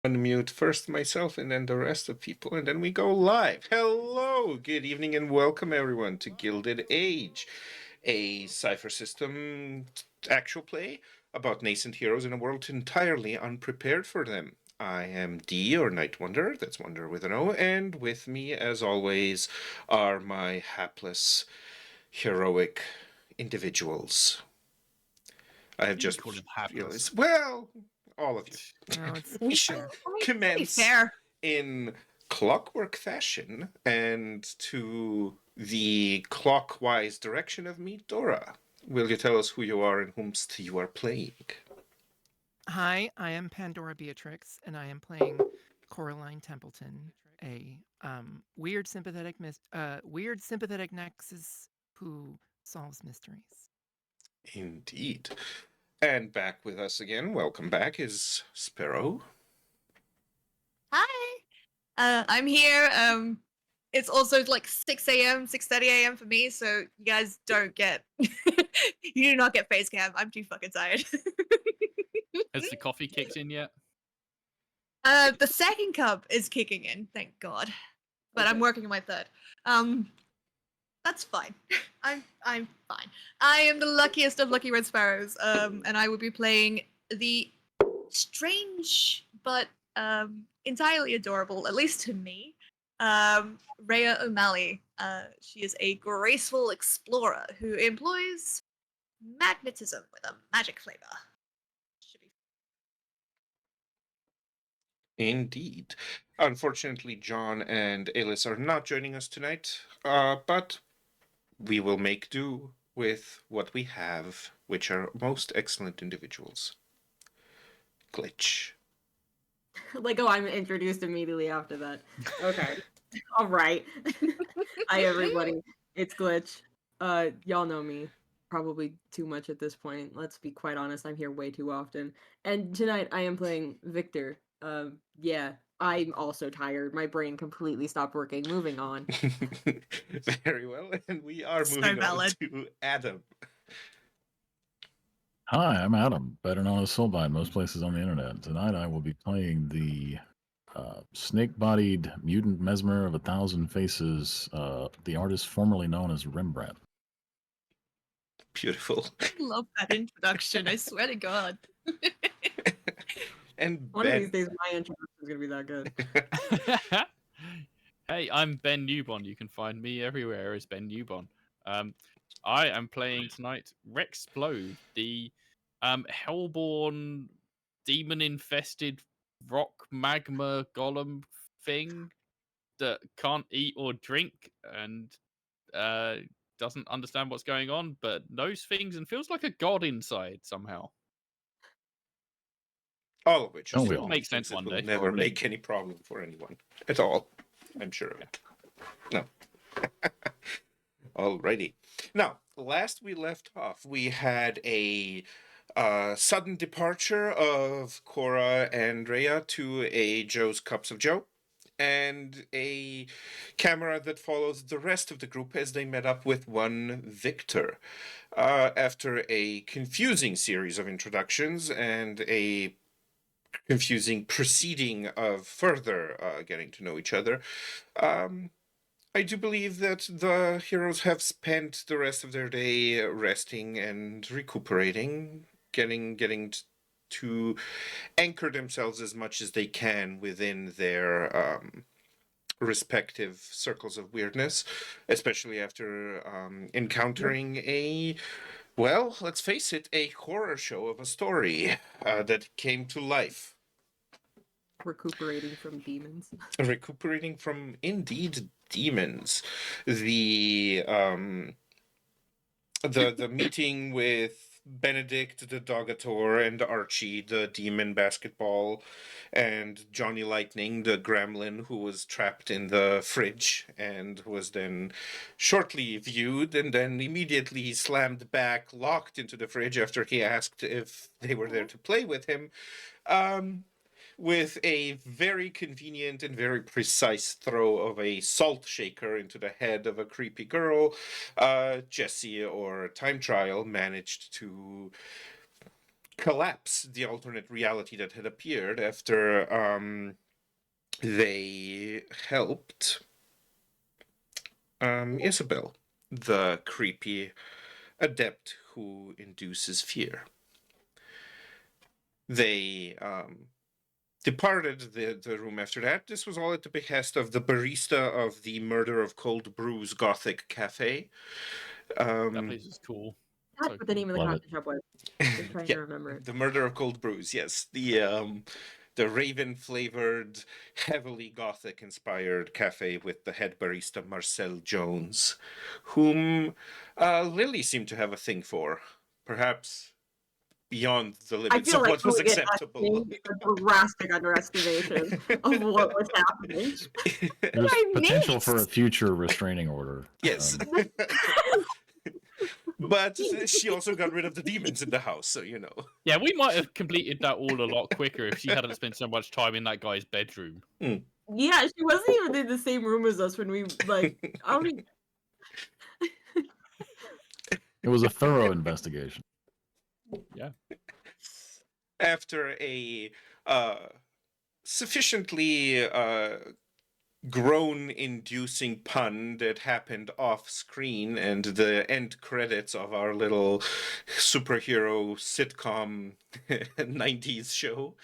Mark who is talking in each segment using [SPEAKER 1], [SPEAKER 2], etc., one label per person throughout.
[SPEAKER 1] Unmute first myself and then the rest of people, and then we go live. Hello, good evening, and welcome everyone to Gilded Age, a Cypher system actual play about nascent heroes in a world entirely unprepared for them. I am D, or Night Wonder, that's Wonder with an O, and with me, as always, are my hapless, heroic individuals. I have just realized, well, all of you.
[SPEAKER 2] No, it's
[SPEAKER 1] We should
[SPEAKER 2] fair.
[SPEAKER 1] commence
[SPEAKER 3] fair.
[SPEAKER 1] in clockwork fashion and to the clockwise direction of me, Dora. Will you tell us who you are and whomst you are playing?
[SPEAKER 2] Hi, I am Pandora Beatrix, and I am playing Coraline Templeton, a weird sympathetic nexus who solves mysteries.
[SPEAKER 1] Indeed. And back with us again, welcome back, is Sparrow.
[SPEAKER 3] Hi. I'm here. It's also like 6 a.m., 6:30 a.m. for me, so you guys don't get you do not get face cam. I'm too fucking tired.
[SPEAKER 4] Has the coffee kicked in yet?
[SPEAKER 3] The second cup is kicking in, thank God. But I'm working on my third. That's fine. I'm fine. I am the luckiest of lucky red sparrows. And I will be playing the strange but entirely adorable, at least to me, Rhea O'Malley. She is a graceful explorer who employs magnetism with a magic flavor. Should be
[SPEAKER 1] Indeed. Unfortunately, John and Alice are not joining us tonight, but we will make do with what we have, which are most excellent individuals. Glitch.
[SPEAKER 5] Like, oh, I'm introduced immediately after that. Okay. All right. Hi, everybody. It's Glitch. Y'all know me. Probably too much at this point. Let's be quite honest. I'm here way too often. And tonight I am playing Victor. Yeah, I'm also tired. My brain completely stopped working. Moving on.
[SPEAKER 1] Very well, and we are
[SPEAKER 3] So
[SPEAKER 1] moving on
[SPEAKER 3] valid.
[SPEAKER 1] to Adam.
[SPEAKER 6] Hi, I'm Adam, better known as Soulbind most places on the internet. Tonight I will be playing the snake-bodied mutant mesmer of 1,000 faces, the artist formerly known as Rembrandt.
[SPEAKER 1] Beautiful.
[SPEAKER 3] I love that introduction, I swear to God.
[SPEAKER 1] And
[SPEAKER 5] One of
[SPEAKER 1] Ben.
[SPEAKER 5] these days, my introduction is going to be that good.
[SPEAKER 4] Hey, I'm Ben Newbon. You can find me everywhere as Ben Newbon. I am playing tonight Rexplode, the hellborn, demon-infested rock magma golem thing that can't eat or drink and doesn't understand what's going on, but knows things and feels like a god inside somehow.
[SPEAKER 1] All of which
[SPEAKER 6] Don't we
[SPEAKER 1] still
[SPEAKER 6] all?
[SPEAKER 4] Makes sense
[SPEAKER 1] will
[SPEAKER 4] one day,
[SPEAKER 1] never
[SPEAKER 4] probably.
[SPEAKER 1] make any problem for anyone at all. I'm sure of it. No. Alrighty. Now, last we left off, we had a sudden departure of Cora and Rhea to a Joe's Cups of Joe, and a camera that follows the rest of the group as they met up with one Victor. After a confusing series of introductions and a confusing proceeding of further getting to know each other, I do believe that the heroes have spent the rest of their day resting and recuperating, getting to anchor themselves as much as they can within their respective circles of weirdness, especially after encountering a, well, let's face it, a horror show of a story that came to life.
[SPEAKER 5] Recuperating from demons.
[SPEAKER 1] Recuperating from, indeed, demons. The meeting with Benedict the Dogator and Archie the Demon Basketball and Johnny Lightning the Gremlin who was trapped in the fridge and was then shortly viewed and then immediately slammed back, locked into the fridge after he asked if they were there to play with him. With a very convenient and very precise throw of a salt shaker into the head of a creepy girl, Jesse or Time Trial managed to collapse the alternate reality that had appeared after they helped Isabel, the creepy adept who induces fear. They departed the room after that. This was all at the behest of the barista of the Murder of Cold Brews Gothic Cafe.
[SPEAKER 4] That place is cool.
[SPEAKER 5] That's what the name of the
[SPEAKER 6] Love
[SPEAKER 5] coffee shop was. Just trying to remember it.
[SPEAKER 1] The Murder of Cold Brews, yes. The raven-flavored, heavily Gothic-inspired cafe with the head barista Marcel Jones, whom Lily seemed to have a thing for. Perhaps beyond the
[SPEAKER 5] I
[SPEAKER 1] limits
[SPEAKER 5] feel
[SPEAKER 1] of
[SPEAKER 5] like
[SPEAKER 1] what was
[SPEAKER 5] Hooligan
[SPEAKER 1] acceptable.
[SPEAKER 5] a drastic underestimation of what was happening.
[SPEAKER 6] There's
[SPEAKER 3] My
[SPEAKER 6] potential for a
[SPEAKER 3] niece!
[SPEAKER 6] future restraining order.
[SPEAKER 1] Yes. But she also got rid of the demons in the house, so you know.
[SPEAKER 4] Yeah, we might have completed that all a lot quicker if she hadn't spent so much time in that guy's bedroom.
[SPEAKER 5] Yeah, she wasn't even in the same room as us when we like. I don't even.
[SPEAKER 6] It was a thorough investigation.
[SPEAKER 4] Yeah.
[SPEAKER 1] After a sufficiently groan-inducing pun that happened off-screen and the end credits of our little superhero sitcom 90s show,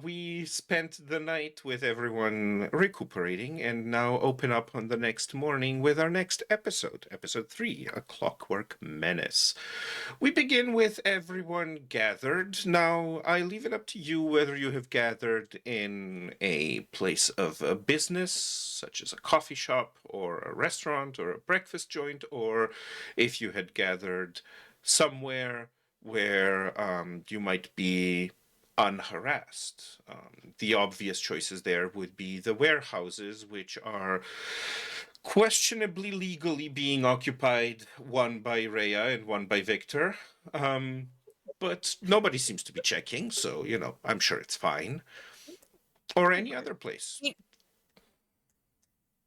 [SPEAKER 1] we spent the night with everyone recuperating and now open up on the next morning with our next episode, episode 3, A Clockwork Menace. We begin with everyone gathered. Now, I leave it up to you whether you have gathered in a place of business, such as a coffee shop or a restaurant or a breakfast joint, or if you had gathered somewhere where you might be unharassed. The obvious choices there would be the warehouses, which are questionably legally being occupied, one by Rhea and one by Victor. But nobody seems to be checking, so, you know, I'm sure it's fine. Or any other place.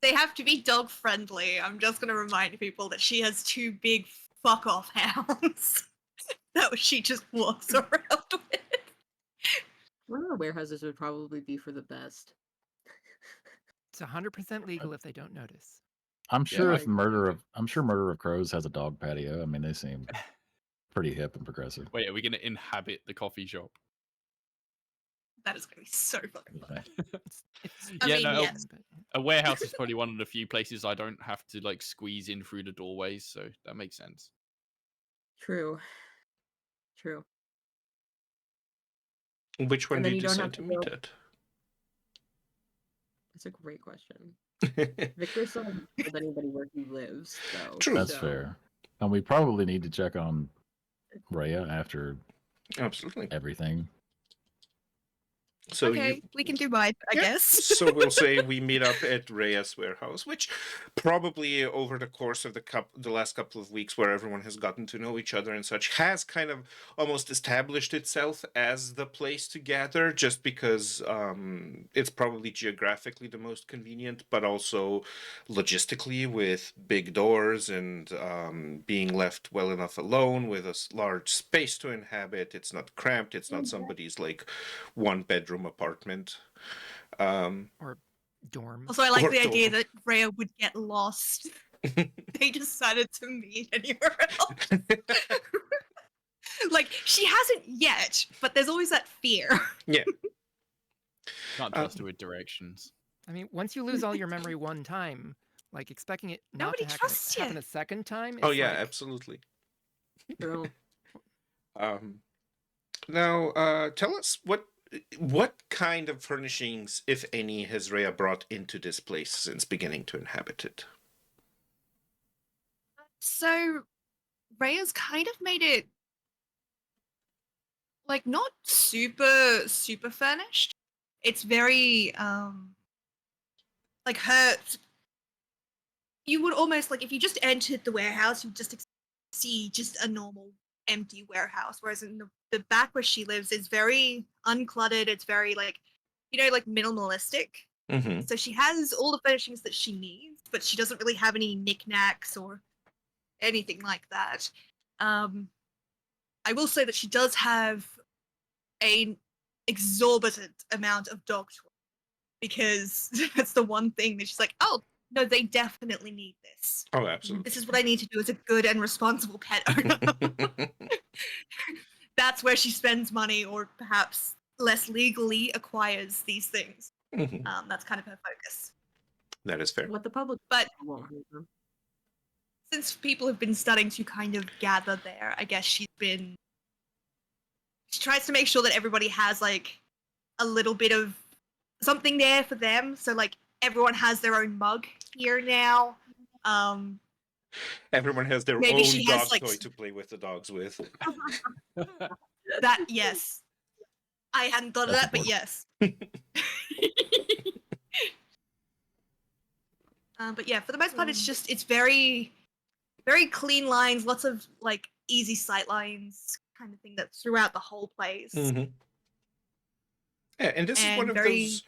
[SPEAKER 3] They have to be dog friendly. I'm just gonna remind people that she has 2 big fuck off hounds that she just walks around with.
[SPEAKER 5] One of the warehouses would probably be for the best.
[SPEAKER 2] It's 100% legal if they don't notice.
[SPEAKER 6] I'm sure
[SPEAKER 4] Yeah,
[SPEAKER 6] if Murder of Crows has a dog patio. I mean, they seem pretty hip and progressive.
[SPEAKER 4] Wait, are we going to inhabit the coffee shop?
[SPEAKER 3] That is gonna be so fucking fun. I
[SPEAKER 4] Yeah,
[SPEAKER 3] mean,
[SPEAKER 4] no,
[SPEAKER 3] yes.
[SPEAKER 2] But
[SPEAKER 4] A warehouse is probably one of the few places I don't have to like squeeze in through the doorways, so that makes sense.
[SPEAKER 5] True. True.
[SPEAKER 1] Which one
[SPEAKER 5] And
[SPEAKER 1] do
[SPEAKER 5] then
[SPEAKER 1] you
[SPEAKER 5] you don't have
[SPEAKER 1] decide
[SPEAKER 5] to
[SPEAKER 1] to meet
[SPEAKER 5] go-
[SPEAKER 1] at?
[SPEAKER 5] That's a great question. Victor still hasn't told anybody where he lives, though.
[SPEAKER 1] True.
[SPEAKER 6] That's
[SPEAKER 5] so-
[SPEAKER 6] fair. And we probably need to check on Rhea after
[SPEAKER 1] Absolutely.
[SPEAKER 6] everything.
[SPEAKER 1] So
[SPEAKER 3] Okay, we can do mine, I
[SPEAKER 1] Yeah,
[SPEAKER 3] guess.
[SPEAKER 1] So we'll say we meet up at Rhea's warehouse, which probably over the course of the last couple of weeks, where everyone has gotten to know each other and such, has kind of almost established itself as the place to gather, just because it's probably geographically the most convenient, but also logistically with big doors and being left well enough alone with a large space to inhabit. It's not cramped. It's not somebody's like 1-bedroom apartment.
[SPEAKER 2] or dorm.
[SPEAKER 3] Also, I like
[SPEAKER 1] Or
[SPEAKER 3] the idea
[SPEAKER 1] dorm.
[SPEAKER 3] that Rhea would get lost. They decided to meet anywhere else. Like, she hasn't yet, but there's always that fear.
[SPEAKER 1] Yeah.
[SPEAKER 4] Can't trust her with directions.
[SPEAKER 2] I mean, once you lose all your memory one time, like expecting it not
[SPEAKER 3] Nobody
[SPEAKER 2] to happen,
[SPEAKER 3] trusts you.
[SPEAKER 2] happen a second time.
[SPEAKER 1] Oh
[SPEAKER 2] it's
[SPEAKER 1] yeah,
[SPEAKER 2] like,
[SPEAKER 1] absolutely.
[SPEAKER 5] True.
[SPEAKER 1] Now, tell us what kind of furnishings, if any, has Rhea brought into this place since beginning to inhabit it?
[SPEAKER 3] So, Rhea's kind of made it like not super furnished. It's very like her. You would almost like if you just entered the warehouse, you'd just see just a normal empty warehouse. Whereas in the back where she lives is very uncluttered. It's very like like minimalistic.
[SPEAKER 1] Mm-hmm.
[SPEAKER 3] So she has all the furnishings that she needs, but she doesn't really have any knickknacks or anything like that. I will say that she does have an exorbitant amount of dog toys because that's the one thing that she's like, oh no, they definitely need this.
[SPEAKER 1] Oh, absolutely.
[SPEAKER 3] This is what I need to do as a good and responsible pet owner. That's where she spends money, or perhaps less legally acquires these things.
[SPEAKER 1] Mhm.
[SPEAKER 3] That's kind of her focus.
[SPEAKER 1] That is fair.
[SPEAKER 5] What the public
[SPEAKER 3] But
[SPEAKER 5] won't hurt them.
[SPEAKER 3] since people have been starting to kind of gather there, I guess she tries to make sure that everybody has like a little bit of something there for them. So like everyone has their own mug here now.
[SPEAKER 1] Everyone has their
[SPEAKER 3] Maybe
[SPEAKER 1] own
[SPEAKER 3] she
[SPEAKER 1] dog
[SPEAKER 3] has, like,
[SPEAKER 1] toy to play with the dogs with.
[SPEAKER 3] That yes, I hadn't thought of
[SPEAKER 6] That's
[SPEAKER 3] that, but
[SPEAKER 6] important.
[SPEAKER 3] yes. But yeah, for the most part, it's very, very clean lines, lots of like easy sight lines, kind of thing that's throughout the whole place.
[SPEAKER 1] Mm-hmm. Yeah, and this is one
[SPEAKER 3] And
[SPEAKER 1] of
[SPEAKER 3] very-
[SPEAKER 1] those.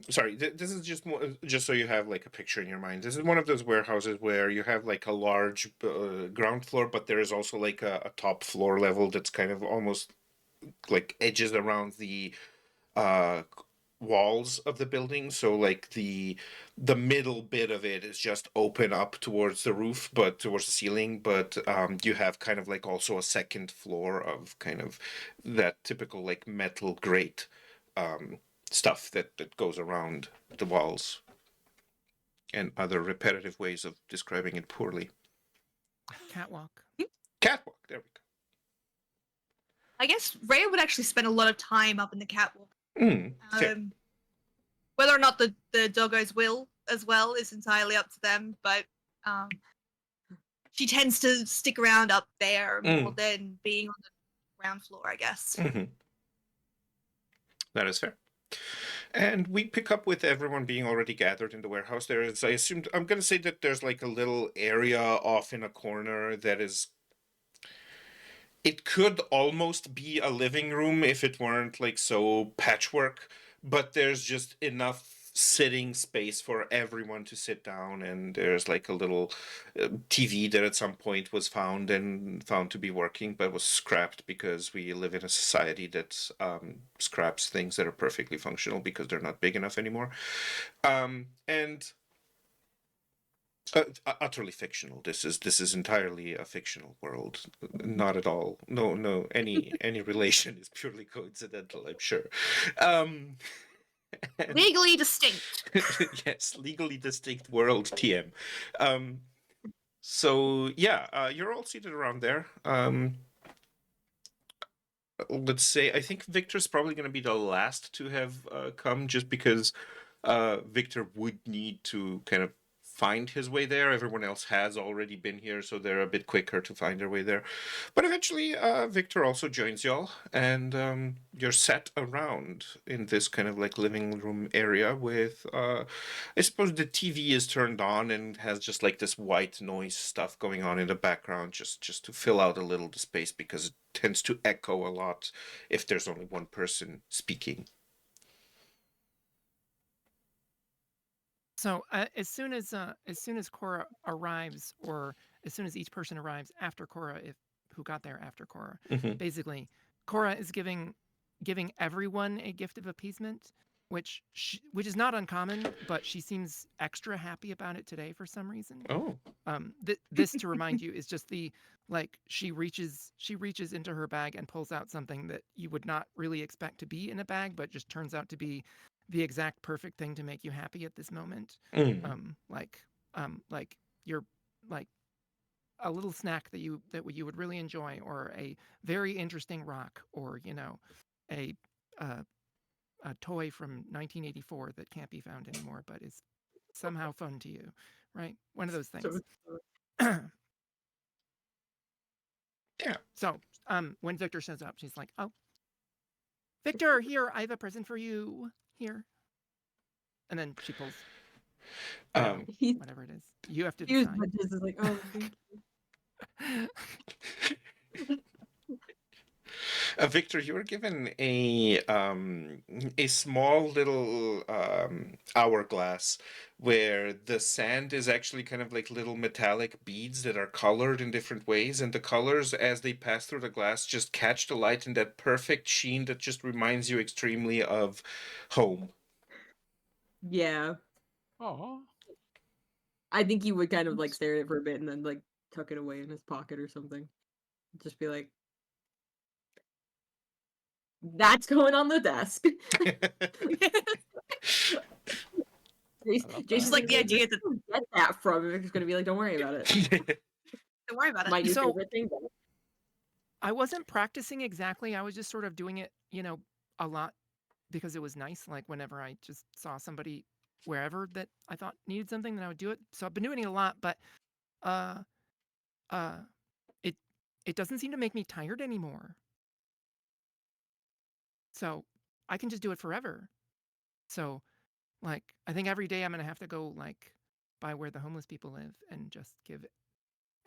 [SPEAKER 1] Sorry, this is just so you have like a picture in your mind. This is one of those warehouses where you have like a large ground floor, but there is also like a top floor level that's kind of almost like edges around the uh walls of the building, so like the middle bit of it is just open up towards the roof, but towards the ceiling, but you have kind of like also a second floor of kind of that typical like metal grate stuff that goes around the walls, and other repetitive ways of describing it poorly.
[SPEAKER 2] Catwalk.
[SPEAKER 1] Catwalk, there we
[SPEAKER 3] I guess Rhea would actually spend a lot of time up in the catwalk.
[SPEAKER 1] go. Fair.
[SPEAKER 3] Whether or not the doggos will as well is entirely up to them, but she tends to stick around up there more than being on the ground floor, I guess.
[SPEAKER 1] Mm-hmm. That is fair. And we pick up with everyone being already gathered in the warehouse. There is, I assumed, I'm going to say that there's like a little area off in a corner that is. It could almost be a living room if it weren't like so patchwork, but there's just enough sitting space for everyone to sit down, and there's like a little TV that at some point was found to be working but was scrapped because we live in a society that scraps things that are perfectly functional because they're not big enough anymore. And utterly fictional. This is entirely a fictional world. Not at all. No. Any relation is purely coincidental, I'm sure.
[SPEAKER 3] Legally distinct.
[SPEAKER 1] Yes, legally distinct world. TM. So yeah, you're all seated around there. Let's say I think Victor's probably going to be the last to have come, just because Victor would need to kind of find his way there. Everyone else has already been here, so they're a bit quicker to find their way there. But eventually, Victor also joins y'all, and you're sat around in this kind of like living room area with, I suppose the TV is turned on and has just like this white noise stuff going on in the background, just to fill out a little the space, because it tends to echo a lot if there's only one person speaking.
[SPEAKER 2] So as soon as Cora arrives, or as soon as each person arrives after Cora, who got there after Cora, basically, Cora is giving everyone a gift of appeasement, which is not uncommon, but she seems extra happy about it today for some reason.
[SPEAKER 1] Oh.
[SPEAKER 2] This, to remind you, is just the like she reaches into her bag and pulls out something that you would not really expect to be in a bag, but just turns out to be the exact perfect thing to make you happy at this moment. Like you're like a little snack that you would really enjoy, or a very interesting rock, or a toy from 1984 that can't be found anymore but is somehow fun to you, right? One of those things.
[SPEAKER 1] Yeah.
[SPEAKER 2] So when Victor shows up, she's like, "Oh, Victor, here, I have a present for you. Here." And then she pulls, you know,
[SPEAKER 5] He
[SPEAKER 2] whatever it is. You have to
[SPEAKER 5] used
[SPEAKER 2] decide.
[SPEAKER 5] but just is like, oh, thank
[SPEAKER 1] Victor, you were given a small little hourglass where the sand is actually kind of like little metallic beads that are colored in different ways, and the colors as they pass through the glass just catch the light in that perfect sheen that just reminds you extremely of home.
[SPEAKER 5] Yeah.
[SPEAKER 4] Oh,
[SPEAKER 5] I think he would kind of like stare at it for a bit and then like tuck it away in his pocket or something. Just be like, that's going on the desk. Jason's
[SPEAKER 3] like the
[SPEAKER 5] "Where
[SPEAKER 3] idea
[SPEAKER 5] did you get that from?" And Victor's gonna be like, don't worry about it.
[SPEAKER 3] Don't worry about it.
[SPEAKER 5] My new
[SPEAKER 2] So-
[SPEAKER 5] favorite thing.
[SPEAKER 2] I wasn't practicing exactly. I was just sort of doing it, a lot because it was nice. Like whenever I just saw somebody wherever that I thought needed something, then I would do it. So I've been doing it a lot, but uh, it doesn't seem to make me tired anymore. So I can just do it forever. So, like, I think every day I'm gonna have to go like by where the homeless people live and just give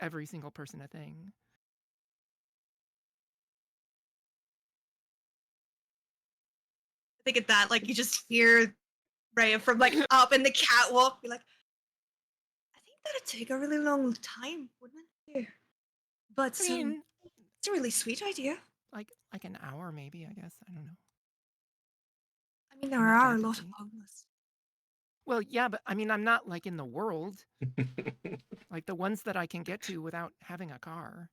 [SPEAKER 2] every single person a thing.
[SPEAKER 3] I think at that, like, you just hear Rhea from like up in the catwalk be like, I think that'd take a really long time, wouldn't it? But
[SPEAKER 2] I mean,
[SPEAKER 3] it's a really sweet idea.
[SPEAKER 2] like an hour maybe, I guess. I don't know.
[SPEAKER 3] I mean, there
[SPEAKER 2] I'm not
[SPEAKER 3] are a
[SPEAKER 2] that
[SPEAKER 3] lot of
[SPEAKER 2] picky.
[SPEAKER 3] homeless.
[SPEAKER 2] Well, yeah, but I mean, I'm not like in the world. Like the ones that I can get to without having a car.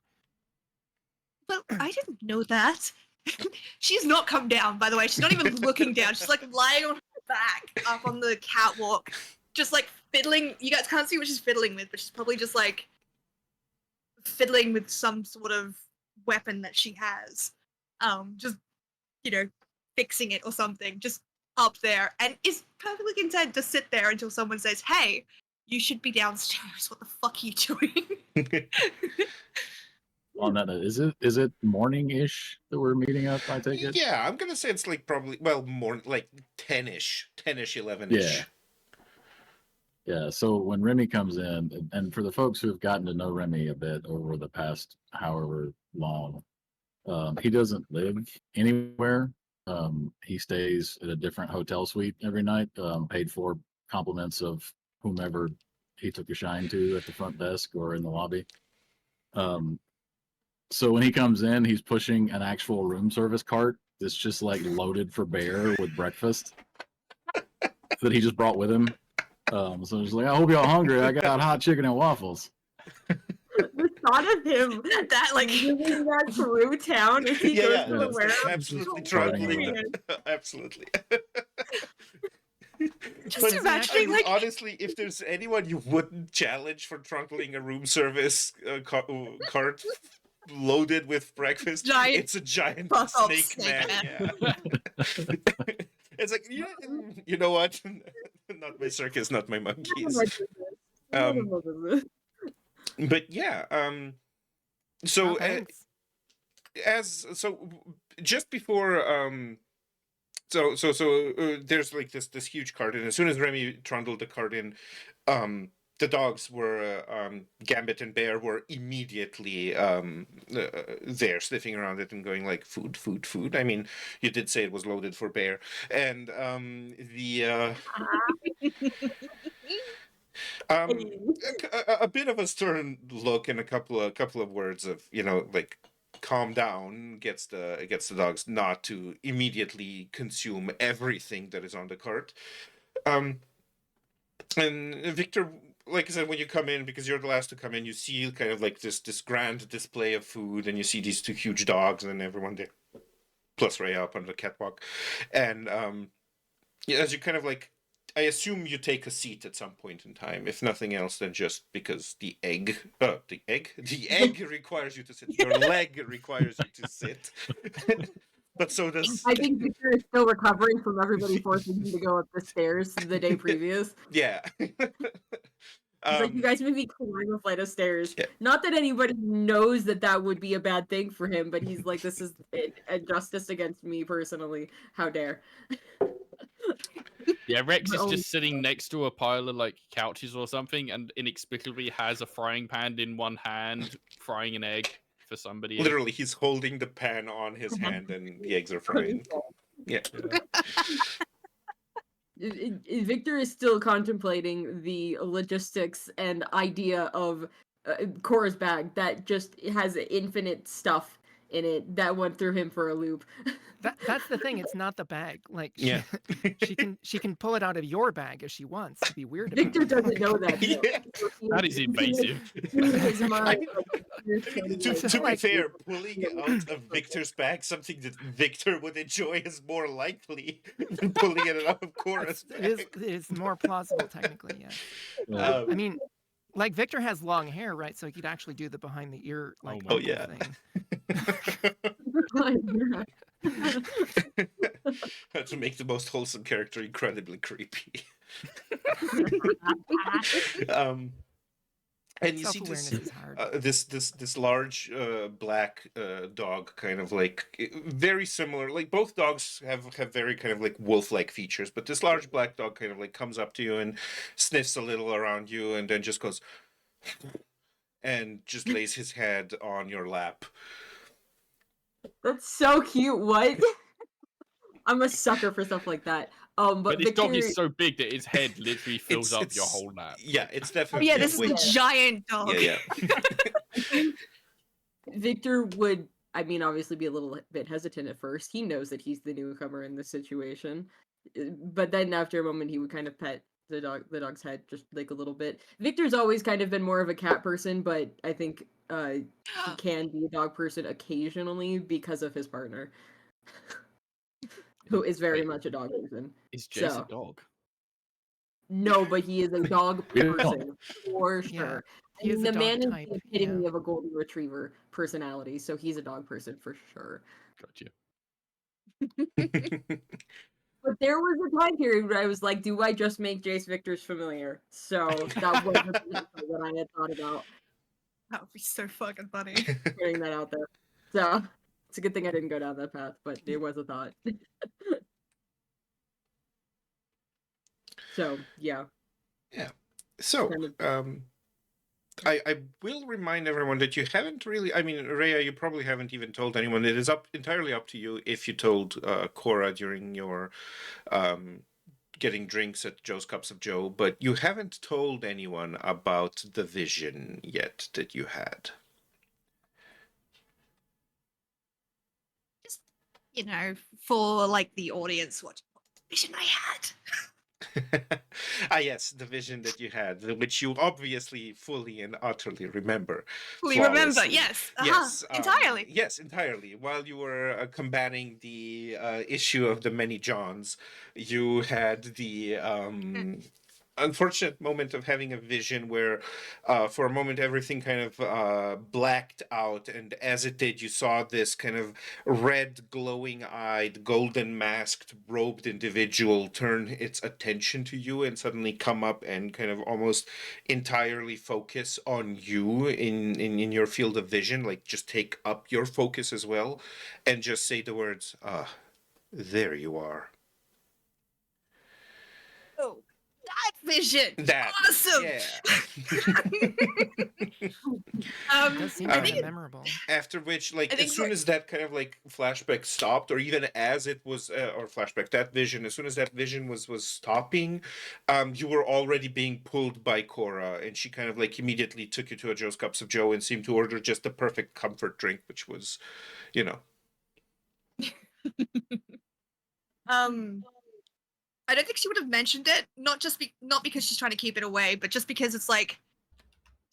[SPEAKER 3] Well, I didn't know that. She's not come down, by the way. She's not even looking down. She's like lying on her back up on the catwalk, just like fiddling. You guys can't see what she's fiddling with, but she's probably just like fiddling with some sort of weapon that she has. Just, fixing it or something, just up there, and is perfectly content to sit there until someone says, "Hey, you should be downstairs. What the fuck are you doing?"
[SPEAKER 6] On that, is it morning-ish that we're meeting up? I take it.
[SPEAKER 1] Yeah, I'm gonna say it's like probably more like 10ish, 11ish.
[SPEAKER 6] Yeah. Yeah. So when Remy comes in, and for the folks who have gotten to know Remy a bit over the past however long, he doesn't live anywhere. He stays at a different hotel suite every night, paid for, compliments of whomever he took a shine to at the front desk or in the lobby. So when he comes in, he's pushing an actual room service cart that's just like loaded for bear with breakfast that he just brought with him. So he's like, I hope y'all hungry. I got hot chicken and waffles.
[SPEAKER 5] The thought of him
[SPEAKER 3] That like
[SPEAKER 5] moving that through town as he goes to the
[SPEAKER 6] yeah.
[SPEAKER 5] warehouse.
[SPEAKER 1] Absolutely
[SPEAKER 6] Just
[SPEAKER 1] trundling.
[SPEAKER 6] running
[SPEAKER 1] Absolutely.
[SPEAKER 3] just
[SPEAKER 1] But
[SPEAKER 3] imagining like
[SPEAKER 1] honestly, if there's anyone you wouldn't challenge for trundling a room service cart loaded with breakfast,
[SPEAKER 3] Giant
[SPEAKER 1] it's a giant
[SPEAKER 3] fuck up
[SPEAKER 1] snake
[SPEAKER 3] snake
[SPEAKER 1] man. Yeah. It's like, you know what? Not my circus, not my monkeys. But yeah, so
[SPEAKER 2] Oh, thanks.
[SPEAKER 1] so just before so there's like this huge cart, and as soon as Remy trundled the cart in, the dogs were Gambit and Bear were immediately there sniffing around it and going like food. I mean, you did say it was loaded for Bear, and the a bit of a stern look and a couple of words of like calm down gets the dogs not to immediately consume everything that is on the cart. And Victor, like I said, when you come in, because you're the last to come in, you see kind of like this grand display of food, and you see these two huge dogs and everyone there, plus Ray up on the catwalk, and as you kind of like, I assume you take a seat at some point in time, if nothing else than just because the egg requires you to sit. Your leg requires you to sit. But so does.
[SPEAKER 5] I think Victor is still recovering from everybody forcing him to go up the stairs the day previous.
[SPEAKER 1] Yeah.
[SPEAKER 5] He's like, you
[SPEAKER 1] Um,
[SPEAKER 5] guys made me climb a flight of stairs.
[SPEAKER 1] Yeah.
[SPEAKER 5] Not that anybody knows that that would be a bad thing for him, but he's like, this is injustice against me personally. How dare.
[SPEAKER 4] Yeah, Rex
[SPEAKER 5] But
[SPEAKER 4] is
[SPEAKER 5] only-
[SPEAKER 4] just sitting next to a pile of like couches or something, and inexplicably has a frying pan in one hand, frying an egg for somebody.
[SPEAKER 1] literally, he's holding the pan on his hand, and the eggs are frying. Yeah.
[SPEAKER 5] Victor is still contemplating the logistics and idea of Cora's bag that just has infinite stuff in it that went through him for a loop.
[SPEAKER 2] That's the thing. It's not the bag. Like
[SPEAKER 1] Yeah.
[SPEAKER 2] she can pull it out of your bag if she wants to be weird about
[SPEAKER 5] Victor
[SPEAKER 2] it.
[SPEAKER 5] doesn't know that.
[SPEAKER 1] Yeah.
[SPEAKER 4] That is invasive.
[SPEAKER 5] His mind,
[SPEAKER 1] To be fair, pulling out of Victor's bag something that Victor would enjoy is more likely than pulling it out of Cora's bag.
[SPEAKER 2] It is more plausible technically. Yeah.
[SPEAKER 6] Yeah.
[SPEAKER 2] I mean, like Victor has long hair, right? So he could actually do the behind the ear like
[SPEAKER 4] Oh,
[SPEAKER 2] uncle
[SPEAKER 1] yeah.
[SPEAKER 2] thing.
[SPEAKER 1] To make the most wholesome character incredibly creepy. And you see
[SPEAKER 2] Self-awareness
[SPEAKER 1] this
[SPEAKER 2] is hard.
[SPEAKER 1] this large black dog, kind of like very similar. Like both dogs have very kind of like wolf-like features, but this large black dog kind of like comes up to you and sniffs a little around you, and then just goes and just lays his head on your lap.
[SPEAKER 5] That's so cute. What? I'm a sucker for stuff like that. But
[SPEAKER 4] But this
[SPEAKER 5] Victor,
[SPEAKER 4] dog is so big that its head literally fills up your
[SPEAKER 1] It's-
[SPEAKER 4] whole lap.
[SPEAKER 1] Yeah, it's
[SPEAKER 3] Oh
[SPEAKER 1] definitely.
[SPEAKER 3] yeah, this is
[SPEAKER 1] way-
[SPEAKER 3] the giant dog.
[SPEAKER 1] Yeah, yeah.
[SPEAKER 5] Victor would, I mean, obviously be a little bit hesitant at first. He knows that he's the newcomer in this situation, but then after a moment, he would kind of pet the dog's head just like a little bit. Victor's always kind of been more of a cat person, but I think he can be a dog person occasionally because of his partner, who is very
[SPEAKER 4] Wait,
[SPEAKER 5] much a dog person.
[SPEAKER 4] Is Jace
[SPEAKER 5] So-
[SPEAKER 4] a dog?
[SPEAKER 5] No, but he is a dog
[SPEAKER 6] Yeah.
[SPEAKER 5] person for
[SPEAKER 2] Yeah,
[SPEAKER 5] sure.
[SPEAKER 2] he is
[SPEAKER 5] And
[SPEAKER 2] a
[SPEAKER 5] the
[SPEAKER 2] dog
[SPEAKER 5] man
[SPEAKER 2] type,
[SPEAKER 5] is the epitome
[SPEAKER 2] yeah.
[SPEAKER 5] of a golden retriever personality, so he's a dog person for sure.
[SPEAKER 4] Gotcha.
[SPEAKER 5] But there was a time period where I was like, do I just make Jace Victor's familiar? So that was the thing that I had thought about
[SPEAKER 3] That would be so fucking funny.
[SPEAKER 5] putting that out there. So it's a good thing I didn't go down that path, but it was a thought. So yeah.
[SPEAKER 1] So,
[SPEAKER 5] Kind of-
[SPEAKER 1] I will remind everyone that you haven't really. I mean, Rhea, you probably haven't even told anyone. It is entirely up to you if you told Cora during your getting drinks at Joe's Cups of Joe, but you haven't told anyone about the vision yet that you had.
[SPEAKER 3] Just, you know, for like the audience, what vision I had.
[SPEAKER 1] Yes, the vision that you had, which you obviously fully and utterly remember.
[SPEAKER 3] We remember,
[SPEAKER 1] flawlessly.
[SPEAKER 3] yes.
[SPEAKER 1] Yes,
[SPEAKER 3] entirely.
[SPEAKER 1] Yes, entirely. While you were combating the issue of the many Johns, you had the unfortunate moment of having a vision where, for a moment, everything kind of blacked out, and as it did, you saw this kind of red, glowing-eyed, golden-masked, robed individual turn its attention to you and suddenly come up and kind of almost entirely focus on you in your field of vision, like just take up your focus as well, and just say the words, there you are.
[SPEAKER 3] Oh, that vision.
[SPEAKER 1] That.
[SPEAKER 3] Awesome.
[SPEAKER 1] Yeah.
[SPEAKER 2] It does seem
[SPEAKER 3] I
[SPEAKER 2] kind
[SPEAKER 3] think
[SPEAKER 2] of
[SPEAKER 3] it-
[SPEAKER 2] memorable.
[SPEAKER 1] After which, like,
[SPEAKER 3] I think
[SPEAKER 1] as soon
[SPEAKER 3] for-
[SPEAKER 1] as that kind of like flashback stopped, or even as it was, or flashback, that vision, as soon as that vision was stopping, you were already being pulled by Cora, and she kind of like immediately took you to a Joe's Cups of Joe and seemed to order just the perfect comfort drink, which was, you know.
[SPEAKER 3] I don't think she would have mentioned it, not because she's trying to keep it away, but just because it's like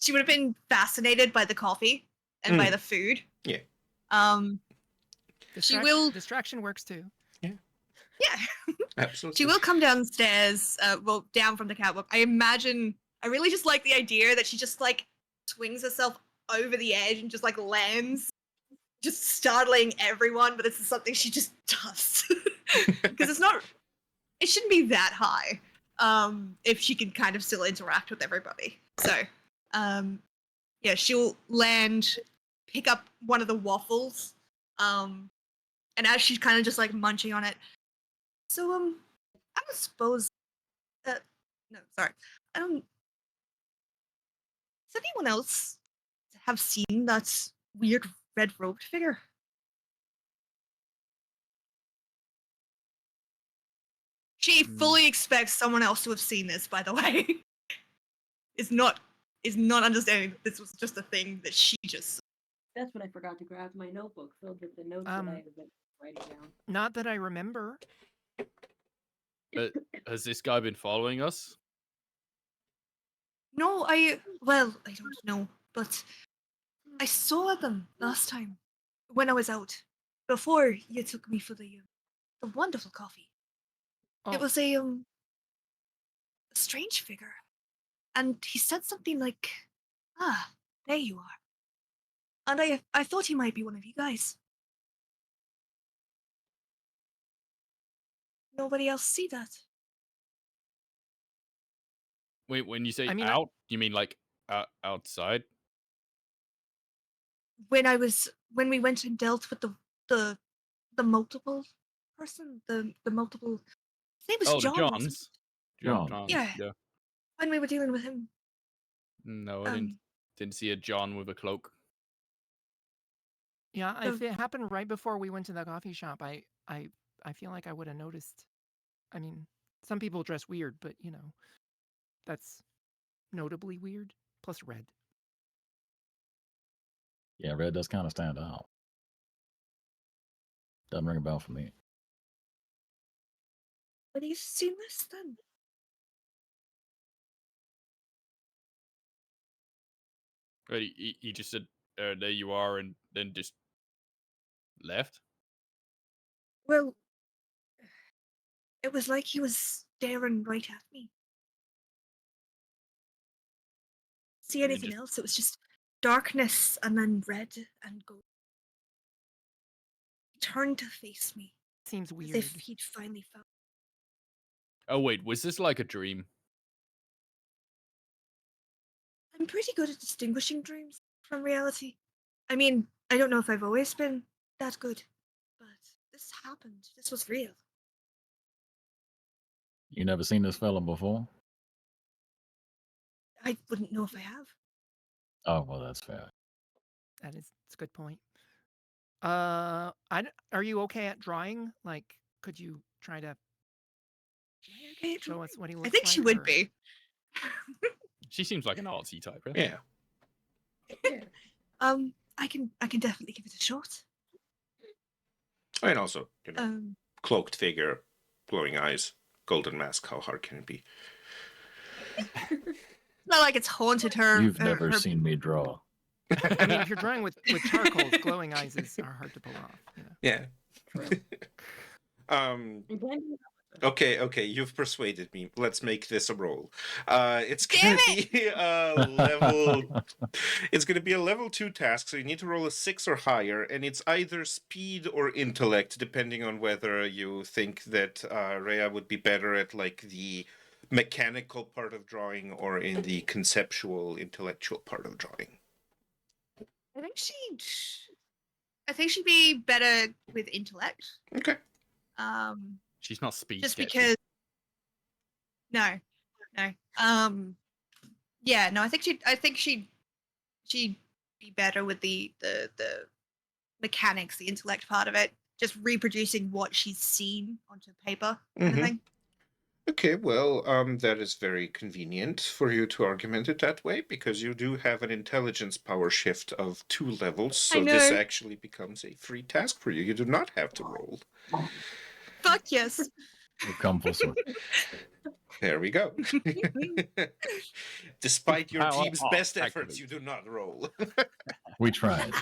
[SPEAKER 3] she would have been fascinated by the coffee and by the food.
[SPEAKER 1] Yeah.
[SPEAKER 3] She will-
[SPEAKER 2] Distraction works too.
[SPEAKER 3] Yeah.
[SPEAKER 1] Absolutely.
[SPEAKER 3] She will come downstairs, down from the catwalk. I really just like the idea that she just like swings herself over the edge and just like lands, just startling everyone, but this is something she just does. Because it shouldn't be that high, if she can kind of still interact with everybody. So, yeah, she'll land, pick up one of the waffles, and as she's kind of just like munching on it. So, I don't suppose. No, sorry. I don't. Does anyone else have seen that weird red robed figure? She fully expects someone else to have seen this, by the way. is not understanding that this was just a thing that she just.
[SPEAKER 5] That's when I forgot to grab my notebook filled with the notes that I had been writing down.
[SPEAKER 2] Not that I remember.
[SPEAKER 4] Has this guy been following us?
[SPEAKER 3] No, I don't know, but I saw them last time when I was out before you took me for the wonderful coffee.
[SPEAKER 2] Oh,
[SPEAKER 3] It was a strange figure, and he said something like, "Ah, there you are." And I thought he might be one of you guys. Nobody else see that.
[SPEAKER 4] Wait, when you say
[SPEAKER 2] I mean,
[SPEAKER 4] out, you mean like outside?
[SPEAKER 3] When we went and dealt with the multiple person, the multiple. His name was
[SPEAKER 4] Oh, the
[SPEAKER 3] John. wasn't
[SPEAKER 4] Johns.
[SPEAKER 6] John.
[SPEAKER 3] Yeah.
[SPEAKER 4] Yeah.
[SPEAKER 3] When we were dealing with him.
[SPEAKER 4] No, I didn't see a John with a cloak.
[SPEAKER 2] yeah,
[SPEAKER 3] So-
[SPEAKER 2] if it happened right before we went to the coffee shop, I feel like I would have noticed. I mean, some people dress weird, but you know, that's notably weird. Plus red.
[SPEAKER 6] Yeah, red does kind of stand out. Doesn't ring a bell for me.
[SPEAKER 3] But he's seen this then.
[SPEAKER 4] But he just said, "There you are," and then just left.
[SPEAKER 3] Well, it was like he was staring right at me. See
[SPEAKER 4] And
[SPEAKER 3] anything
[SPEAKER 4] just-
[SPEAKER 3] else? It was just darkness and then red and gold. He turned to face me
[SPEAKER 2] Seems
[SPEAKER 3] as
[SPEAKER 2] weird.
[SPEAKER 3] if he'd finally found.
[SPEAKER 4] Oh wait, was this like a dream?
[SPEAKER 3] I'm pretty good at distinguishing dreams from reality. I mean, I don't know if I've always been that good, but this happened. This was real.
[SPEAKER 6] You never seen this fella before?
[SPEAKER 3] I wouldn't know if I have.
[SPEAKER 6] Oh, well, that's fair.
[SPEAKER 2] It's a good point. Are you okay at drawing? Like, could you try to
[SPEAKER 3] Okay,
[SPEAKER 2] show us what he looks
[SPEAKER 3] I think
[SPEAKER 2] like?
[SPEAKER 3] she would
[SPEAKER 2] or-
[SPEAKER 3] be.
[SPEAKER 4] She seems like an artsy type. Right?
[SPEAKER 1] Yeah.
[SPEAKER 3] I can definitely give it a shot.
[SPEAKER 1] And also, cloaked figure, glowing eyes, golden mask. How hard can it be?
[SPEAKER 3] It's not like it's haunted her.
[SPEAKER 6] You've never
[SPEAKER 3] her
[SPEAKER 6] seen me draw.
[SPEAKER 2] I mean, if you're drawing with charcoals, glowing eyes are hard to pull off. You know?
[SPEAKER 1] Yeah. Okay, you've persuaded me. Let's make this a roll. It's gonna be a level. It's gonna be a level 2 task, so you need to roll a 6 or higher, and it's either speed or intellect, depending on whether you think that Rhea would be better at like the mechanical part of drawing or in the conceptual, intellectual part of drawing.
[SPEAKER 3] I think she'd be better with intellect.
[SPEAKER 1] Okay.
[SPEAKER 4] She's not speed
[SPEAKER 3] Just
[SPEAKER 4] sketchy.
[SPEAKER 3] because. No. Yeah. No. I think she'd be better with the mechanics, the intellect part of it. Just reproducing what she's seen onto paper, kind of
[SPEAKER 1] Mhm.
[SPEAKER 3] thing.
[SPEAKER 1] Okay, well, that is very convenient for you to argument it that way because you do have an intelligence power shift of 2 levels, so this
[SPEAKER 3] know.
[SPEAKER 1] actually becomes a free task for you. You do not have to roll.
[SPEAKER 3] Fuck yes.
[SPEAKER 6] We've come full circle.
[SPEAKER 1] There we go. Despite your
[SPEAKER 4] Power
[SPEAKER 1] team's
[SPEAKER 4] off,
[SPEAKER 1] best efforts,
[SPEAKER 4] activate.
[SPEAKER 1] you do not roll.
[SPEAKER 6] We tried.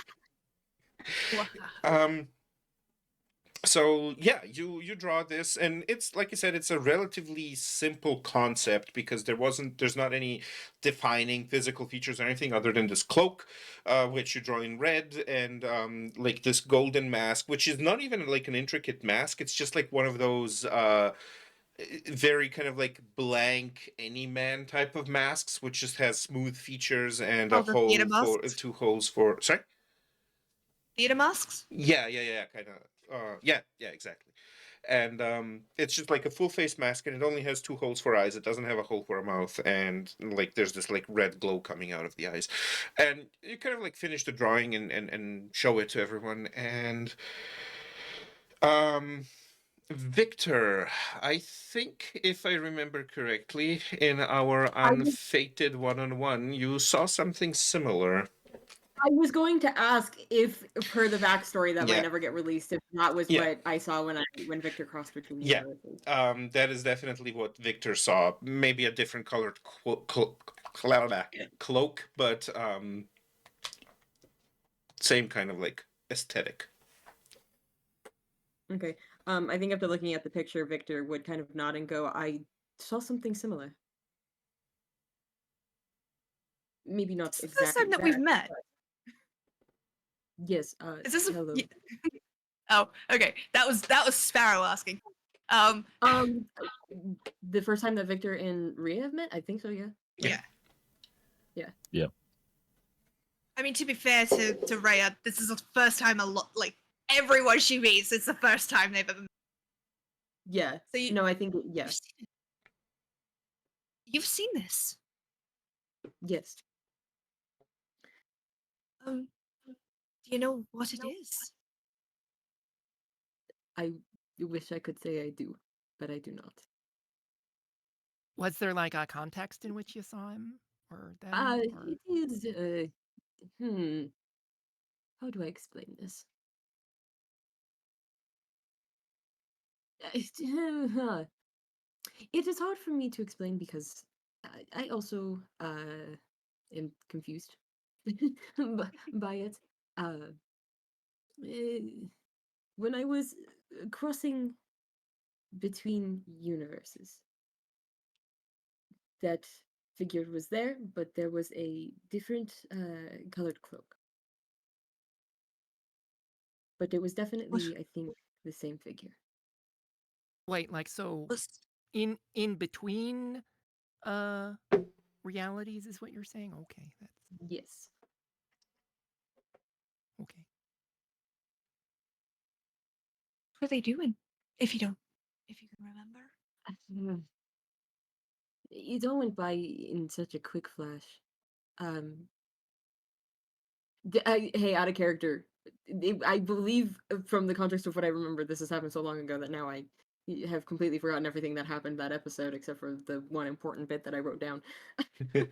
[SPEAKER 1] So yeah, you draw this, and it's like I said, it's a relatively simple concept because there's not any defining physical features or anything other than this cloak, which you draw in red, and like this golden mask, which is not even like an intricate mask. It's just like one of those very kind of like blank any man type of masks, which just has smooth features and a
[SPEAKER 3] Oh, the theater
[SPEAKER 1] hole for
[SPEAKER 3] masks?
[SPEAKER 1] 2 holes for. Sorry.
[SPEAKER 3] Theater masks?
[SPEAKER 1] Yeah, kind of. Yeah, exactly. And it's just like a full face mask, and it only has 2 holes for eyes. It doesn't have a hole for a mouth, and like there's this like red glow coming out of the eyes. And you kind of like finish the drawing and show it to everyone. And um, Victor, I think if I remember correctly, in our unfated one-on-one, you saw something similar.
[SPEAKER 5] I was going to ask if per the backstory that
[SPEAKER 1] Yeah.
[SPEAKER 5] might never get released, if that was
[SPEAKER 1] Yeah.
[SPEAKER 5] what I saw when Victor crossed between
[SPEAKER 1] Yeah.
[SPEAKER 5] universes.
[SPEAKER 1] That is definitely what Victor saw. Maybe a different colored cloak, but same kind of like aesthetic.
[SPEAKER 5] Okay. I think after looking at the picture, Victor would kind of nod and go, "I saw something similar." Maybe not
[SPEAKER 3] It's the
[SPEAKER 5] exactly
[SPEAKER 3] first time that we've met.
[SPEAKER 5] Yes.
[SPEAKER 3] Is this
[SPEAKER 5] hello.
[SPEAKER 3] Oh, okay. That was Sparrow asking.
[SPEAKER 5] The first time that Victor and Rhea have met, I think so. Yeah.
[SPEAKER 3] Yeah.
[SPEAKER 5] Yeah.
[SPEAKER 6] Yep.
[SPEAKER 3] I mean, to be fair to Rhea, this is the first time like everyone she meets, it's the first time they've ever met.
[SPEAKER 5] Yeah.
[SPEAKER 3] So you,
[SPEAKER 5] no, I think yes.
[SPEAKER 3] You've seen this.
[SPEAKER 5] Yes.
[SPEAKER 3] Do you know what it is?
[SPEAKER 5] I wish I could say I do, but I do not.
[SPEAKER 2] Was there like a context in which you saw him or them? Or...
[SPEAKER 5] It is. How do I explain this? It is hard for me to explain because I also am confused by it. When I was crossing between universes, that figure was there, but there was a different colored cloak. But it was definitely, I think, the same figure.
[SPEAKER 2] Wait, like so in between realities is what you're saying? Okay, that's
[SPEAKER 5] Yes.
[SPEAKER 2] okay.
[SPEAKER 3] What are they doing? If you can remember.
[SPEAKER 5] It all went by in such a quick flash. Hey, out of character. I believe from the context of what I remember, this has happened so long ago that now I have completely forgotten everything that happened that episode, except for the one important bit that I wrote down. They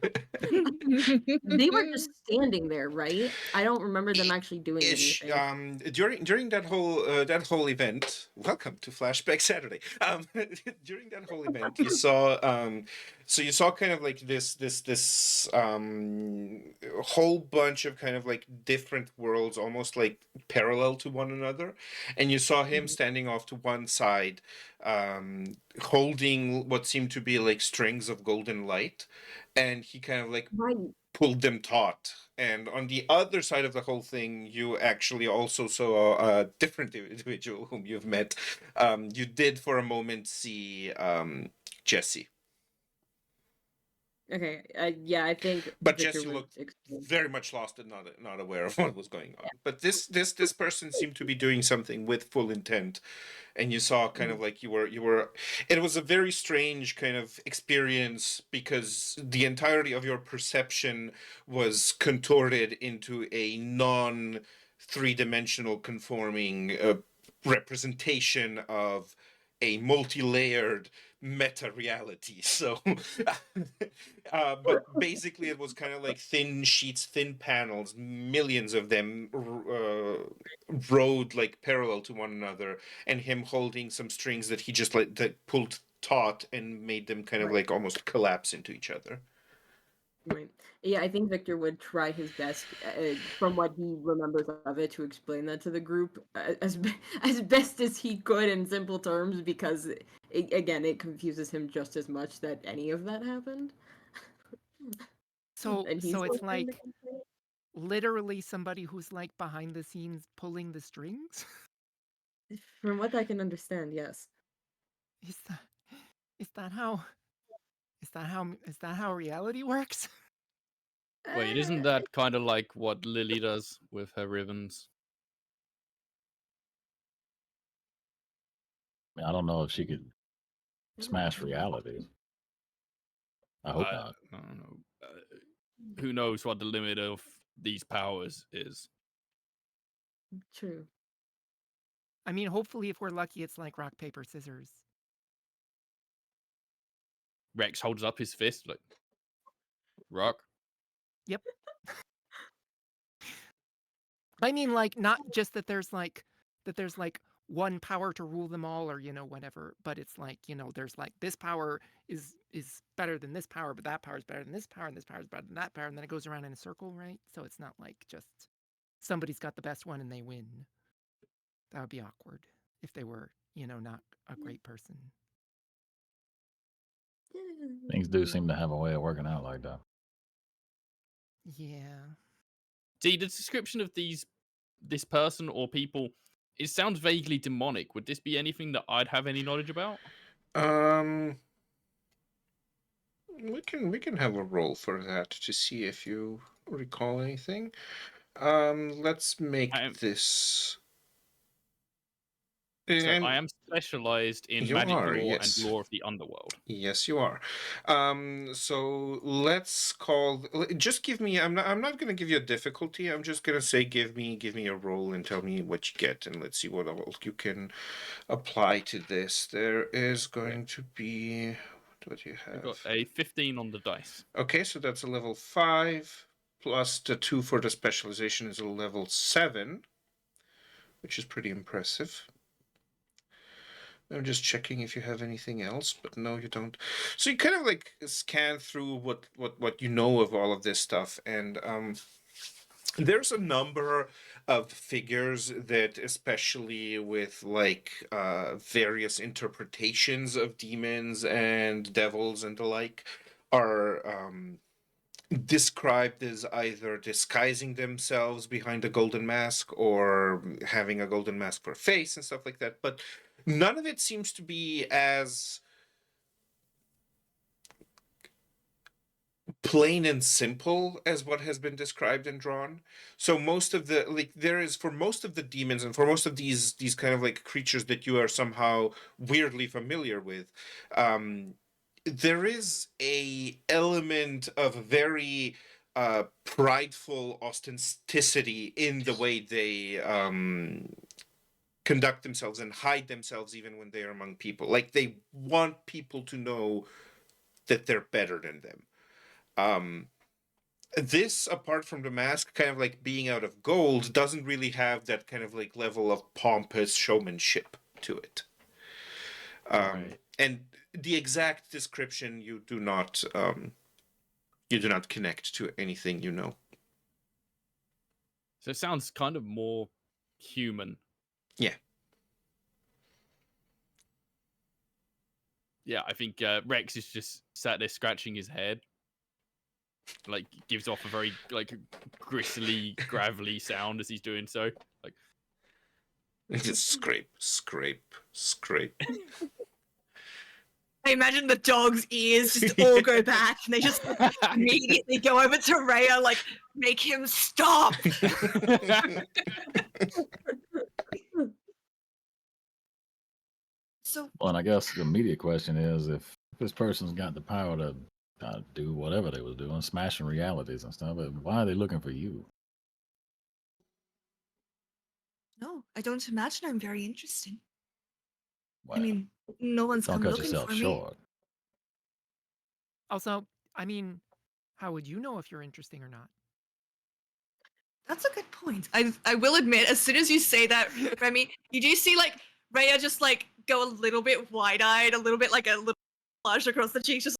[SPEAKER 5] were just standing there, right? I don't remember them actually doing anything.
[SPEAKER 1] During that whole event, welcome to Flashback Saturday. During that whole event, you saw you saw kind of like this whole bunch of kind of like different worlds, almost like parallel to one another, and you saw him standing off to one side, holding what seemed to be like strings of golden light, and he kind of like pulled them taut. And on the other side of the whole thing, you actually also saw a different individual whom you've met. You did for a moment see Jesse.
[SPEAKER 5] Okay, yeah, I think.
[SPEAKER 1] But
[SPEAKER 5] Victor
[SPEAKER 1] Jesse looked very much lost and not aware of what was going on. But this person seemed to be doing something with full intent, and you saw kind of like you were. It was a very strange kind of experience because the entirety of your perception was contorted into a non three-dimensional conforming representation of a multi-layered meta reality. So but basically it was kind of like thin sheets, thin panels, millions of them rode like parallel to one another, and him holding some strings that he just like that pulled taut and made them kind of like almost collapse into each other.
[SPEAKER 5] Right. Yeah, I think Victor would try his best, from what he remembers of it, to explain that to the group as best as he could in simple terms, because again, it confuses him just as much that any of that happened.
[SPEAKER 2] So it's like literally somebody who's like behind the scenes pulling the strings.
[SPEAKER 5] From what I can understand, yes.
[SPEAKER 2] Is that how? Is that how reality works?
[SPEAKER 4] Wait, isn't that kind of like what Lily does with her ribbons?
[SPEAKER 6] I don't know if she could smash reality. I hope not.
[SPEAKER 4] I don't know. Who knows what the limit of these powers is?
[SPEAKER 5] True.
[SPEAKER 2] I mean, hopefully, if we're lucky, it's like rock, paper, scissors.
[SPEAKER 4] Rex holds up his fist like rock.
[SPEAKER 2] Yep. I mean, like, not just that there's like one power to rule them all, or whatever, but it's like there's like this power is better than this power, but that power is better than this power, and this power is better than that power, and then it goes around in a circle, right? So it's not like just somebody's got the best one and they win. That would be awkward if they were, not a great person.
[SPEAKER 6] Things do seem to have a way of working out like that.
[SPEAKER 2] Yeah.
[SPEAKER 4] See, the description of this person or people, it sounds vaguely demonic. Would this be anything that I'd have any knowledge about?
[SPEAKER 1] We can have a roll for that to see if you recall anything. Let's make this.
[SPEAKER 4] So
[SPEAKER 1] And
[SPEAKER 4] I am specialized in
[SPEAKER 1] you
[SPEAKER 4] magic
[SPEAKER 1] are,
[SPEAKER 4] lore and
[SPEAKER 1] yes.
[SPEAKER 4] lore of the underworld.
[SPEAKER 1] Yes, you are. So let's call. Just give me. I'm not going to give you a difficulty. I'm just going to say, give me a roll and tell me what you get, and let's see what all you can apply to this. There is going to be. What do you
[SPEAKER 4] I
[SPEAKER 1] have?
[SPEAKER 4] got a 15 on the dice.
[SPEAKER 1] Okay, so that's a level 5 plus the 2 for the specialization is a level 7, which is pretty impressive. I'm just checking if you have anything else, but no, you don't. So you kind of like scan through what you know of all of this stuff, and there's a number of figures that, especially with like various interpretations of demons and devils and the like, are described as either disguising themselves behind a golden mask or having a golden mask for a face and stuff like that. But none of it seems to be as plain and simple as what has been described and drawn. So most of the there is, for most of the demons and for most of these kind of like creatures that you are somehow weirdly familiar with, there is a element of very prideful authenticity in the way they conduct themselves and hide themselves even when they are among people. Like they want people to know that they're better than them. This, apart from the mask kind of like being out of gold, doesn't really have that kind of like level of pompous showmanship to it.
[SPEAKER 4] Right.
[SPEAKER 1] And the exact description you do not connect to anything you know.
[SPEAKER 4] So it sounds kind of more human.
[SPEAKER 1] Yeah.
[SPEAKER 4] Yeah, I think Rex is just sat there scratching his head. Like, gives off a very, like, gristly, gravelly sound as he's doing so. Like,
[SPEAKER 1] Just scrape, scrape, scrape.
[SPEAKER 3] I imagine the dog's ears just all go back and they just immediately go over to Rhea, like, make him stop. So,
[SPEAKER 6] Well, and I guess the immediate question is if this person's got the power to do whatever they was doing, smashing realities and stuff, but why are they looking for you?
[SPEAKER 3] no, I don't imagine I'm very interesting.
[SPEAKER 6] Well,
[SPEAKER 3] I mean, no one's
[SPEAKER 6] don't
[SPEAKER 3] come
[SPEAKER 6] cut
[SPEAKER 3] looking
[SPEAKER 6] yourself
[SPEAKER 3] for me.
[SPEAKER 6] short.
[SPEAKER 2] Also, I mean, how would you know if you're interesting or not?
[SPEAKER 3] That's a good point. I will admit, as soon as you say that, Remy, you do see like Rhea just like go a little bit wide-eyed, a little bit like a little flush across the cheeks. Just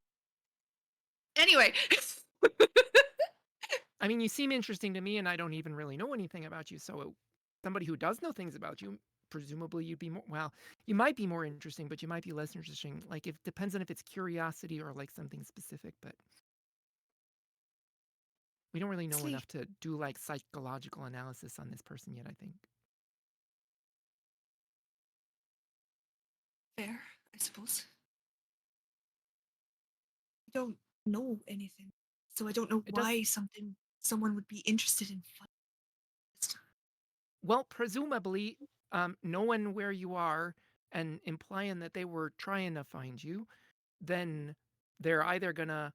[SPEAKER 3] anyway.
[SPEAKER 2] I mean, you seem interesting to me, and I don't even really know anything about you. So, somebody who does know things about you, presumably you'd be more. Well, you might be more interesting, but you might be less interesting. Like, it depends on if it's curiosity or like something specific. But we don't really know
[SPEAKER 3] Sleep.
[SPEAKER 2] enough to do like psychological analysis on this person yet, I think.
[SPEAKER 3] Fair, I suppose. don't know anything, so I don't know
[SPEAKER 2] It does-
[SPEAKER 3] why someone would be interested in fighting this time.
[SPEAKER 2] Well, presumably, knowing where you are and implying that they were trying to find you, then they're either gonna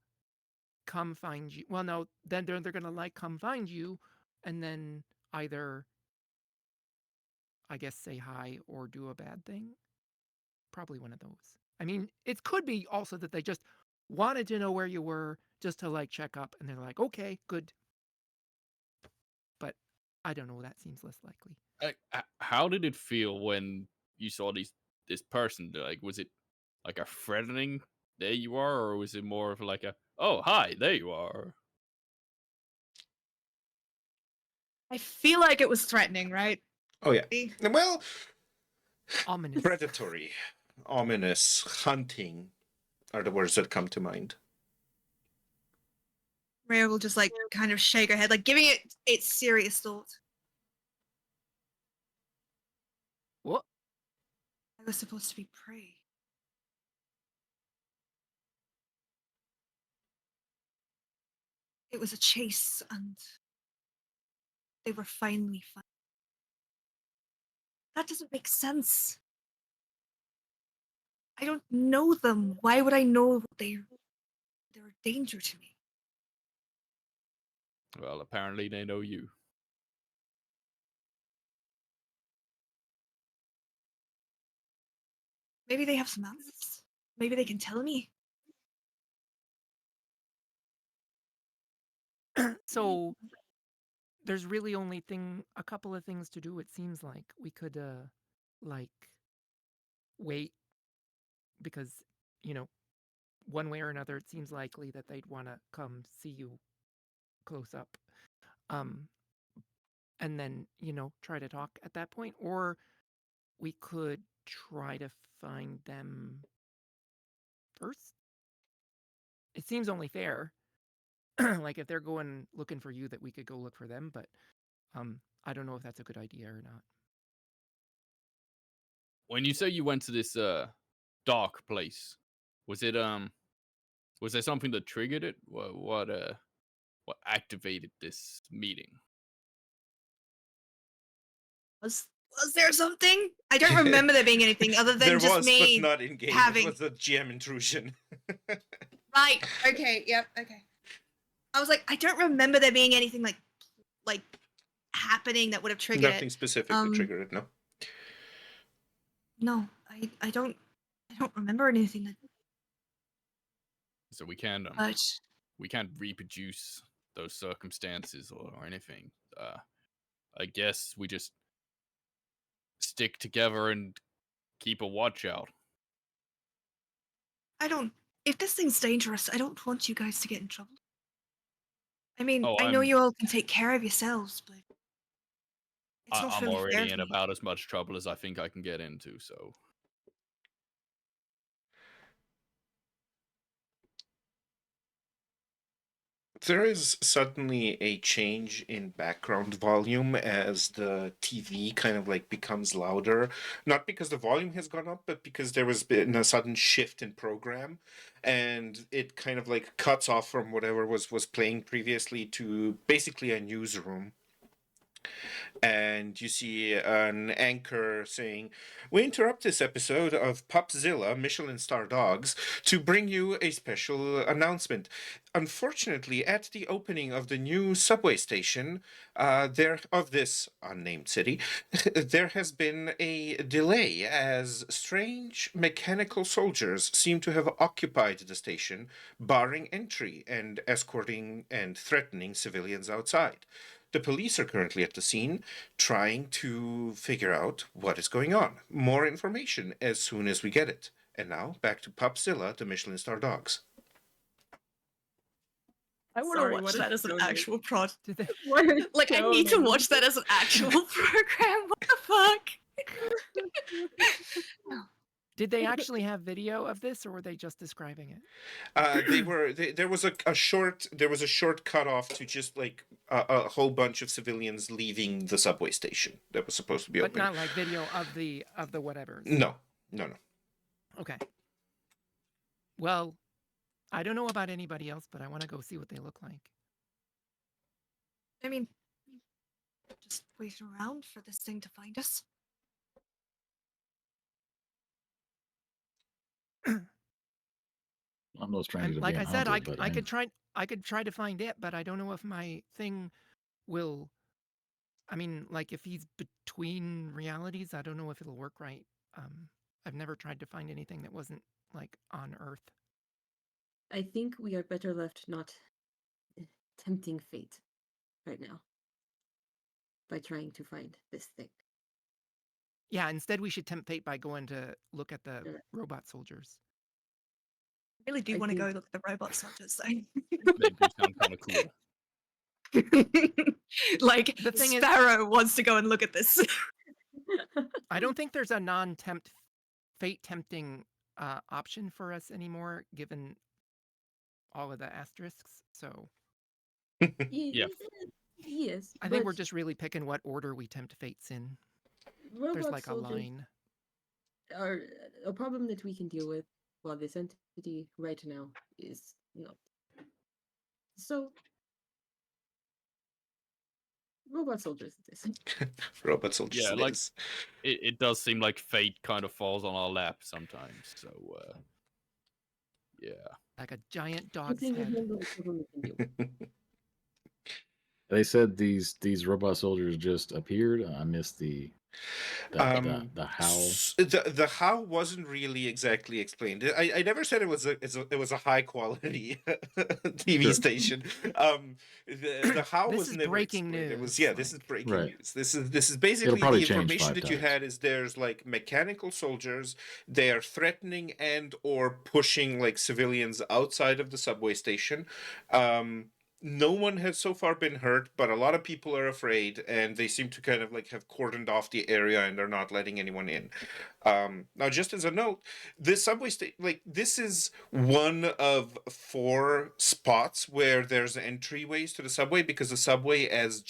[SPEAKER 2] come find you. Well, no, then they're gonna like come find you, and then either, I guess, say hi or do a bad thing. Probably one of those. I mean, it could be also that they just wanted to know where you were just to like check up, and they're like, okay, good. But I don't know. That seems less likely.
[SPEAKER 4] How did it feel when you saw this person? Like, was it like a threatening, there you are, or was it more of like a, oh hi, there you are?
[SPEAKER 3] I feel like it was threatening, right?
[SPEAKER 1] Oh yeah. Well,
[SPEAKER 2] Ominous.
[SPEAKER 1] predatory, ominous, hunting are the words that come to mind.
[SPEAKER 3] Rhea will just like kind of shake her head, like giving it its serious thought.
[SPEAKER 2] What?
[SPEAKER 3] I was supposed to be prey. It was a chase, and they were finally found. That doesn't make sense. I don't know them. Why would I know they're a danger to me?
[SPEAKER 4] Well, apparently they know you.
[SPEAKER 3] Maybe they have some answers. Maybe they can tell me.
[SPEAKER 2] So there's really only a couple of things to do. It seems like we could like wait, because one way or another it seems likely that they'd want to come see you close up, and then try to talk at that point, or we could try to find them first. It seems only fair. Like if they're going looking for you, that we could go look for them, but I don't know if that's a good idea or not.
[SPEAKER 4] When you say you went to this dark place, was there something that triggered it? What activated this meeting?
[SPEAKER 3] Was there something? I don't remember there being anything other than
[SPEAKER 1] there
[SPEAKER 3] just
[SPEAKER 1] was,
[SPEAKER 3] me
[SPEAKER 1] but not in game.
[SPEAKER 3] having.
[SPEAKER 1] It was a GM intrusion.
[SPEAKER 3] Right. Okay. Yep. Okay. I was like, I don't remember there being anything like happening that would have triggered
[SPEAKER 1] Nothing
[SPEAKER 3] it.
[SPEAKER 1] specific to trigger it. No.
[SPEAKER 3] No, I don't remember anything.
[SPEAKER 4] So we can't
[SPEAKER 3] But
[SPEAKER 4] reproduce those circumstances or anything. I guess we just stick together and keep a watch out.
[SPEAKER 3] if this thing's dangerous, I don't want you guys to get in trouble. I mean,
[SPEAKER 4] Oh,
[SPEAKER 3] I know you all can take care of yourselves, but it's not
[SPEAKER 4] I'm
[SPEAKER 3] really fair
[SPEAKER 4] already
[SPEAKER 3] to
[SPEAKER 4] in
[SPEAKER 3] me.
[SPEAKER 4] about as much trouble as I think I can get into, so.
[SPEAKER 1] There is suddenly a change in background volume as the TV kind of like becomes louder. Not because the volume has gone up, but because there was been a sudden shift in program, and it kind of like cuts off from whatever was playing previously to basically a newsroom. And you see an anchor saying, "We interrupt this episode of Popzilla Michelin Star Dogs to bring you a special announcement. Unfortunately, at the opening of the new subway station there of this unnamed city, there has been a delay as strange mechanical soldiers seem to have occupied the station, barring entry and escorting and threatening civilians outside. The police are currently at the scene, trying to figure out what is going on. More information as soon as we get it. And now, back to Popzilla, the Michelin Star Dogs."
[SPEAKER 3] I want to
[SPEAKER 5] Sorry,
[SPEAKER 3] watch
[SPEAKER 5] what
[SPEAKER 3] that
[SPEAKER 5] is
[SPEAKER 3] as an
[SPEAKER 5] going on?
[SPEAKER 3] actual prod.
[SPEAKER 2] Did they?
[SPEAKER 5] What is
[SPEAKER 3] Like, I
[SPEAKER 5] going
[SPEAKER 3] need to
[SPEAKER 5] on?
[SPEAKER 3] watch that as an actual program. What the fuck?
[SPEAKER 2] Did they actually have video of this, or were they just describing it?
[SPEAKER 1] There was a short cutoff to just like a whole bunch of civilians leaving the subway station that was supposed to be
[SPEAKER 2] But
[SPEAKER 1] open.
[SPEAKER 2] not like video of the whatevers.
[SPEAKER 1] No.
[SPEAKER 2] Okay. Well, I don't know about anybody else, but I want to go see what they look like.
[SPEAKER 3] I mean, just wait around for this thing to find us.
[SPEAKER 6] I'm no stranger to
[SPEAKER 2] Like
[SPEAKER 6] being
[SPEAKER 2] I said,
[SPEAKER 6] haunted, but
[SPEAKER 2] I could try to find it, but I don't know if my thing will. I mean, like if he's between realities, I don't know if it'll work right. I've never tried to find anything that wasn't like on Earth.
[SPEAKER 5] I think we are better left not tempting fate right now by trying to find this thing.
[SPEAKER 2] Yeah, instead we should tempt fate by going to look at the
[SPEAKER 5] Yeah.
[SPEAKER 2] robot soldiers.
[SPEAKER 3] I really do
[SPEAKER 5] I
[SPEAKER 3] want to
[SPEAKER 5] think-
[SPEAKER 3] go look at the robot soldiers,
[SPEAKER 4] They do sound kind of cool.
[SPEAKER 3] though. Like,
[SPEAKER 2] The thing is-
[SPEAKER 3] Sparrow wants to go and look at this.
[SPEAKER 2] I don't think there's a non-tempt fate tempting option for us anymore, given all of the asterisks. So
[SPEAKER 4] Yeah.
[SPEAKER 5] Yes.
[SPEAKER 2] I think
[SPEAKER 5] but
[SPEAKER 2] we're just really picking what order we tempt fates in.
[SPEAKER 5] robot
[SPEAKER 2] There's like a
[SPEAKER 5] soldiers
[SPEAKER 2] line.
[SPEAKER 5] are a problem that we can deal with, while this entity right now is not. So, robot soldiers it is.
[SPEAKER 1] Robot soldiers.
[SPEAKER 4] Yeah,
[SPEAKER 1] it
[SPEAKER 4] like-
[SPEAKER 1] is.
[SPEAKER 4] It does seem like fate kind of falls on our lap sometimes. So, yeah.
[SPEAKER 2] Like a giant dog's
[SPEAKER 5] Something
[SPEAKER 2] head.
[SPEAKER 5] is not a problem we can deal with.
[SPEAKER 6] they said these robot soldiers just appeared. I missed the how.
[SPEAKER 1] The how wasn't really exactly explained. I never said it was a high quality TV
[SPEAKER 6] Sure.
[SPEAKER 1] station. The how
[SPEAKER 2] This
[SPEAKER 1] was
[SPEAKER 2] is
[SPEAKER 1] never
[SPEAKER 2] breaking
[SPEAKER 1] explained. It was
[SPEAKER 2] news,
[SPEAKER 1] this is
[SPEAKER 2] like-
[SPEAKER 1] breaking
[SPEAKER 6] Right.
[SPEAKER 1] news. This is basically
[SPEAKER 6] probably
[SPEAKER 1] the
[SPEAKER 6] change
[SPEAKER 1] information
[SPEAKER 6] 5
[SPEAKER 1] that you
[SPEAKER 6] times.
[SPEAKER 1] had is there's like mechanical soldiers. They are threatening and or pushing like civilians outside of the subway station. No one has so far been hurt, but a lot of people are afraid, and they seem to kind of like have cordoned off the area, and they're not letting anyone in. Now, just as a note, this subway station, like this is one of 4 spots where there's entryways to the subway, because the subway, as a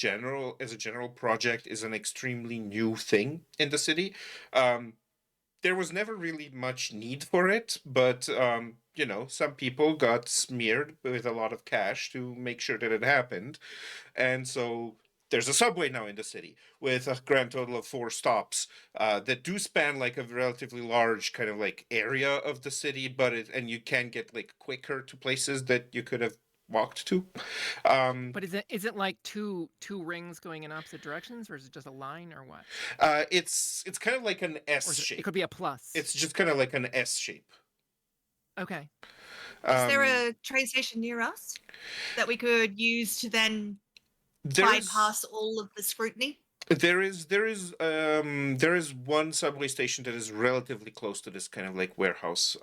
[SPEAKER 1] general project, is an extremely new thing in the city. There was never really much need for it, but some people got smeared with a lot of cash to make sure that it happened. And so there's a subway now in the city with a grand total of 4 stops that do span like a relatively large kind of like area of the city, and you can get like quicker to places that you could have walked to.
[SPEAKER 2] But is it like two rings going in opposite directions, or is it just a line, or what?
[SPEAKER 1] It's kind of like an
[SPEAKER 2] Or
[SPEAKER 1] S
[SPEAKER 2] is it
[SPEAKER 1] shape.
[SPEAKER 2] could be a plus.
[SPEAKER 1] It's just kind of like an S shape.
[SPEAKER 2] Okay.
[SPEAKER 3] Is there
[SPEAKER 1] Um,
[SPEAKER 3] a train station near us that we could use to then
[SPEAKER 1] there's-
[SPEAKER 3] bypass all of the scrutiny?
[SPEAKER 1] There is one subway station that is relatively close to this kind of like warehouse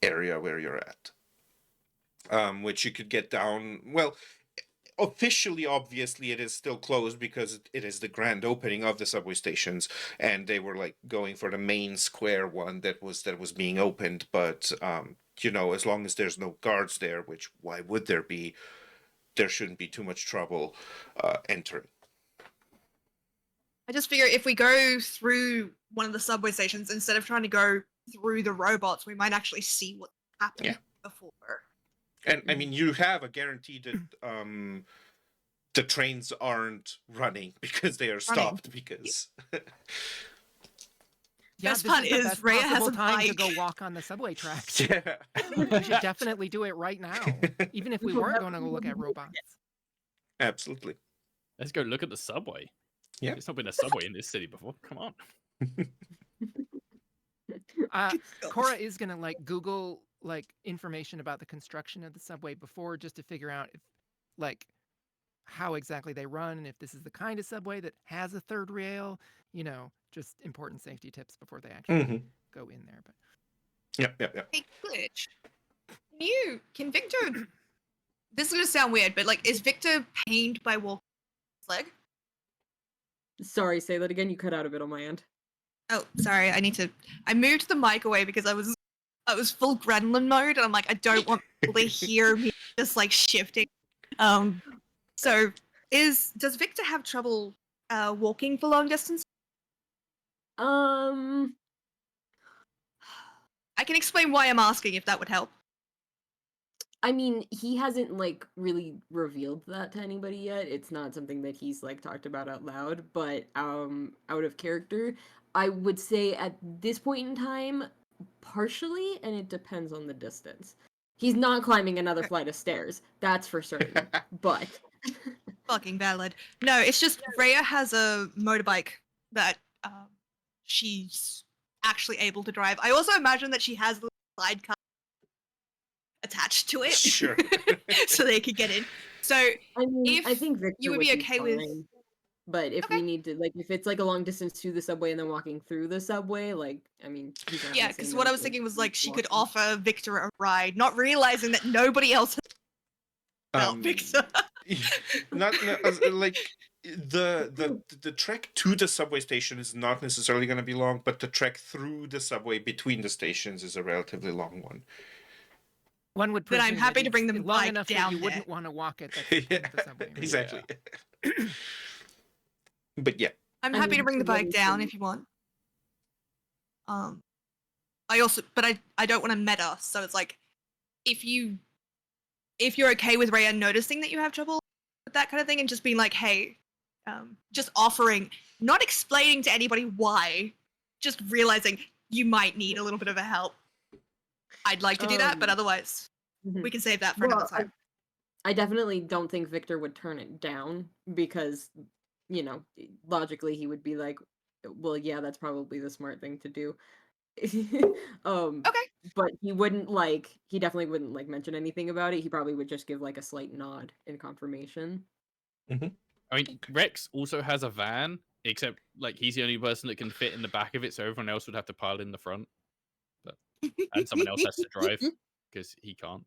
[SPEAKER 1] area where you're at, which you could get down. Well, officially, obviously, it is still closed because it is the grand opening of the subway stations, and they were like going for the main square one that was being opened. But as long as there's no guards there, which why would there be? There shouldn't be too much trouble entering.
[SPEAKER 3] I just figure if we go through one of the subway stations, instead of trying to go through the robots, we might actually see what happened
[SPEAKER 1] Yeah.
[SPEAKER 3] before.
[SPEAKER 1] And I mean, you have a guarantee that the trains aren't running because they are stopped because
[SPEAKER 2] Yeah,
[SPEAKER 3] Best
[SPEAKER 2] this
[SPEAKER 3] part
[SPEAKER 2] is the
[SPEAKER 3] is
[SPEAKER 2] best
[SPEAKER 3] Rhea has
[SPEAKER 2] possible
[SPEAKER 3] a
[SPEAKER 2] time to
[SPEAKER 3] bike.
[SPEAKER 2] go walk on the subway tracks.
[SPEAKER 1] yeah.
[SPEAKER 2] We should definitely do it right now, even if we weren't going to go look at robots.
[SPEAKER 1] Absolutely.
[SPEAKER 4] Let's go look at the subway.
[SPEAKER 1] Yeah.
[SPEAKER 4] There's not been a subway in this city before. Come on.
[SPEAKER 2] Cora is gonna like Google like information about the construction of the subway before, just to figure out if like how exactly they run and if this is the kind of subway that has a third rail. Just important safety tips before they actually
[SPEAKER 1] Mhm.
[SPEAKER 2] go in there. But
[SPEAKER 1] Yep.
[SPEAKER 3] Hey, Glitch, can Victor? This is gonna sound weird, but like, is Victor pained by walking his leg?
[SPEAKER 5] Sorry, say that again. You cut out a bit on my end.
[SPEAKER 3] Oh, sorry. I moved the mic away because I was full gremlin mode, and I'm like, I don't want people to hear me just like shifting. So does Victor have trouble walking for long distance?
[SPEAKER 5] Um,
[SPEAKER 3] I can explain why I'm asking if that would help.
[SPEAKER 5] I mean, he hasn't like really revealed that to anybody yet. It's not something that he's like talked about out loud, but out of character, I would say at this point in time, partially, and it depends on the distance. He's not climbing another flight of stairs, that's for certain. But
[SPEAKER 3] Fucking valid. No, it's just Rhea has a motorbike that she's actually able to drive. I also imagine that she has the sidecar attached to it,
[SPEAKER 1] Sure.
[SPEAKER 3] so they could get in. So
[SPEAKER 5] I mean, I
[SPEAKER 3] if
[SPEAKER 5] think Victor
[SPEAKER 3] you would
[SPEAKER 5] would
[SPEAKER 3] be okay with-
[SPEAKER 5] fine. But if
[SPEAKER 3] Okay.
[SPEAKER 5] we need to, like, if it's like a long distance to the subway and then walking through the subway, like, I mean, he's not
[SPEAKER 3] yeah,
[SPEAKER 5] gonna say
[SPEAKER 3] because
[SPEAKER 5] no
[SPEAKER 3] what I
[SPEAKER 5] to
[SPEAKER 3] was thinking was like she
[SPEAKER 5] walking.
[SPEAKER 3] could offer Victor a ride, not realizing that nobody else has felt
[SPEAKER 1] Um,
[SPEAKER 3] Victor.
[SPEAKER 1] like the trek to the subway station is not necessarily going to be long, but the trek through the subway between the stations is a relatively long one.
[SPEAKER 2] One would
[SPEAKER 3] Then I'm
[SPEAKER 2] presume
[SPEAKER 3] happy
[SPEAKER 2] that
[SPEAKER 3] to bring
[SPEAKER 2] it's
[SPEAKER 3] the
[SPEAKER 2] long
[SPEAKER 3] bike
[SPEAKER 2] enough
[SPEAKER 3] down
[SPEAKER 2] that you
[SPEAKER 3] there.
[SPEAKER 2] wouldn't want to walk it. That's
[SPEAKER 1] Yeah,
[SPEAKER 2] the subway, right?
[SPEAKER 1] exactly. But yeah,
[SPEAKER 3] I'm
[SPEAKER 5] I
[SPEAKER 3] happy
[SPEAKER 5] mean,
[SPEAKER 3] to bring the
[SPEAKER 5] what
[SPEAKER 3] bike
[SPEAKER 5] is
[SPEAKER 3] down
[SPEAKER 5] the-
[SPEAKER 3] if you want. I also, but I don't want to meta, so it's like, if you're okay with Rhea noticing that you have trouble with that kind of thing and just being like, hey, just offering, not explaining to anybody why, just realizing you might need a little bit of a help. I'd like to do that, but otherwise,
[SPEAKER 5] Mhm.
[SPEAKER 3] we can save that for another
[SPEAKER 5] Well,
[SPEAKER 3] time.
[SPEAKER 5] I definitely don't think Victor would turn it down because, you know, logically he would be like, well, yeah, that's probably the smart thing to do.
[SPEAKER 3] Okay.
[SPEAKER 5] But he definitely wouldn't like mention anything about it. He probably would just give like a slight nod in confirmation.
[SPEAKER 4] I mean, Rex also has a van, except like he's the only person that can fit in the back of it, so everyone else would have to pile in the front. And someone else has to drive because he can't.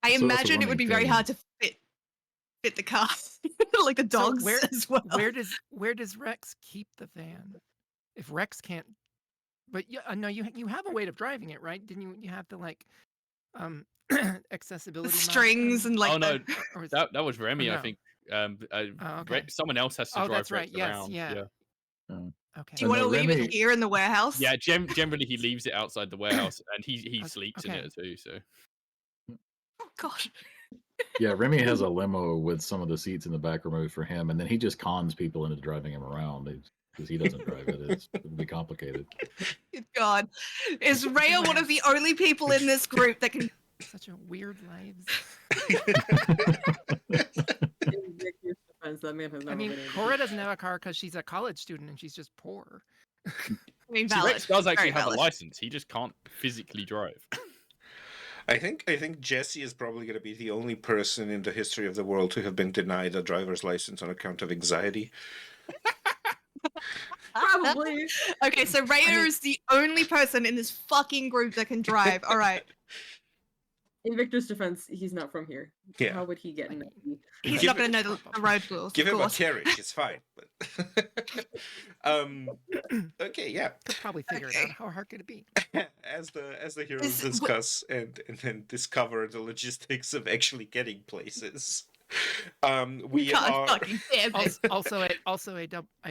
[SPEAKER 3] I
[SPEAKER 6] So that's a
[SPEAKER 3] imagine it would be
[SPEAKER 6] running
[SPEAKER 3] very
[SPEAKER 6] thing.
[SPEAKER 3] hard to fit the car, like the
[SPEAKER 2] So
[SPEAKER 3] dogs
[SPEAKER 2] where-
[SPEAKER 3] as well.
[SPEAKER 2] Where does Rex keep the van? If Rex can't, but no, you have a way of driving it, right? Didn't you have the like
[SPEAKER 3] the
[SPEAKER 2] accessibility
[SPEAKER 3] strings and like
[SPEAKER 4] Oh no,
[SPEAKER 3] the...
[SPEAKER 2] or is-
[SPEAKER 4] that was Remy, I
[SPEAKER 2] no?
[SPEAKER 4] think.
[SPEAKER 2] okay.
[SPEAKER 4] Rex, someone else has to
[SPEAKER 2] Oh,
[SPEAKER 4] drive
[SPEAKER 2] that's
[SPEAKER 4] Rex
[SPEAKER 2] right. Yes,
[SPEAKER 4] around.
[SPEAKER 2] yeah.
[SPEAKER 6] Oh.
[SPEAKER 2] Okay.
[SPEAKER 3] Do you want to
[SPEAKER 6] no,
[SPEAKER 3] leave
[SPEAKER 6] Remy-
[SPEAKER 3] it here in the warehouse?
[SPEAKER 4] Yeah, generally he leaves it outside the warehouse, and he sleeps in
[SPEAKER 2] okay.
[SPEAKER 4] it too. So
[SPEAKER 3] Oh, God.
[SPEAKER 6] Yeah, Remy has a limo with some of the seats in the back removed for him, and then he just cons people into driving him around because he doesn't drive it. It'd be complicated.
[SPEAKER 3] Good God. Is Rhea one of the only people in this group that can...
[SPEAKER 2] Such a weird lives.
[SPEAKER 5] In Victor's defense, that man has
[SPEAKER 2] I
[SPEAKER 5] never
[SPEAKER 2] mean,
[SPEAKER 5] been able to
[SPEAKER 2] Cora
[SPEAKER 5] do
[SPEAKER 2] doesn't
[SPEAKER 5] that.
[SPEAKER 2] have a car because she's a college student and she's just poor.
[SPEAKER 3] I mean,
[SPEAKER 4] See,
[SPEAKER 3] valid.
[SPEAKER 4] Rex does actually
[SPEAKER 3] Very
[SPEAKER 4] have
[SPEAKER 3] valid.
[SPEAKER 4] a license. He just can't physically drive.
[SPEAKER 1] I think Jesse is probably going to be the only person in the history of the world to have been denied a driver's license on account of anxiety.
[SPEAKER 5] Probably.
[SPEAKER 3] Okay, so Rhea is the only person in this fucking group that can drive. All right.
[SPEAKER 5] In Victor's defense, he's not from here.
[SPEAKER 1] Yeah.
[SPEAKER 5] How would he get in that?
[SPEAKER 3] He's
[SPEAKER 1] Give
[SPEAKER 3] not going
[SPEAKER 1] it-
[SPEAKER 3] to know the road rules,
[SPEAKER 1] Give
[SPEAKER 3] of
[SPEAKER 1] him a
[SPEAKER 3] course.
[SPEAKER 1] carriage, it's fine. But okay, yeah.
[SPEAKER 2] Could probably figure it out. How hard could it be?
[SPEAKER 1] As the heroes
[SPEAKER 3] Is-
[SPEAKER 1] discuss and then discover the logistics of actually getting places. We
[SPEAKER 3] God
[SPEAKER 1] are
[SPEAKER 3] fucking damn it.
[SPEAKER 2] Also a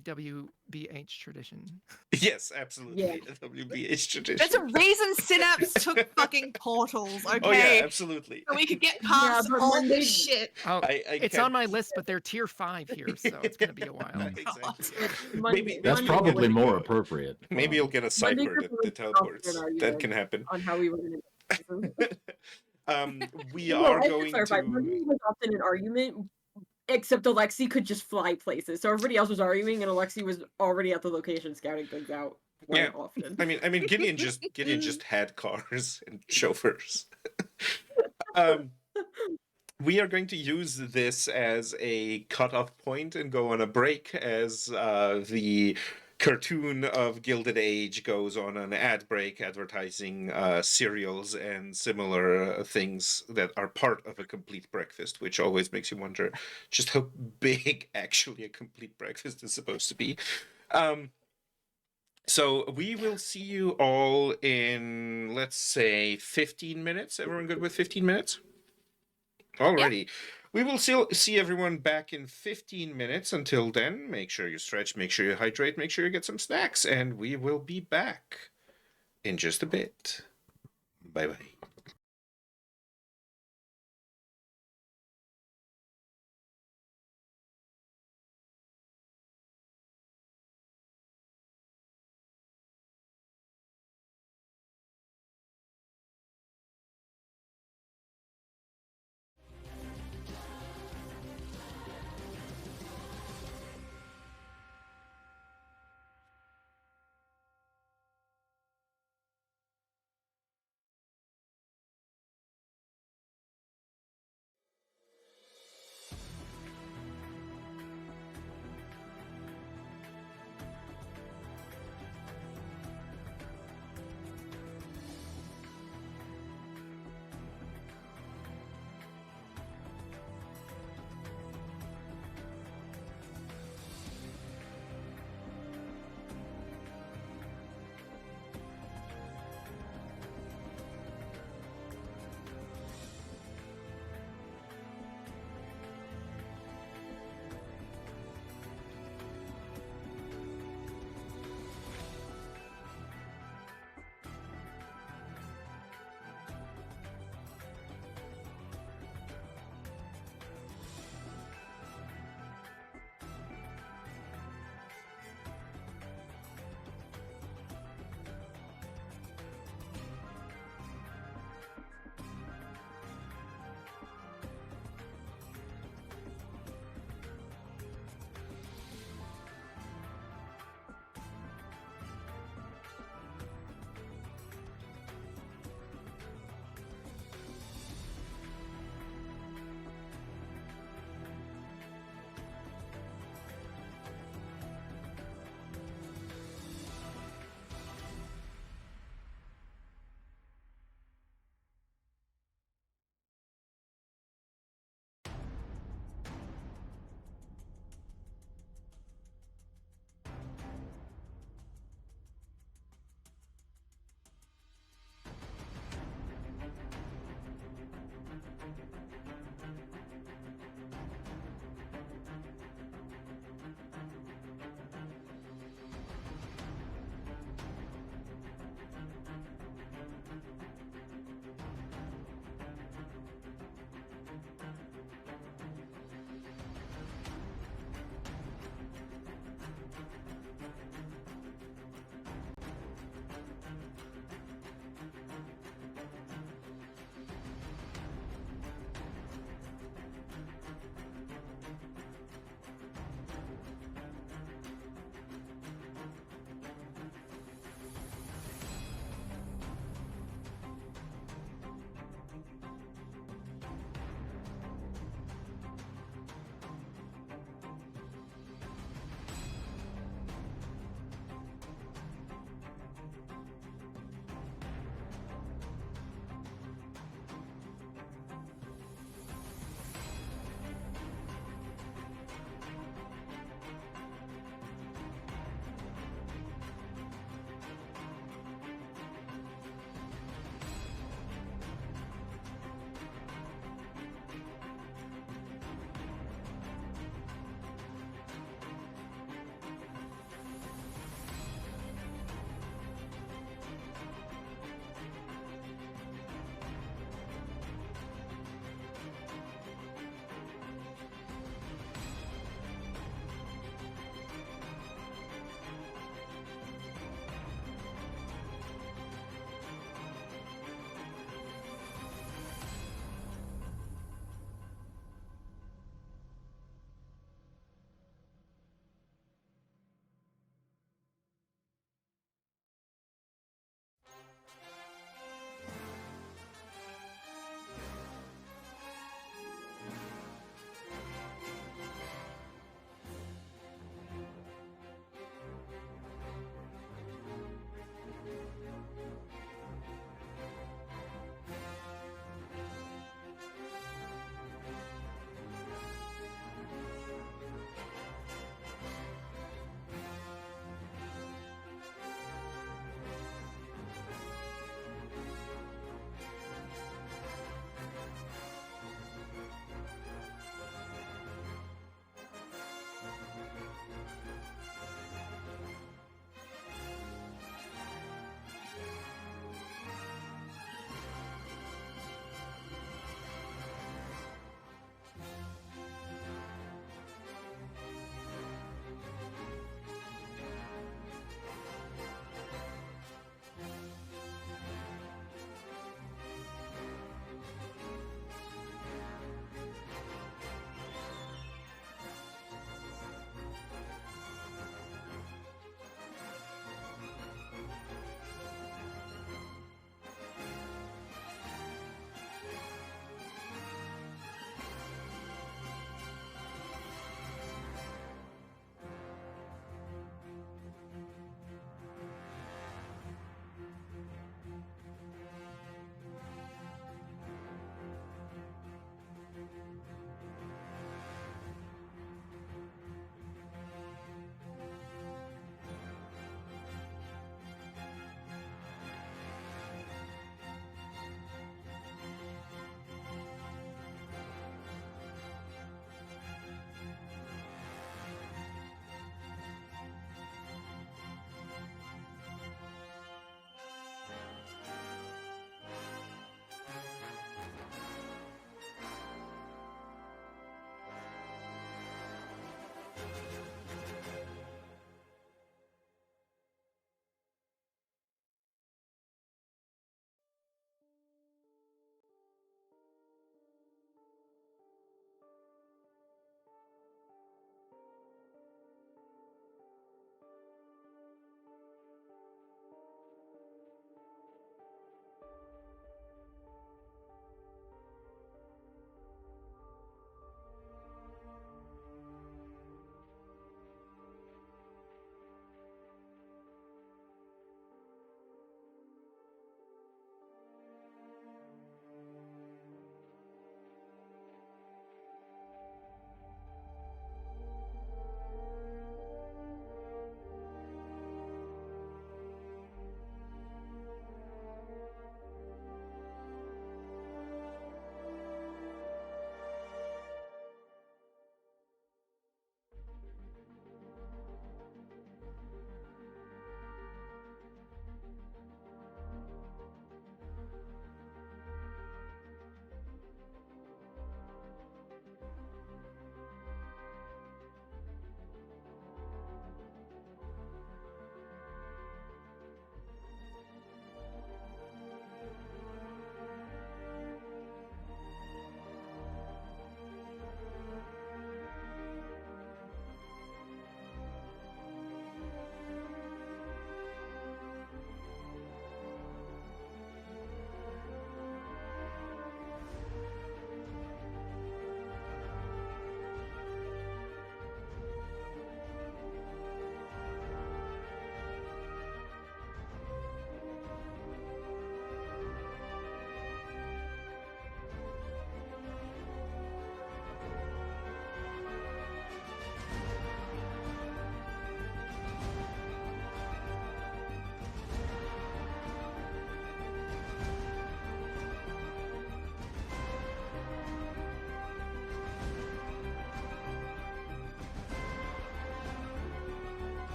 [SPEAKER 2] WBH tradition.
[SPEAKER 1] yes, absolutely
[SPEAKER 5] Yeah.
[SPEAKER 1] a WBH tradition.
[SPEAKER 3] There's a reason Synapse took fucking portals, okay?
[SPEAKER 1] Oh yeah, absolutely.
[SPEAKER 3] So we could get past
[SPEAKER 5] but
[SPEAKER 3] all
[SPEAKER 5] when
[SPEAKER 3] this
[SPEAKER 5] they-
[SPEAKER 3] shit.
[SPEAKER 2] Oh,
[SPEAKER 1] I
[SPEAKER 2] it's
[SPEAKER 1] can't-
[SPEAKER 2] on my list, but they're tier 5 here, so it's gonna be a while.
[SPEAKER 1] Exactly.
[SPEAKER 5] Monday-
[SPEAKER 6] That's
[SPEAKER 5] Monday
[SPEAKER 6] probably
[SPEAKER 5] was-
[SPEAKER 6] more appropriate.
[SPEAKER 1] Maybe you'll get a
[SPEAKER 5] Monday
[SPEAKER 1] cipher
[SPEAKER 5] Griffin
[SPEAKER 1] that
[SPEAKER 5] was
[SPEAKER 1] teleports.
[SPEAKER 5] offered an
[SPEAKER 1] That
[SPEAKER 5] argument
[SPEAKER 1] can happen.
[SPEAKER 5] on how we were going to.
[SPEAKER 1] We
[SPEAKER 5] No,
[SPEAKER 1] are
[SPEAKER 5] I have
[SPEAKER 1] going
[SPEAKER 5] clarify.
[SPEAKER 1] to.
[SPEAKER 5] Monday was often an argument, except Alexi could just fly places. So everybody else was arguing, and Alexi was already at the location scouting things out quite
[SPEAKER 1] Yeah.
[SPEAKER 5] often.
[SPEAKER 1] I mean, Gideon just had cars and chauffeurs. We are going to use this as a cutoff point and go on a break as the cartoon of Gilded Age goes on an ad break advertising cereals and similar things that are part of a complete breakfast, which always makes you wonder just how big actually a complete breakfast is supposed to be. So we will see you all in, let's say, 15 minutes. Everyone good with 15 minutes? Alrighty. We will see everyone back in 15 minutes. Until then, make sure you stretch, make sure you hydrate, make sure you get some snacks, and we will be back in just a bit. Bye bye.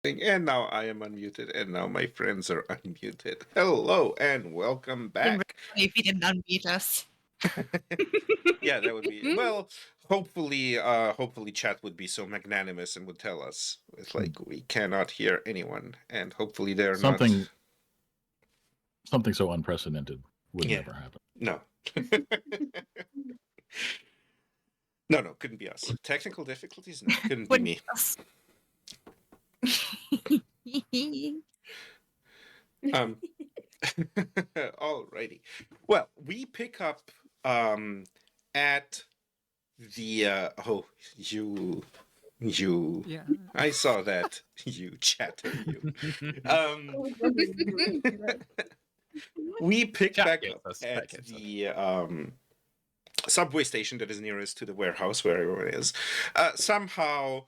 [SPEAKER 1] And now I am unmuted, and now my friends are unmuted. Hello and welcome back.
[SPEAKER 3] If you didn't unmute us.
[SPEAKER 1] Yeah, that would be well. Hopefully, chat would be so magnanimous and would tell us it's like we cannot hear anyone, and hopefully they're
[SPEAKER 6] Something so unprecedented would
[SPEAKER 1] Yeah.
[SPEAKER 6] never happen.
[SPEAKER 1] not. No. No, couldn't be us. Technical difficulties? No, couldn't be me. Alrighty. Well, we pick up at the you
[SPEAKER 2] Yeah.
[SPEAKER 1] I saw that you chatter you. We pick
[SPEAKER 4] Chat
[SPEAKER 1] back
[SPEAKER 4] gets
[SPEAKER 1] up
[SPEAKER 4] us,
[SPEAKER 1] at
[SPEAKER 4] chat gets us.
[SPEAKER 1] the subway station that is nearest to the warehouse where everyone is. Somehow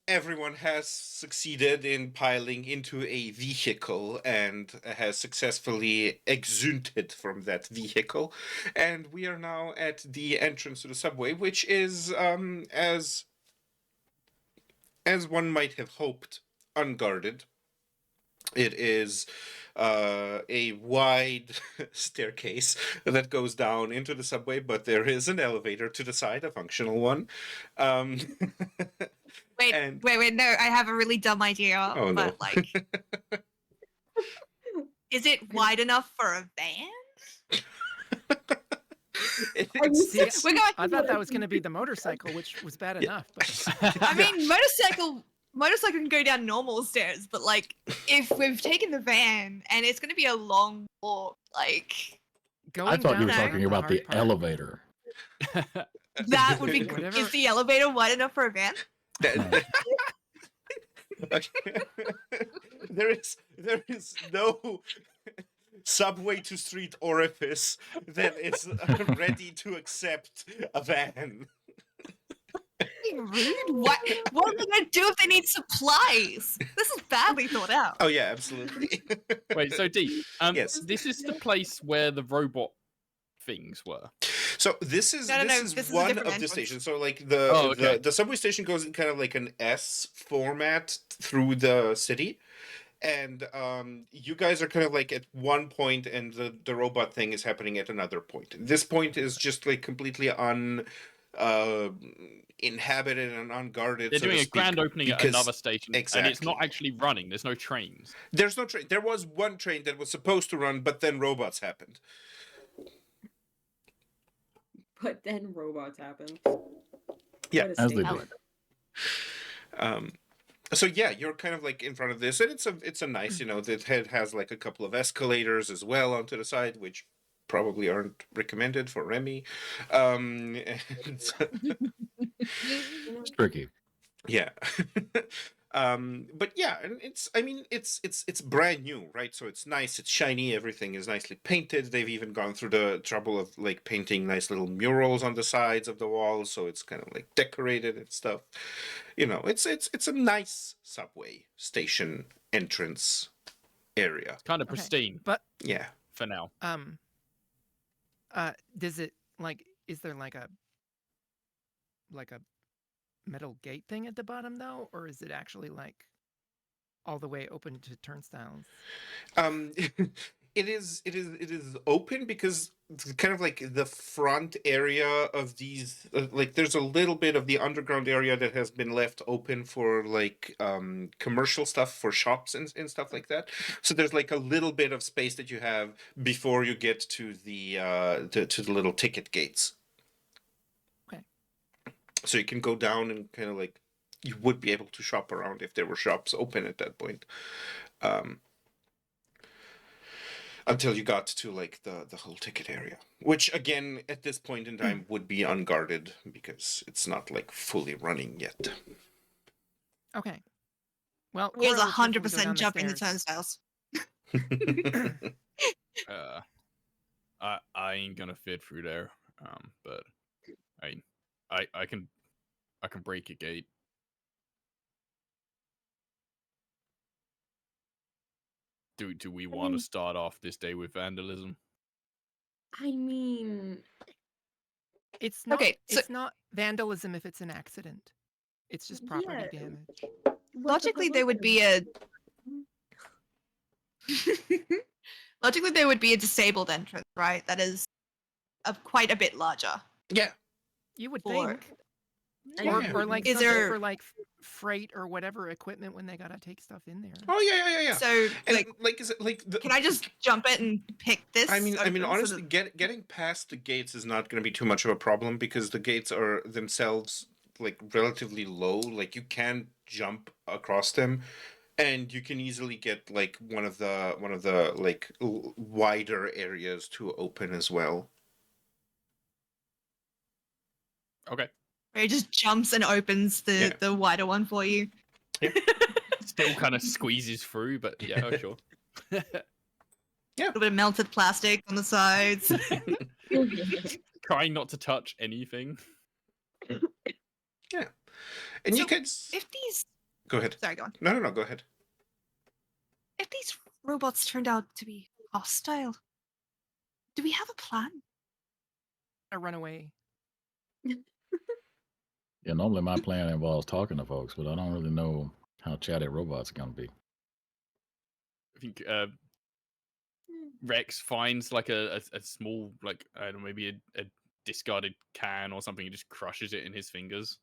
[SPEAKER 1] everyone has succeeded in piling into a vehicle and has successfully exunted from that vehicle. And we are now at the entrance to the subway, which is, as one might have hoped, unguarded. It is a wide staircase that goes down into the subway, but there is an elevator to the side, a functional one.
[SPEAKER 3] Wait,
[SPEAKER 1] And-
[SPEAKER 3] wait, no, I have a really dumb idea.
[SPEAKER 1] Oh, no.
[SPEAKER 3] But, like, is it wide enough for a van?
[SPEAKER 1] It's-
[SPEAKER 3] We're going.
[SPEAKER 2] I thought that was going to be the motorcycle, which was bad
[SPEAKER 1] Yeah.
[SPEAKER 2] enough. But
[SPEAKER 3] I mean, motorcycle can go down normal stairs, but like, if we've taken the van and it's going to be a long walk, like
[SPEAKER 2] going
[SPEAKER 6] I thought you were
[SPEAKER 2] down
[SPEAKER 6] talking about the
[SPEAKER 2] hard part.
[SPEAKER 6] elevator.
[SPEAKER 3] that would be.
[SPEAKER 2] Whatever.
[SPEAKER 3] Is the elevator wide enough for a van?
[SPEAKER 1] there is no subway to street orifice that is ready to accept a van.
[SPEAKER 3] Rude. What are they going to do if they need supplies? This is badly thought out.
[SPEAKER 1] Oh yeah, absolutely.
[SPEAKER 4] Wait, so D,
[SPEAKER 1] Yes.
[SPEAKER 4] this is the place where the robot things were.
[SPEAKER 1] So this is
[SPEAKER 3] No,
[SPEAKER 1] this is
[SPEAKER 3] a
[SPEAKER 1] one
[SPEAKER 3] different
[SPEAKER 1] of the
[SPEAKER 3] entrance.
[SPEAKER 1] stations. So like the,
[SPEAKER 4] Oh, okay.
[SPEAKER 1] the subway station goes in kind of like an S format through the city. And you guys are kind of like at one point, and the robot thing is happening at another point. This point is just like completely inhabited and unguarded.
[SPEAKER 4] They're
[SPEAKER 1] so to
[SPEAKER 4] doing a
[SPEAKER 1] speak,
[SPEAKER 4] grand opening at
[SPEAKER 1] because-
[SPEAKER 4] another station, and it's not
[SPEAKER 1] exactly.
[SPEAKER 4] actually running. There's no trains.
[SPEAKER 1] There's no train. There was one train that was supposed to run, but then robots happened.
[SPEAKER 5] But then robots happen.
[SPEAKER 1] Yeah,
[SPEAKER 5] What a
[SPEAKER 6] as they
[SPEAKER 5] statement.
[SPEAKER 6] do.
[SPEAKER 1] So yeah, you're kind of like in front of this, and it's a nice, the head has like a couple of escalators as well onto the side, which probably aren't recommended for Remy. And
[SPEAKER 6] It's tricky.
[SPEAKER 1] yeah. But yeah, and it's brand new, right? So it's nice, it's shiny, everything is nicely painted. They've even gone through the trouble of like painting nice little murals on the sides of the walls, so it's kind of like decorated and stuff. It's a nice subway station entrance area.
[SPEAKER 4] It's kind of
[SPEAKER 2] Okay.
[SPEAKER 4] pristine
[SPEAKER 2] But
[SPEAKER 1] Yeah.
[SPEAKER 4] for now.
[SPEAKER 2] does it is there like a metal gate thing at the bottom though, or is it actually like all the way open to turnstiles?
[SPEAKER 1] It is open because it's kind of like the front area of these like there's a little bit of the underground area that has been left open for like commercial stuff for shops and stuff like that. So there's like a little bit of space that you have before you get to the to the little ticket gates.
[SPEAKER 2] Okay.
[SPEAKER 1] So you can go down and kind of like you would be able to shop around if there were shops open at that point. Until you got to like the whole ticket area, which again at this point in time would be unguarded because it's not like fully running yet.
[SPEAKER 2] Okay. Well,
[SPEAKER 3] Here's
[SPEAKER 2] Cora will carefully go
[SPEAKER 3] 100%
[SPEAKER 2] down
[SPEAKER 3] jumping the
[SPEAKER 2] stairs.
[SPEAKER 3] turnstiles.
[SPEAKER 4] I ain't gonna fit through there. But I can break a gate. Do we want to start off this day with vandalism?
[SPEAKER 5] I mean,
[SPEAKER 2] It's not.
[SPEAKER 3] Okay, so-
[SPEAKER 2] It's not vandalism if it's an accident. It's just property
[SPEAKER 5] Yeah.
[SPEAKER 2] damage.
[SPEAKER 3] logically there would be a logically there would be a disabled entrance, right? That is quite a bit larger.
[SPEAKER 1] Yeah.
[SPEAKER 2] You would
[SPEAKER 3] For-
[SPEAKER 2] think.
[SPEAKER 1] Yeah.
[SPEAKER 2] Or like
[SPEAKER 3] Is
[SPEAKER 2] something
[SPEAKER 3] there-
[SPEAKER 2] for like freight or whatever equipment when they gotta take stuff in there.
[SPEAKER 1] Oh yeah.
[SPEAKER 3] So
[SPEAKER 1] And
[SPEAKER 3] like,
[SPEAKER 1] is it like the,
[SPEAKER 3] can I just jump it and pick this?
[SPEAKER 1] I mean,
[SPEAKER 3] open so
[SPEAKER 1] honestly,
[SPEAKER 3] that-
[SPEAKER 1] getting past the gates is not going to be too much of a problem because the gates are themselves like relatively low. Like you can jump across them, and you can easily get like one of the like wider areas to open as well.
[SPEAKER 4] Okay.
[SPEAKER 3] Where it just jumps and opens
[SPEAKER 1] Yeah.
[SPEAKER 3] the wider one for you.
[SPEAKER 4] Still kind of squeezes through, but yeah, oh, sure.
[SPEAKER 3] A little bit of melted plastic on the sides.
[SPEAKER 4] Trying not to touch anything.
[SPEAKER 1] Yeah, and you
[SPEAKER 3] So,
[SPEAKER 1] can
[SPEAKER 3] If these
[SPEAKER 1] go ahead.
[SPEAKER 3] sorry, go on.
[SPEAKER 1] No, go ahead.
[SPEAKER 3] If these robots turned out to be hostile, do we have a plan?
[SPEAKER 2] I run away.
[SPEAKER 6] Yeah, normally my plan involves talking to folks, but I don't really know how chatty robots are gonna be.
[SPEAKER 4] I think Rex finds like a small, like, I don't know, maybe a discarded can or something and just crushes it in his fingers.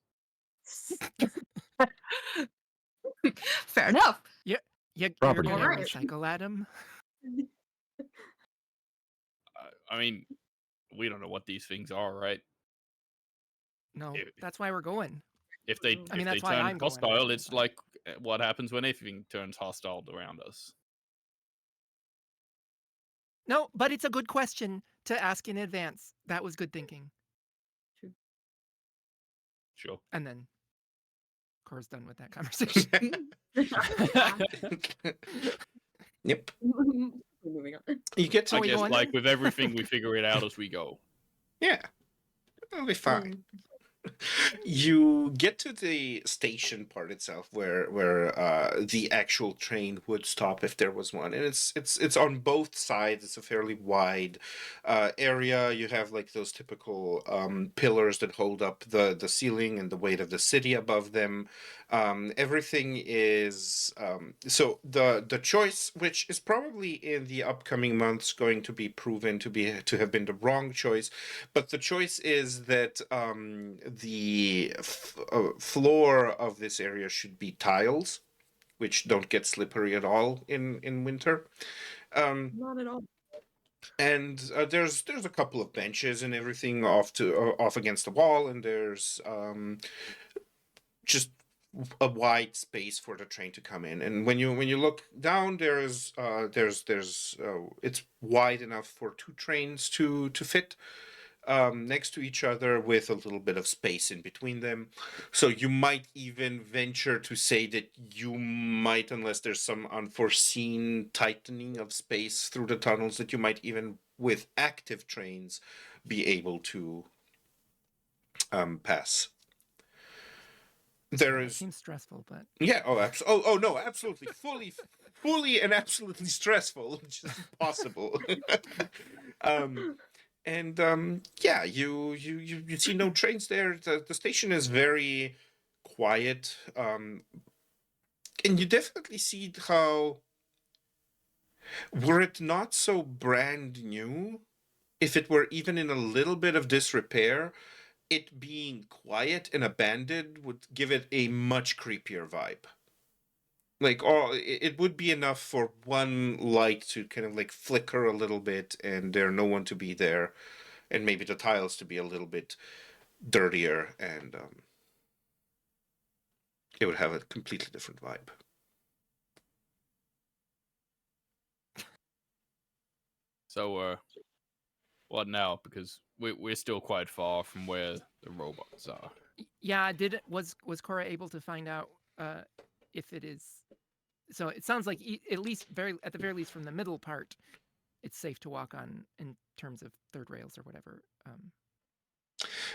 [SPEAKER 3] Fair enough.
[SPEAKER 2] You're
[SPEAKER 6] Property
[SPEAKER 2] gonna
[SPEAKER 3] damage.
[SPEAKER 2] recycle at him.
[SPEAKER 4] I mean, we don't know what these things are, right?
[SPEAKER 2] No,
[SPEAKER 4] If-
[SPEAKER 2] that's why we're going.
[SPEAKER 4] If they,
[SPEAKER 2] I mean,
[SPEAKER 4] if
[SPEAKER 2] that's
[SPEAKER 4] they
[SPEAKER 2] why
[SPEAKER 4] turn
[SPEAKER 2] I'm going,
[SPEAKER 4] hostile,
[SPEAKER 2] but-
[SPEAKER 4] it's like what happens when everything turns hostile around us.
[SPEAKER 2] No, but it's a good question to ask in advance. That was good thinking.
[SPEAKER 4] Sure.
[SPEAKER 2] And then Cora's done with that conversation.
[SPEAKER 1] Yep.
[SPEAKER 5] Moving on.
[SPEAKER 1] You get to
[SPEAKER 4] I
[SPEAKER 2] we
[SPEAKER 4] guess
[SPEAKER 2] going
[SPEAKER 4] like
[SPEAKER 2] then?
[SPEAKER 4] with everything, we figure it out as we go.
[SPEAKER 1] yeah, it'll be fine. You get to the station part itself, where the actual train would stop if there was one, and it's on both sides. It's a fairly wide area. You have like those typical pillars that hold up the ceiling and the weight of the city above them. Everything is so the choice, which is probably in the upcoming months going to be proven to have been the wrong choice, but the choice is that the floor of this area should be tiles, which don't get slippery at all in winter.
[SPEAKER 5] Not at all.
[SPEAKER 1] And there's a couple of benches and everything off against the wall, and there's just a wide space for the train to come in. And when you look down, there's it's wide enough for two trains to fit next to each other with a little bit of space in between them. So you might even venture to say that you might, unless there's some unforeseen tightening of space through the tunnels, that you might even with active trains be able to pass. There
[SPEAKER 2] It
[SPEAKER 1] is
[SPEAKER 2] seems stressful, but
[SPEAKER 1] yeah. Oh no, absolutely, fully and absolutely stressful, which is impossible. Yeah, you see no trains there. The station is very quiet. And you definitely see how, were it not so brand new, if it were even in a little bit of disrepair, it being quiet and abandoned would give it a much creepier vibe. Like, oh, it would be enough for one light to kind of like flicker a little bit and there no one to be there, and maybe the tiles to be a little bit dirtier, and it would have a completely different vibe.
[SPEAKER 4] So, what now? Because we're still quite far from where the robots are.
[SPEAKER 2] yeah, was Cora able to find out if it is? So it sounds like at the very least from the middle part, it's safe to walk on in terms of third rails or whatever.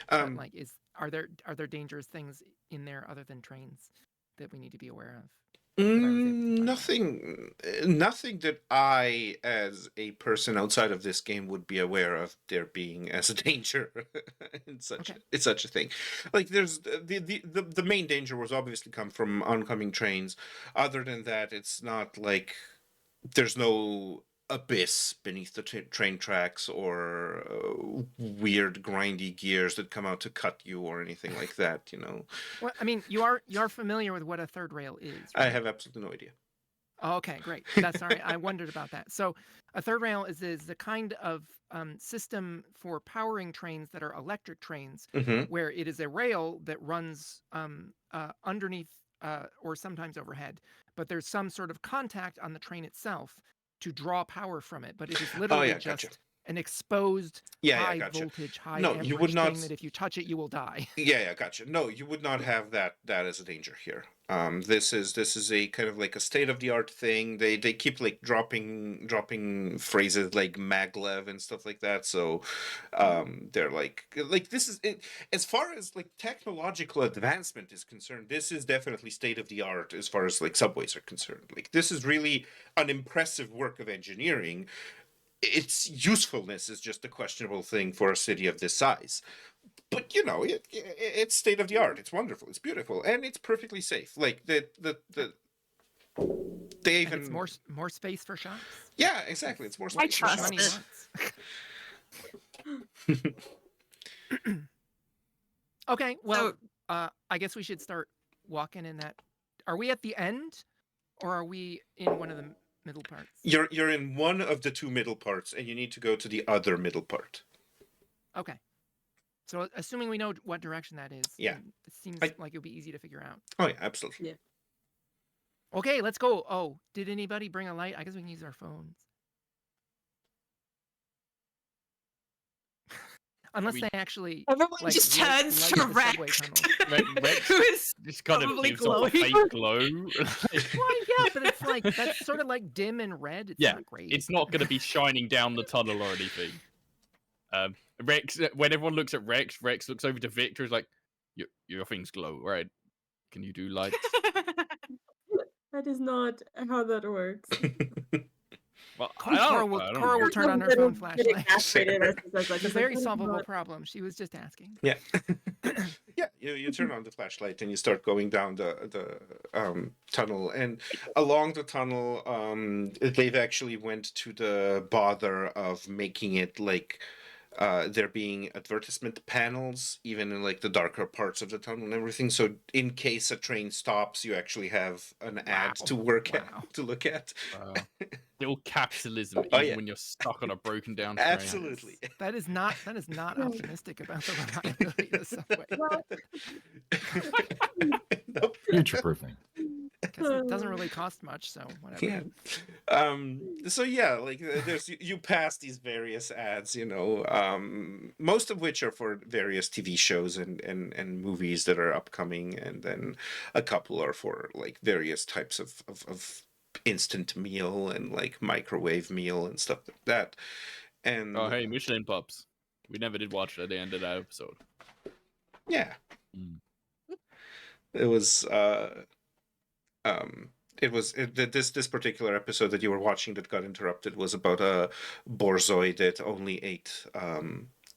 [SPEAKER 2] But like, are there dangerous things in there other than trains that we need to be aware of? if I was able to find that.
[SPEAKER 1] Nothing that I, as a person outside of this game, would be aware of there being as a danger
[SPEAKER 2] Okay.
[SPEAKER 1] in such a thing. Like there's the main danger was obviously come from oncoming trains. Other than that, it's not like there's no abyss beneath the train tracks or weird grindy gears that come out to cut you or anything like that.
[SPEAKER 2] Well, I mean, you are familiar with what a third rail is,
[SPEAKER 1] I
[SPEAKER 2] right?
[SPEAKER 1] have absolutely no idea.
[SPEAKER 2] Oh, okay, great. That's all right. I wondered about that. So, a third rail is the kind of system for powering trains that are electric trains,
[SPEAKER 1] Mm-hmm.
[SPEAKER 2] where it is a rail that runs underneath or sometimes overhead, but there's some sort of contact on the train itself to draw power from it. But it is literally
[SPEAKER 1] yeah, gotcha.
[SPEAKER 2] just an exposed
[SPEAKER 1] Yeah,
[SPEAKER 2] high
[SPEAKER 1] gotcha.
[SPEAKER 2] voltage, high
[SPEAKER 1] No, you would
[SPEAKER 2] amperage
[SPEAKER 1] not.
[SPEAKER 2] thing that if you touch it, you will die.
[SPEAKER 1] Yeah, gotcha. No, you would not have that as a danger here. This is a kind of like a state of the art thing. They keep like dropping phrases like maglev and stuff like that. So, they're like this is it. As far as like technological advancement is concerned, this is definitely state of the art as far as like subways are concerned. Like this is really an impressive work of engineering. Its usefulness is just a questionable thing for a city of this size. But it's state of the art. It's wonderful. It's beautiful, and it's perfectly safe. Like they
[SPEAKER 2] And it's
[SPEAKER 1] even
[SPEAKER 2] more space for shops.
[SPEAKER 1] yeah, exactly. It's more
[SPEAKER 3] I
[SPEAKER 1] space for
[SPEAKER 3] trust
[SPEAKER 2] Money
[SPEAKER 1] shops.
[SPEAKER 2] wants. Okay, well,
[SPEAKER 3] So-
[SPEAKER 2] I guess we should start walking in that. Are we at the end, or are we in one of the middle parts?
[SPEAKER 1] You're in one of the two middle parts, and you need to go to the other middle part.
[SPEAKER 2] Okay. So, assuming we know what direction that is,
[SPEAKER 1] Yeah.
[SPEAKER 2] then it seems like it'll be easy to figure out.
[SPEAKER 1] Oh yeah, absolutely.
[SPEAKER 5] Yeah.
[SPEAKER 2] Okay, let's go. Oh, did anybody bring a light? I guess we can use our phones. Unless
[SPEAKER 4] We-
[SPEAKER 2] they actually
[SPEAKER 3] Everyone
[SPEAKER 2] like
[SPEAKER 3] just
[SPEAKER 2] light
[SPEAKER 3] turns
[SPEAKER 2] the
[SPEAKER 3] to
[SPEAKER 2] subway
[SPEAKER 3] Rex,
[SPEAKER 2] tunnel.
[SPEAKER 4] Rex
[SPEAKER 3] who is
[SPEAKER 4] This kind of
[SPEAKER 3] Probably
[SPEAKER 4] gives off a
[SPEAKER 3] glowing.
[SPEAKER 4] fake glow.
[SPEAKER 2] Well, yeah, but it's like that's sort of like dim and red. It's
[SPEAKER 4] Yeah,
[SPEAKER 2] not great.
[SPEAKER 4] It's not going to be shining down the tunnel or anything. Rex, when everyone looks at Rex, Rex looks over to Victor. Is like, your things glow, right? Can you do lights?
[SPEAKER 5] That is not how that works.
[SPEAKER 4] Well,
[SPEAKER 2] Cora will turn on her phone flashlight. It's a very
[SPEAKER 5] That is
[SPEAKER 2] solvable
[SPEAKER 5] not-
[SPEAKER 2] problem. She was just asking.
[SPEAKER 1] Yeah. Yeah, you turn on the flashlight and you start going down the tunnel, and along the tunnel, they've actually went to the bother of making it like there being advertisement panels even in like the darker parts of the tunnel and everything. So in case a train stops, you actually have an ad
[SPEAKER 2] Wow.
[SPEAKER 1] to look at.
[SPEAKER 4] Wow. Still capitalism,
[SPEAKER 1] Oh,
[SPEAKER 4] even
[SPEAKER 1] yeah.
[SPEAKER 4] when you're stuck on a broken down train.
[SPEAKER 1] Absolutely.
[SPEAKER 2] That is not optimistic about the reliability of the subway.
[SPEAKER 1] Nope.
[SPEAKER 6] Future proofing.
[SPEAKER 2] Because it doesn't really cost much, so whatever.
[SPEAKER 1] Yeah. So yeah, like there's you pass these various ads, most of which are for various TV shows and movies that are upcoming, and then a couple are for like various types of instant meal and like microwave meal and stuff like that. And
[SPEAKER 4] Oh, hey, Michelin pups. We never did watch at the end of that episode.
[SPEAKER 1] yeah.
[SPEAKER 4] Mm.
[SPEAKER 1] It was this particular episode that you were watching that got interrupted was about a borzoi that only ate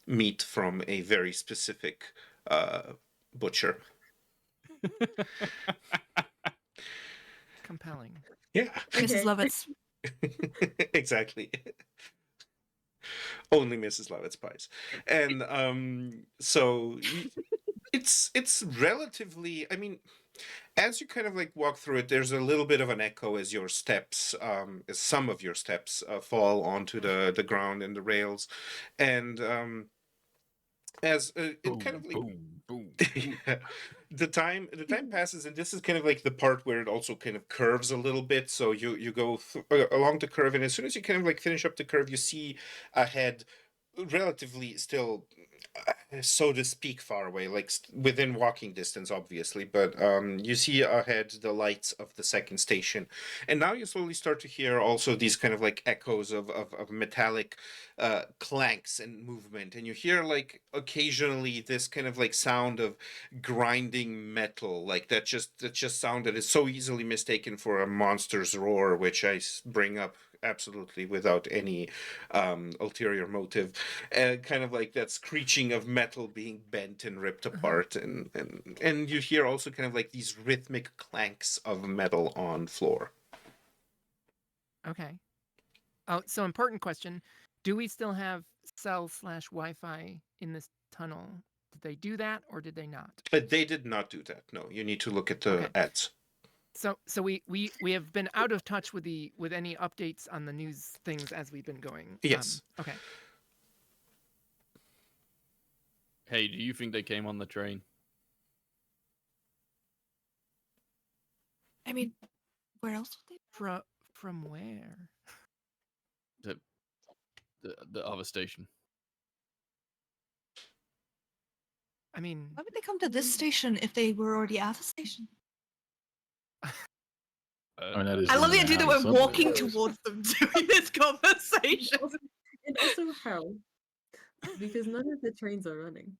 [SPEAKER 1] meat from a very specific butcher.
[SPEAKER 2] Compelling.
[SPEAKER 1] Yeah.
[SPEAKER 3] Mrs. Lovitz.
[SPEAKER 1] Exactly. Only Mrs. Lovett's pies. And so it's relatively, I mean, as you kind of like walk through it, there's a little bit of an echo as your steps, as some of your steps fall onto the ground and the rails, and as it kind of like
[SPEAKER 4] boom.
[SPEAKER 1] the time passes, and this is kind of like the part where it also kind of curves a little bit. So you go along the curve, and as soon as you kind of like finish up the curve, you see ahead, relatively still so to speak, far away, like within walking distance, obviously. But you see ahead the lights of the second station, and now you slowly start to hear also these kind of like echoes of metallic clanks and movement, and you hear like occasionally this kind of like sound of grinding metal, like that just sound that is so easily mistaken for a monster's roar, which I bring up absolutely without any ulterior motive, kind of like that screeching of metal being bent and ripped apart, and you hear also kind of like these rhythmic clanks of metal on floor.
[SPEAKER 2] Okay. Oh, so important question. Do we still have cell/Wi-Fi in this tunnel? Did they do that or did they not?
[SPEAKER 1] But they did not do that. No, you need to look at the
[SPEAKER 2] Okay.
[SPEAKER 1] ads.
[SPEAKER 2] So we have been out of touch with any updates on the news things as we've been going.
[SPEAKER 1] Yes.
[SPEAKER 2] Okay.
[SPEAKER 4] Hey, do you think they came on the train?
[SPEAKER 3] I mean, where else would they?
[SPEAKER 2] From where?
[SPEAKER 4] The other station.
[SPEAKER 2] I mean,
[SPEAKER 3] Why would they come to this station if they were already at the station?
[SPEAKER 6] I mean, that is
[SPEAKER 3] I love the
[SPEAKER 6] usually
[SPEAKER 3] idea that
[SPEAKER 6] how the
[SPEAKER 3] we're
[SPEAKER 6] subway
[SPEAKER 3] walking
[SPEAKER 6] works.
[SPEAKER 3] towards them during this conversation.
[SPEAKER 5] And also how? Because none of the trains are running.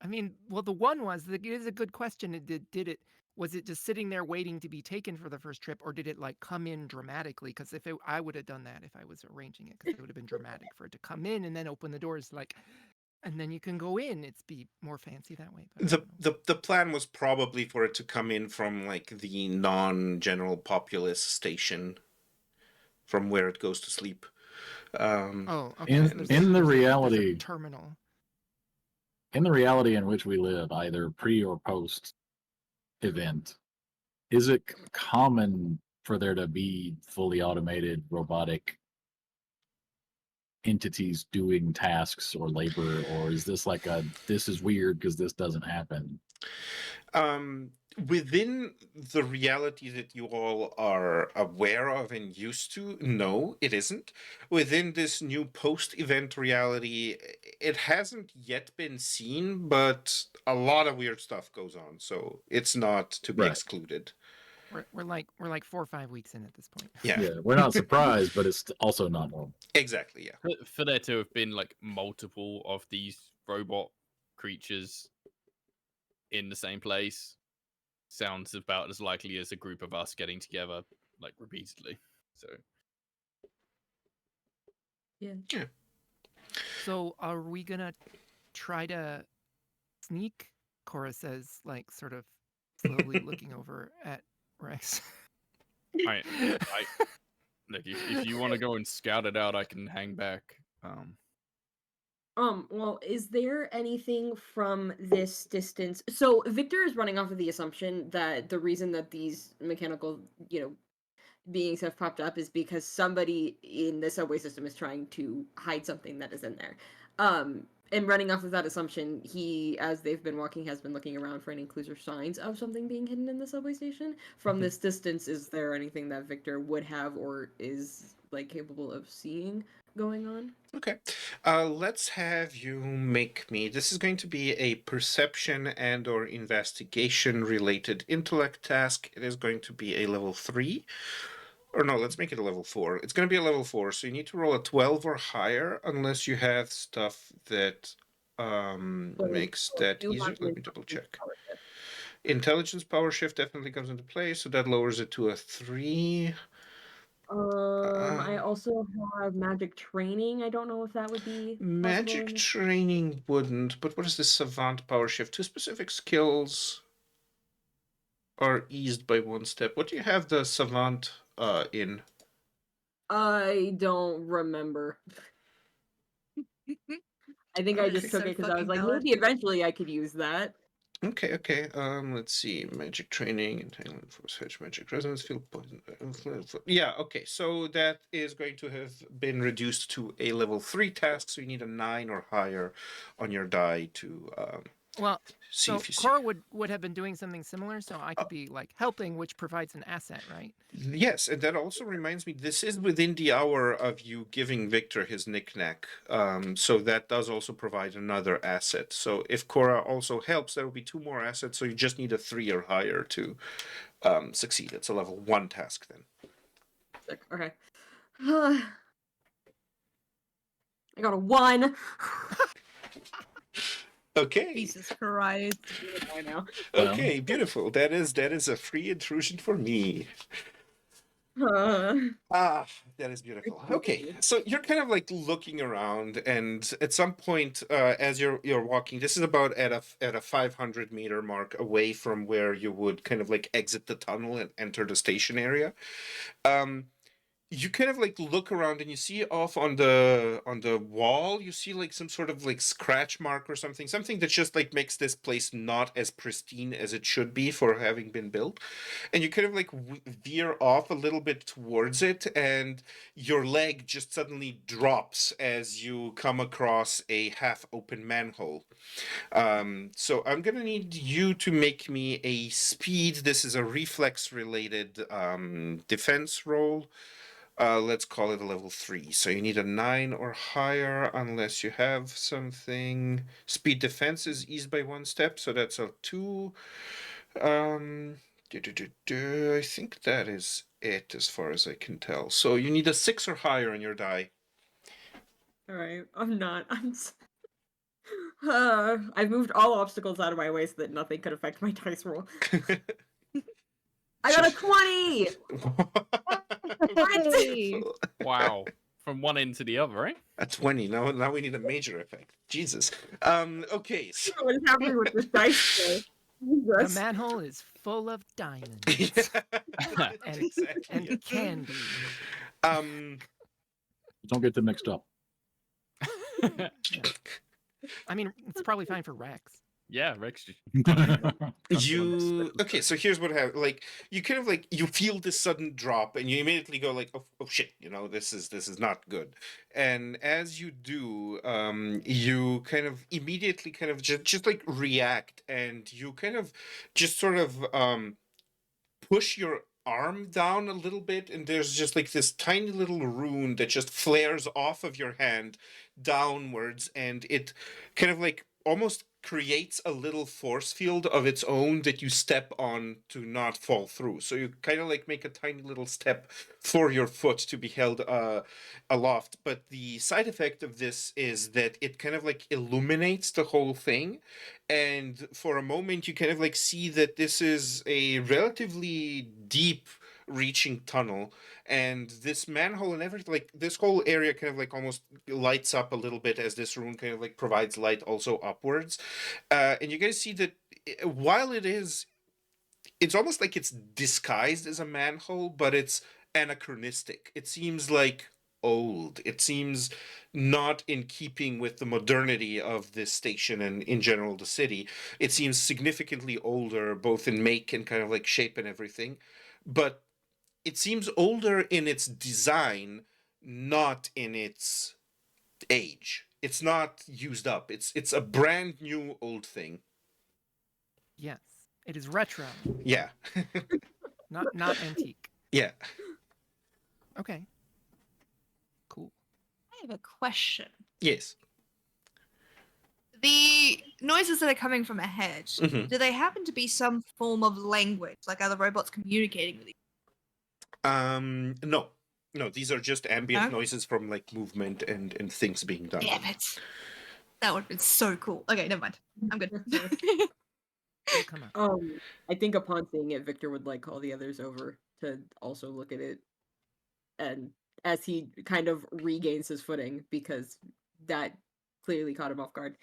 [SPEAKER 2] I mean, well, the one was it is a good question. Did it was it just sitting there waiting to be taken for the first trip, or did it like come in dramatically? Because I would have done that if I was arranging it, because it would have been dramatic for it to come in and then open the doors like, and then you can go in. It's be more fancy that way. But I don't know.
[SPEAKER 1] The plan was probably for it to come in from like the non-general populace station, from where it goes to sleep.
[SPEAKER 2] Oh, okay.
[SPEAKER 6] In-
[SPEAKER 2] so there's
[SPEAKER 6] in the
[SPEAKER 2] there's there's a
[SPEAKER 6] reality-
[SPEAKER 2] terminal.
[SPEAKER 6] In the reality in which we live, either pre or post event, is it common for there to be fully automated robotic entities doing tasks or labor, or is this like this is weird because this doesn't happen?
[SPEAKER 1] Within the reality that you all are aware of and used to, no, it isn't. Within this new post-event reality, it hasn't yet been seen, but a lot of weird stuff goes on, so it's not to be
[SPEAKER 6] Right.
[SPEAKER 1] excluded.
[SPEAKER 2] We're like 4 or 5 weeks in at this point.
[SPEAKER 1] Yeah,
[SPEAKER 6] We're not surprised, but it's also not normal.
[SPEAKER 1] exactly, yeah.
[SPEAKER 4] For there to have been like multiple of these robot creatures in the same place sounds about as likely as a group of us getting together like repeatedly. So
[SPEAKER 5] Yeah.
[SPEAKER 2] So are we gonna try to sneak? Cora says, like sort of slowly looking over at Rex.
[SPEAKER 4] I look, if you want to go and scout it out, I can hang back.
[SPEAKER 5] Well, is there anything from this distance? So Victor is running off of the assumption that the reason that these mechanical, beings have popped up is because somebody in the subway system is trying to hide something that is in there. And running off of that assumption, he, as they've been walking, has been looking around for any clues or signs of something being hidden in the subway station. From this distance, is there anything that Victor would have or is like capable of seeing going on?
[SPEAKER 1] Okay. Let's have you make me. This is going to be a perception and or investigation related intellect task. It is going to be a level 3. Or no, let's make it a level 4. It's going to be a level 4, so you need to roll a 12 or higher unless you have stuff that makes that
[SPEAKER 5] You
[SPEAKER 1] easier.
[SPEAKER 5] have
[SPEAKER 1] Let me double check. Intelligence power shift definitely comes into play, so that lowers it to a 3.
[SPEAKER 5] I also have magic training. I don't know if that would be
[SPEAKER 1] Magic
[SPEAKER 5] possible.
[SPEAKER 1] training wouldn't, but what is this savant power shift? 2 specific skills are eased by 1 step. What do you have the savant in?
[SPEAKER 5] I don't remember. I think I just took it because I was like, maybe eventually I could use that.
[SPEAKER 1] Okay. Let's see. Magic training, entanglement, force hedge, magic resonance, field poison. Yeah, okay. So that is going to have been reduced to a level 3 task, so you need a 9 or higher on your die to
[SPEAKER 2] Well,
[SPEAKER 1] See
[SPEAKER 2] so
[SPEAKER 1] if you see.
[SPEAKER 2] Cora would have been doing something similar, so I could be like helping, which provides an asset, right?
[SPEAKER 1] Yes, and that also reminds me, this is within the hour of you giving Victor his knickknack. So that does also provide another asset. So if Cora also helps, there will be 2 more assets. So you just need a 3 or higher to succeed. It's a level 1 task then.
[SPEAKER 5] Sick. Okay. I got a 1.
[SPEAKER 1] Okay.
[SPEAKER 3] Jesus Christ.
[SPEAKER 5] I know.
[SPEAKER 1] Okay, beautiful. That is a free intrusion for me. Ah, that is beautiful. Okay, so you're kind of like looking around, and at some point, as you're walking, this is about at a 500-meter mark away from where you would kind of like exit the tunnel and enter the station area. You kind of like look around and you see off on the wall, you see like some sort of like scratch mark or something that just like makes this place not as pristine as it should be for having been built. And you kind of like veer off a little bit towards it, and your leg just suddenly drops as you come across a half-open manhole. So I'm gonna need you to make me a speed. This is a reflex-related defense roll. Let's call it a level 3. So you need a 9 or higher unless you have something. Speed defense is eased by 1 step, so that's a 2. I think that is it as far as I can tell. So you need a 6 or higher in your die.
[SPEAKER 5] Alright, I've moved all obstacles out of my way so that nothing could affect my dice roll. I got a 20!
[SPEAKER 3] Hey.
[SPEAKER 4] Wow. From one end to the other, eh?
[SPEAKER 1] A 20. Now we need a major effect. Jesus. Okay. So...
[SPEAKER 5] What is happening with this dice roll?
[SPEAKER 2] The
[SPEAKER 5] Jesus.
[SPEAKER 2] manhole is full of diamonds
[SPEAKER 1] and, exactly
[SPEAKER 2] and
[SPEAKER 1] it.
[SPEAKER 2] candy.
[SPEAKER 6] Don't get them mixed up.
[SPEAKER 2] I mean, it's probably fine for Rex.
[SPEAKER 4] Yeah, Rex.
[SPEAKER 1] You okay? So here's what happened. Like you kind of like you feel this sudden drop, and you immediately go like, "Oh shit!" You know, this is not good. And as you do, you kind of immediately kind of just like react, and you kind of just sort of push your arm down a little bit, and there's just like this tiny little rune that just flares off of your hand downwards, and it kind of like almost creates a little force field of its own that you step on to not fall through. So you kind of like make a tiny little step for your foot to be held aloft. But the side effect of this is that it kind of like illuminates the whole thing. And for a moment, you kind of like see that this is a relatively deep reaching tunnel, and this manhole and everything, like this whole area kind of like almost lights up a little bit as this rune kind of like provides light also upwards. And you guys see that while it's almost like it's disguised as a manhole, but it's anachronistic. It seems like old. It seems not in keeping with the modernity of this station and in general the city. It seems significantly older, both in make and kind of like shape and everything. But it seems older in its design, not in its age. It's not used up. It's a brand new old thing.
[SPEAKER 2] Yes, it is retro,
[SPEAKER 1] Yeah.
[SPEAKER 2] not antique.
[SPEAKER 1] Yeah.
[SPEAKER 2] Okay. Cool.
[SPEAKER 3] I have a question.
[SPEAKER 1] Yes.
[SPEAKER 3] The noises that are coming from ahead,
[SPEAKER 1] Mhm.
[SPEAKER 3] do they happen to be some form of language? Like, are the robots communicating with each
[SPEAKER 1] No. No, these are just ambient
[SPEAKER 3] No?
[SPEAKER 1] noises from like movement and things being done.
[SPEAKER 3] Damn it. That would have been so cool. Okay, never mind. I'm good.
[SPEAKER 2] It'll come up.
[SPEAKER 5] I think upon seeing it, Victor would like call the others over to also look at it, and as he kind of regains his footing because that clearly caught him off guard.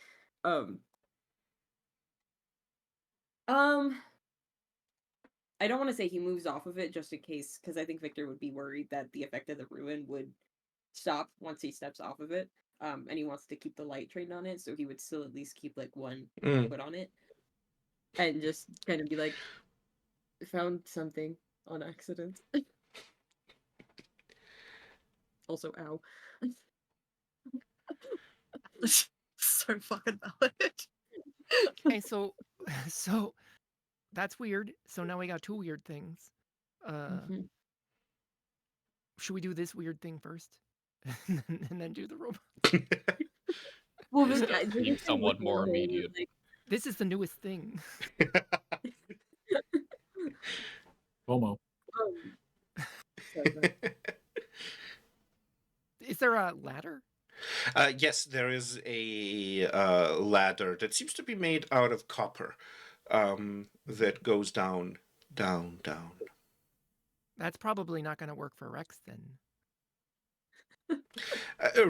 [SPEAKER 5] I don't want to say he moves off of it just in case, because I think Victor would be worried that the effect of the ruin would stop once he steps off of it. And he wants to keep the light trained on it, so he would still at least keep like one foot on it, and just kind of be like, "Found something on accident." Also, ow.
[SPEAKER 3] So fucking valid.
[SPEAKER 2] Okay, so so that's weird. So now we got two weird things.
[SPEAKER 5] Mhm.
[SPEAKER 2] Should we do this weird thing first, and then do the robot?
[SPEAKER 5] Well,
[SPEAKER 4] This
[SPEAKER 5] this
[SPEAKER 4] does
[SPEAKER 5] guy
[SPEAKER 4] seem somewhat more immediate.
[SPEAKER 2] This is the newest thing.
[SPEAKER 6] FOMO.
[SPEAKER 5] Cypher.
[SPEAKER 2] Is there a ladder?
[SPEAKER 1] Yes, there is a ladder that seems to be made out of copper that goes down, down, down.
[SPEAKER 2] That's probably not going to work for Rex then.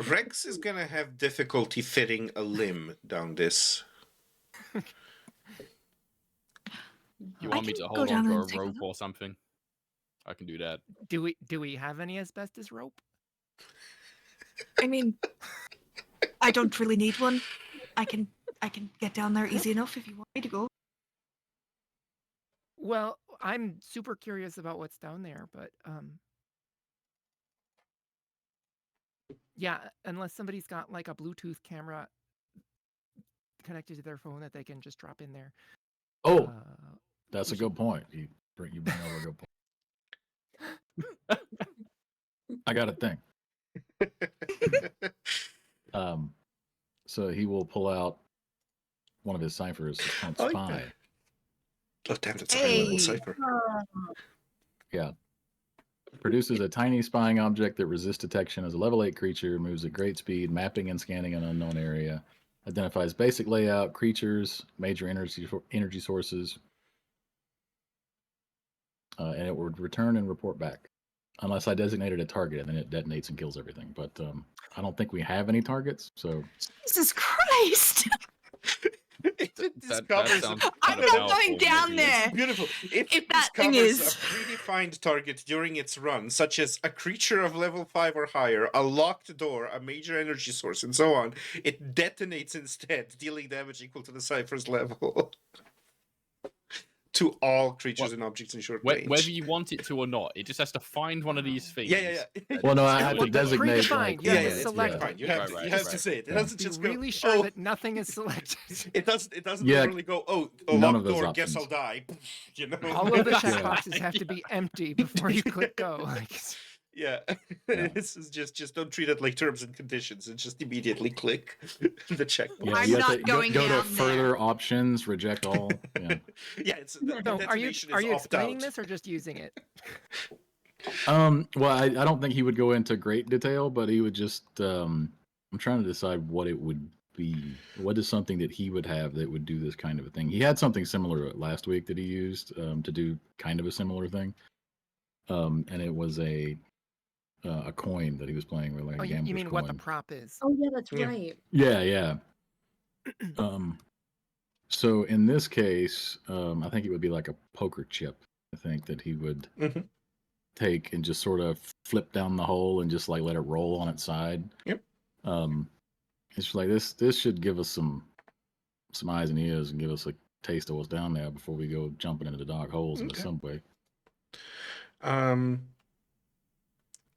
[SPEAKER 1] Rex is going to have difficulty fitting a limb down this.
[SPEAKER 4] You
[SPEAKER 3] I
[SPEAKER 4] want me
[SPEAKER 3] can
[SPEAKER 4] to
[SPEAKER 3] go
[SPEAKER 4] hold
[SPEAKER 3] down
[SPEAKER 4] onto
[SPEAKER 3] and
[SPEAKER 4] a
[SPEAKER 3] take a
[SPEAKER 4] rope
[SPEAKER 3] look.
[SPEAKER 4] or something? I can do that.
[SPEAKER 2] Do we have any asbestos rope?
[SPEAKER 3] I mean, I don't really need one. I can get down there easy enough if you want me to go.
[SPEAKER 2] Well, I'm super curious about what's down there, but yeah, unless somebody's got like a Bluetooth camera connected to their phone that they can just drop in there.
[SPEAKER 6] Oh,
[SPEAKER 2] Uh,
[SPEAKER 6] that's
[SPEAKER 2] we
[SPEAKER 6] a good point. You bring over a good point. I got a thing. So he will pull out one of his ciphers. It's called
[SPEAKER 1] I like
[SPEAKER 6] Spy.
[SPEAKER 1] that. Oh, damn, that's a high-level
[SPEAKER 3] Hey.
[SPEAKER 1] cipher.
[SPEAKER 6] Yeah. Produces a tiny spying object that resists detection as a level 8 creature, moves at great speed, mapping and scanning an unknown area, identifies basic layout, creatures, major energy sources, and it would return and report back. Unless I designated a target, and then it detonates and kills everything. But I don't think we have any targets, so
[SPEAKER 3] Jesus Christ!
[SPEAKER 1] If it
[SPEAKER 4] That
[SPEAKER 1] discovers
[SPEAKER 4] sounds
[SPEAKER 3] I'm
[SPEAKER 4] kinda
[SPEAKER 3] not
[SPEAKER 4] powerful,
[SPEAKER 3] going down
[SPEAKER 4] maybe.
[SPEAKER 3] there.
[SPEAKER 1] beautiful. If
[SPEAKER 3] If
[SPEAKER 1] it
[SPEAKER 3] that thing
[SPEAKER 1] discovers
[SPEAKER 3] is-
[SPEAKER 1] a predefined target during its run, such as a creature of level 5 or higher, a locked door, a major energy source, and so on, it detonates instead, dealing damage equal to the cipher's level. To all creatures and objects in short range.
[SPEAKER 4] Whether you want it to or not, it just has to find one of these things.
[SPEAKER 1] Yeah.
[SPEAKER 6] well, no, I have to
[SPEAKER 2] Well,
[SPEAKER 6] designate.
[SPEAKER 2] predefined,
[SPEAKER 6] Like,
[SPEAKER 2] you
[SPEAKER 1] Yeah,
[SPEAKER 2] have
[SPEAKER 1] yeah,
[SPEAKER 2] to
[SPEAKER 1] it's
[SPEAKER 2] select
[SPEAKER 1] fine.
[SPEAKER 2] it.
[SPEAKER 1] You have
[SPEAKER 4] Right,
[SPEAKER 1] to,
[SPEAKER 4] right,
[SPEAKER 1] you have
[SPEAKER 4] right.
[SPEAKER 1] to say it. It
[SPEAKER 6] Yeah.
[SPEAKER 1] doesn't
[SPEAKER 2] Be
[SPEAKER 1] just go.
[SPEAKER 2] really sure
[SPEAKER 1] oh,
[SPEAKER 2] that nothing is selected.
[SPEAKER 1] It doesn't
[SPEAKER 6] Yeah,
[SPEAKER 1] literally go. Oh, a
[SPEAKER 6] none
[SPEAKER 1] locked
[SPEAKER 6] of those
[SPEAKER 1] door. Guess
[SPEAKER 6] options.
[SPEAKER 1] I'll die. You know.
[SPEAKER 2] All of the
[SPEAKER 6] Yeah.
[SPEAKER 2] checkboxes have to be empty before you click go. Like,
[SPEAKER 1] Yeah,
[SPEAKER 6] Yeah.
[SPEAKER 1] this is just don't treat it like terms and conditions and just immediately click the check.
[SPEAKER 6] Yeah,
[SPEAKER 3] I'm
[SPEAKER 6] you have
[SPEAKER 3] not
[SPEAKER 6] to
[SPEAKER 3] going
[SPEAKER 6] go to
[SPEAKER 3] down
[SPEAKER 6] further
[SPEAKER 3] there.
[SPEAKER 6] options, reject all. Yeah.
[SPEAKER 1] Yeah, it's the
[SPEAKER 2] no, are you
[SPEAKER 1] detonation is opt
[SPEAKER 2] explaining
[SPEAKER 1] out.
[SPEAKER 2] this or just using it?
[SPEAKER 6] Well, I don't think he would go into great detail, but he would just. I'm trying to decide what it would be. What is something that he would have that would do this kind of a thing? He had something similar last week that he used to do kind of a similar thing, and it was a coin that he was playing with, like
[SPEAKER 2] Oh,
[SPEAKER 6] a
[SPEAKER 2] you
[SPEAKER 6] gambler's
[SPEAKER 2] mean
[SPEAKER 6] coin.
[SPEAKER 2] what the prop is?
[SPEAKER 5] Oh yeah, that's
[SPEAKER 1] Yeah.
[SPEAKER 5] right.
[SPEAKER 6] Yeah. So in this case, I think it would be like a poker chip. I think that he would
[SPEAKER 1] Mhm.
[SPEAKER 6] take and just sort of flip down the hole and just like let it roll on its side.
[SPEAKER 1] Yep.
[SPEAKER 6] It's like this should give us some eyes and ears and give us a taste of what's down there before we go jumping into the dark holes in the
[SPEAKER 1] Okay.
[SPEAKER 6] subway.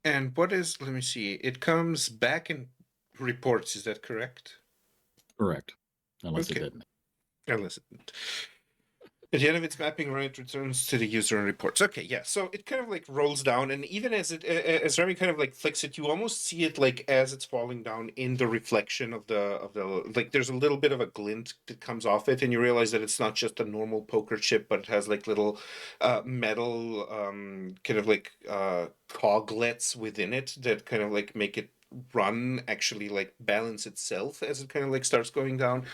[SPEAKER 1] And what is? Let me see. It comes back and reports. Is that correct?
[SPEAKER 6] Correct. Unless
[SPEAKER 1] Okay.
[SPEAKER 6] it didn't.
[SPEAKER 1] Unless it. At the end of its mapping run, it returns to the user and reports. Okay, yeah. So it kind of like rolls down, and even as Remy kind of like flicks it, you almost see it like as it's falling down in the reflection of the like. There's a little bit of a glint that comes off it, and you realize that it's not just a normal poker chip, but it has like little metal kind of like coglets within it that kind of like make it run actually like balance itself as it kind of like starts going down.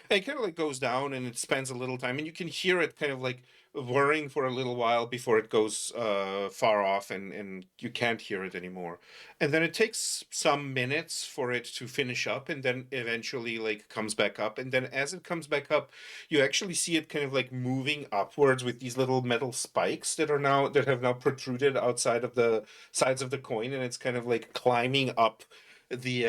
[SPEAKER 1] It kind of like goes down and it spends a little time, and you can hear it kind of like whirring for a little while before it goes far off, and you can't hear it anymore. And then it takes some minutes for it to finish up, and then eventually like comes back up. And then as it comes back up, you actually see it kind of like moving upwards with these little metal spikes that have now protruded outside of the sides of the coin, and it's kind of like climbing up the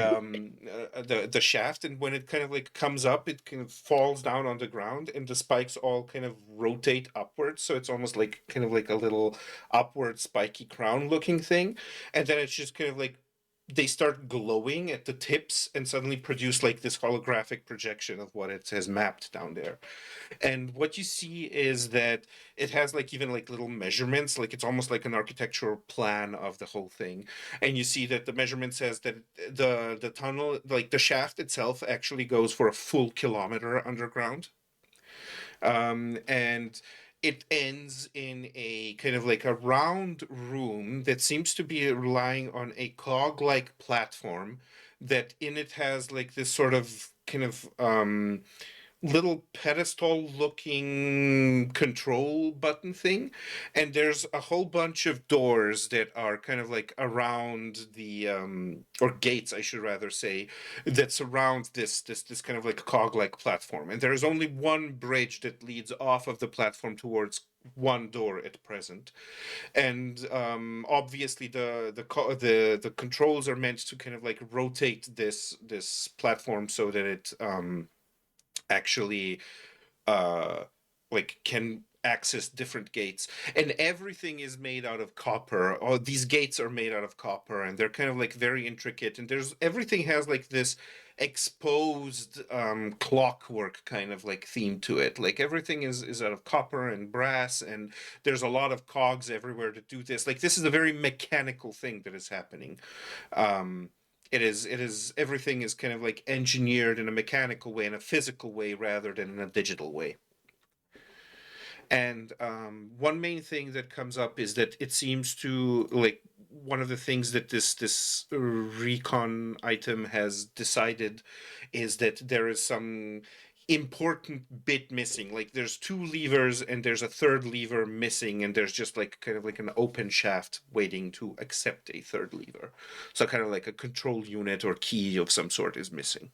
[SPEAKER 1] shaft, and when it kind of like comes up, it kind of falls down on the ground, and the spikes all kind of rotate upwards, so it's almost like kind of like a little upward spiky crown looking thing, and then it's just kind of like they start glowing at the tips and suddenly produce like this holographic projection of what it has mapped down there. And what you see is that it has like even like little measurements, like it's almost like an architectural plan of the whole thing. And you see that the measurement says that the tunnel, like the shaft itself, actually goes for a full kilometer underground. And it ends in a kind of like a round room that seems to be relying on a cog-like platform that in it has like this sort of kind of little pedestal looking control button thing, and there's a whole bunch of doors that are kind of like around the or gates I should rather say, that surround this kind of like cog like platform, and there is only one bridge that leads off of the platform towards one door at present. And obviously the controls are meant to kind of like rotate this platform so that it actually like can access different gates, and everything is made out of copper, or these gates are made out of copper, and they're kind of like very intricate, and there's everything has like this exposed clockwork kind of like theme to it, like everything is out of copper and brass, and there's a lot of cogs everywhere to do this. Like this is a very mechanical thing that is happening. It is everything is kind of like engineered in a mechanical way, in a physical way rather than in a digital way. And one main thing that comes up is that it seems to like one of the things that this recon item has decided is that there is some important bit missing. Like there's two levers and there's a third lever missing, and there's just like kind of like an open shaft waiting to accept a third lever. So kind of like a control unit or key of some sort is missing.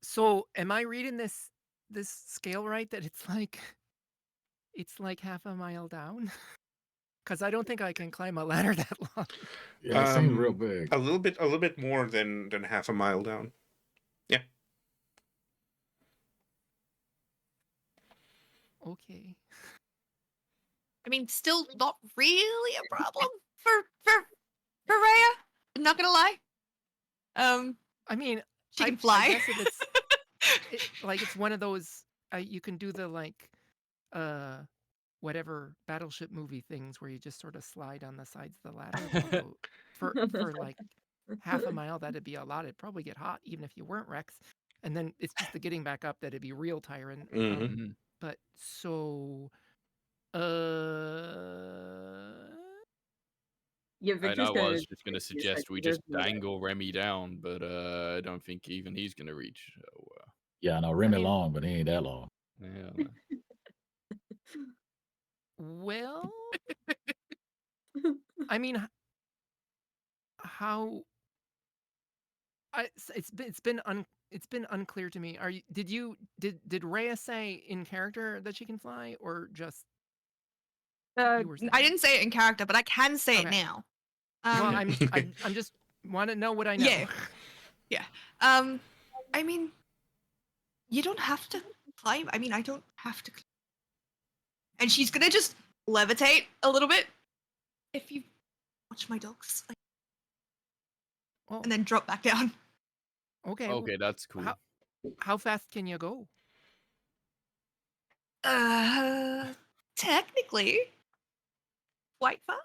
[SPEAKER 2] So am I reading this scale right, that it's like half a mile down? Because I don't think I can climb a ladder that long.
[SPEAKER 6] Yeah, it seemed real big.
[SPEAKER 1] A little bit more than half a mile down. Yeah.
[SPEAKER 2] Okay.
[SPEAKER 3] I mean, still not really a problem for Rhea. I'm not gonna lie.
[SPEAKER 2] I mean,
[SPEAKER 3] She can
[SPEAKER 2] I
[SPEAKER 3] fly.
[SPEAKER 2] guess if it's like it's one of those you can do the like whatever battleship movie things where you just sort of slide on the sides of the ladder. Although for like half a mile that'd be a lot. It'd probably get hot even if you weren't Rex. And then it's just the getting back up that'd be real tiring.
[SPEAKER 1] Mhm.
[SPEAKER 2] But so
[SPEAKER 5] Yeah,
[SPEAKER 4] I
[SPEAKER 5] Victor's
[SPEAKER 4] know. I
[SPEAKER 5] gonna
[SPEAKER 4] was just gonna suggest we
[SPEAKER 5] there's
[SPEAKER 4] just
[SPEAKER 5] no way.
[SPEAKER 4] dangle Remy down, but I don't think even he's gonna reach. So,
[SPEAKER 6] Yeah, I know Remy
[SPEAKER 2] mean-
[SPEAKER 6] long, but he ain't that long.
[SPEAKER 4] yeah.
[SPEAKER 2] well, I mean, how? It's been unclear to me. Did Rhea say in character that she can fly, or just you were saying?
[SPEAKER 3] I didn't say it in character, but I can say it
[SPEAKER 2] Okay.
[SPEAKER 3] now.
[SPEAKER 2] Well, I'm just want to know what I know.
[SPEAKER 3] Yeah. I mean, you don't have to climb. I mean, I don't have to. And she's gonna just levitate a little bit. If you watch my dogs, like,
[SPEAKER 2] Oh,
[SPEAKER 3] and then drop back down.
[SPEAKER 2] okay. well,
[SPEAKER 4] Okay, that's cool.
[SPEAKER 2] how fast can you go?
[SPEAKER 3] Technically, quite far.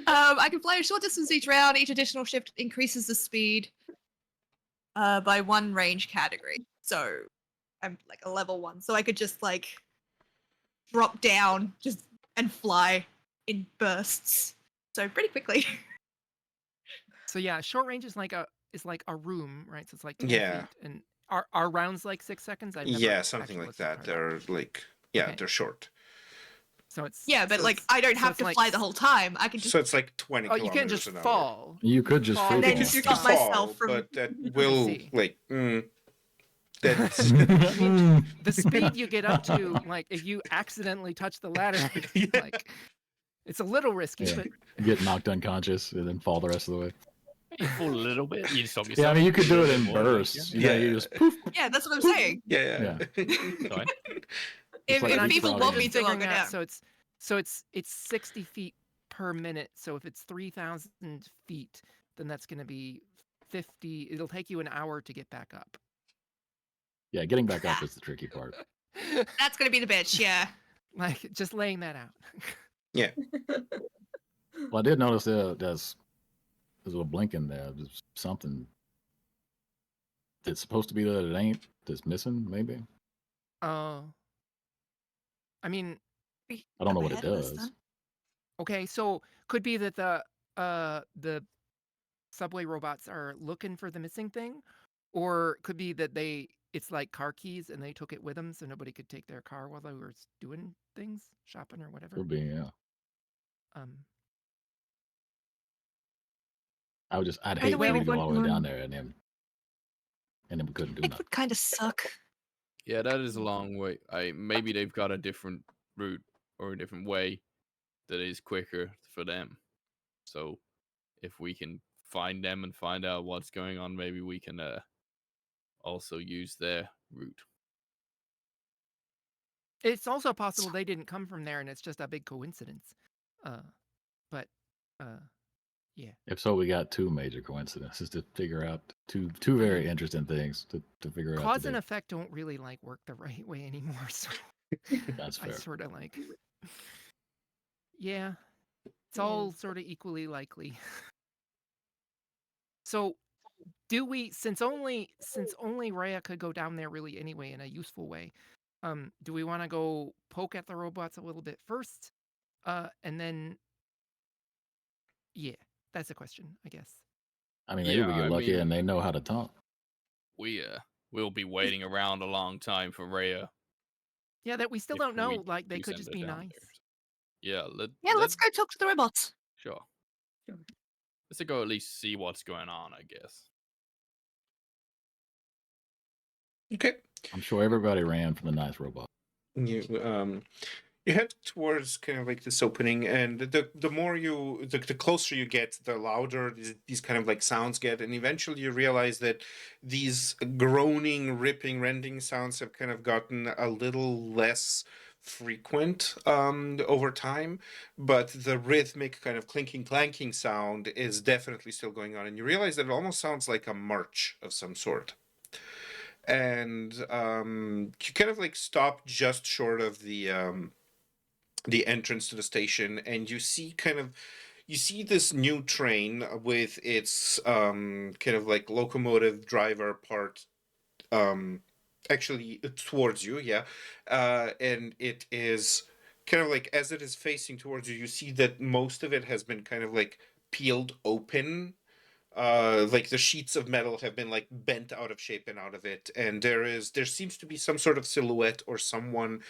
[SPEAKER 3] I can fly a short distance each round. Each additional shift increases the speed by one range category. So I'm like a level 1, so I could just like drop down and fly in bursts. So pretty quickly.
[SPEAKER 2] So yeah, short range is like a room, right? So it's like 10
[SPEAKER 1] Yeah.
[SPEAKER 2] feet. And are rounds like 6 seconds? I've never
[SPEAKER 1] Yeah, something
[SPEAKER 2] actually
[SPEAKER 1] like
[SPEAKER 2] looked at
[SPEAKER 1] that.
[SPEAKER 2] that.
[SPEAKER 1] They're like, yeah,
[SPEAKER 2] Okay.
[SPEAKER 1] they're short.
[SPEAKER 2] So it's
[SPEAKER 3] Yeah, but
[SPEAKER 2] so
[SPEAKER 3] like
[SPEAKER 2] it's-
[SPEAKER 3] I don't
[SPEAKER 2] so
[SPEAKER 3] have
[SPEAKER 2] it's
[SPEAKER 3] to
[SPEAKER 2] like
[SPEAKER 3] fly the whole time. I can just
[SPEAKER 1] So it's like 20
[SPEAKER 2] Oh, you can't
[SPEAKER 1] kilometers
[SPEAKER 2] just
[SPEAKER 1] an hour.
[SPEAKER 2] fall.
[SPEAKER 6] You could just
[SPEAKER 2] Fall
[SPEAKER 6] free
[SPEAKER 2] and then
[SPEAKER 6] fall.
[SPEAKER 3] just
[SPEAKER 1] You can
[SPEAKER 3] stop myself
[SPEAKER 1] fall,
[SPEAKER 3] from-
[SPEAKER 1] but that will
[SPEAKER 2] see.
[SPEAKER 1] like that's
[SPEAKER 2] The speed you get up to, like if you accidentally touch the ladder,
[SPEAKER 1] Yeah.
[SPEAKER 2] like it's a little risky,
[SPEAKER 6] Yeah.
[SPEAKER 2] but
[SPEAKER 6] Get knocked unconscious and then fall the rest of the way.
[SPEAKER 4] You fall a little bit. You stop yourself.
[SPEAKER 6] Yeah, I mean, you could
[SPEAKER 4] a
[SPEAKER 6] do it
[SPEAKER 4] little
[SPEAKER 6] in
[SPEAKER 4] bit more, like,
[SPEAKER 6] bursts.
[SPEAKER 4] yeah.
[SPEAKER 6] Yeah, you just poof.
[SPEAKER 3] Yeah, that's what I'm saying.
[SPEAKER 1] yeah.
[SPEAKER 4] Fine.
[SPEAKER 6] It's like
[SPEAKER 3] if people want
[SPEAKER 6] leapfrogging.
[SPEAKER 3] me to, I'll
[SPEAKER 2] figuring
[SPEAKER 3] go
[SPEAKER 2] out.
[SPEAKER 3] down.
[SPEAKER 2] So it's 60 feet per minute. So if it's 3,000 feet, then that's going to be 50. It'll take you an hour to get back up.
[SPEAKER 6] Yeah, getting back up is the tricky part.
[SPEAKER 3] That's gonna be the bitch, yeah.
[SPEAKER 2] Like just laying that out.
[SPEAKER 1] Yeah.
[SPEAKER 6] Well, I did notice there's a little blinking there. There's something that's supposed to be there that ain't, that's missing, maybe.
[SPEAKER 2] I mean,
[SPEAKER 6] I don't know
[SPEAKER 3] Up
[SPEAKER 6] what it
[SPEAKER 3] ahead of us,
[SPEAKER 6] does.
[SPEAKER 3] then.
[SPEAKER 2] okay, so could be that the subway robots are looking for the missing thing, or could be that it's like car keys and they took it with them so nobody could take their car while they were doing things, shopping or whatever.
[SPEAKER 6] Could be, yeah.
[SPEAKER 2] Um,
[SPEAKER 6] I'd
[SPEAKER 3] By
[SPEAKER 6] hate
[SPEAKER 3] the way,
[SPEAKER 6] for me
[SPEAKER 3] we
[SPEAKER 6] to go all the way
[SPEAKER 3] went-
[SPEAKER 6] down there and then we couldn't do
[SPEAKER 3] It
[SPEAKER 6] nothing.
[SPEAKER 3] would kind of suck.
[SPEAKER 4] Yeah, that is a long way. Maybe they've got a different route or a different way that is quicker for them. So if we can find them and find out what's going on, maybe we can also use their route.
[SPEAKER 2] it's also possible they didn't come from there and it's just a big coincidence. But yeah.
[SPEAKER 6] If so, we got two major coincidences to figure out, two very interesting things to figure out.
[SPEAKER 2] Cause and effect don't really like work the right way anymore, so
[SPEAKER 6] That's
[SPEAKER 2] I
[SPEAKER 6] fair.
[SPEAKER 2] sort of like, yeah, it's all sort of equally likely. So, do we, since only Rhea could go down there really anyway in a useful way, do we want to go poke at the robots a little bit first, and then, yeah, that's a question, I guess.
[SPEAKER 6] I mean, maybe we
[SPEAKER 4] Yeah,
[SPEAKER 6] get
[SPEAKER 4] I
[SPEAKER 6] lucky
[SPEAKER 4] mean-
[SPEAKER 6] and they know how to talk.
[SPEAKER 4] We'll be waiting around a long time for Rhea.
[SPEAKER 2] Yeah, that we still
[SPEAKER 4] If
[SPEAKER 2] don't know.
[SPEAKER 4] we
[SPEAKER 2] Like they
[SPEAKER 4] do
[SPEAKER 2] could
[SPEAKER 4] send
[SPEAKER 2] just
[SPEAKER 4] her
[SPEAKER 2] be
[SPEAKER 4] down
[SPEAKER 2] nice.
[SPEAKER 4] there. Yeah,
[SPEAKER 3] Yeah, let's go talk to the robots.
[SPEAKER 4] Sure.
[SPEAKER 5] Sure.
[SPEAKER 4] Let's go at least see what's going on, I guess.
[SPEAKER 1] Okay.
[SPEAKER 6] I'm sure everybody ran from the nice robot.
[SPEAKER 1] You head towards kind of like this opening, and the more the closer you get, the louder these kind of like sounds get, and eventually you realize that these groaning, ripping, rending sounds have kind of gotten a little less frequent over time, but the rhythmic kind of clinking clanking sound is definitely still going on, and you realize that it almost sounds like a march of some sort. And you kind of like stop just short of the entrance to the station, and you see this new train with its kind of like locomotive driver part actually towards you, yeah. And it is kind of like, as it is facing towards you, you see that most of it has been kind of like peeled open. Like the sheets of metal have been like bent out of shape and out of it, and there seems to be some sort of silhouette or someone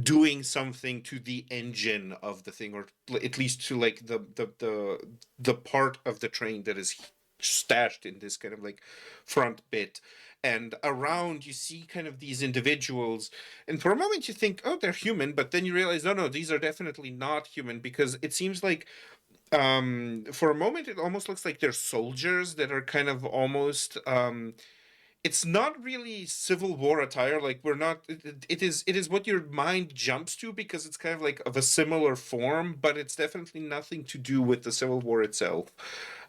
[SPEAKER 1] doing something to the engine of the thing, or at least to like the part of the train that is stashed in this kind of like front bit. And around you see kind of these individuals, and for a moment you think, oh, they're human, but then you realize, no, these are definitely not human, because it seems like for a moment it almost looks like they're soldiers that are kind of almost it's not really Civil War attire. Like, we're not. It is what your mind jumps to, because it's kind of like of a similar form, but it's definitely nothing to do with the Civil War itself.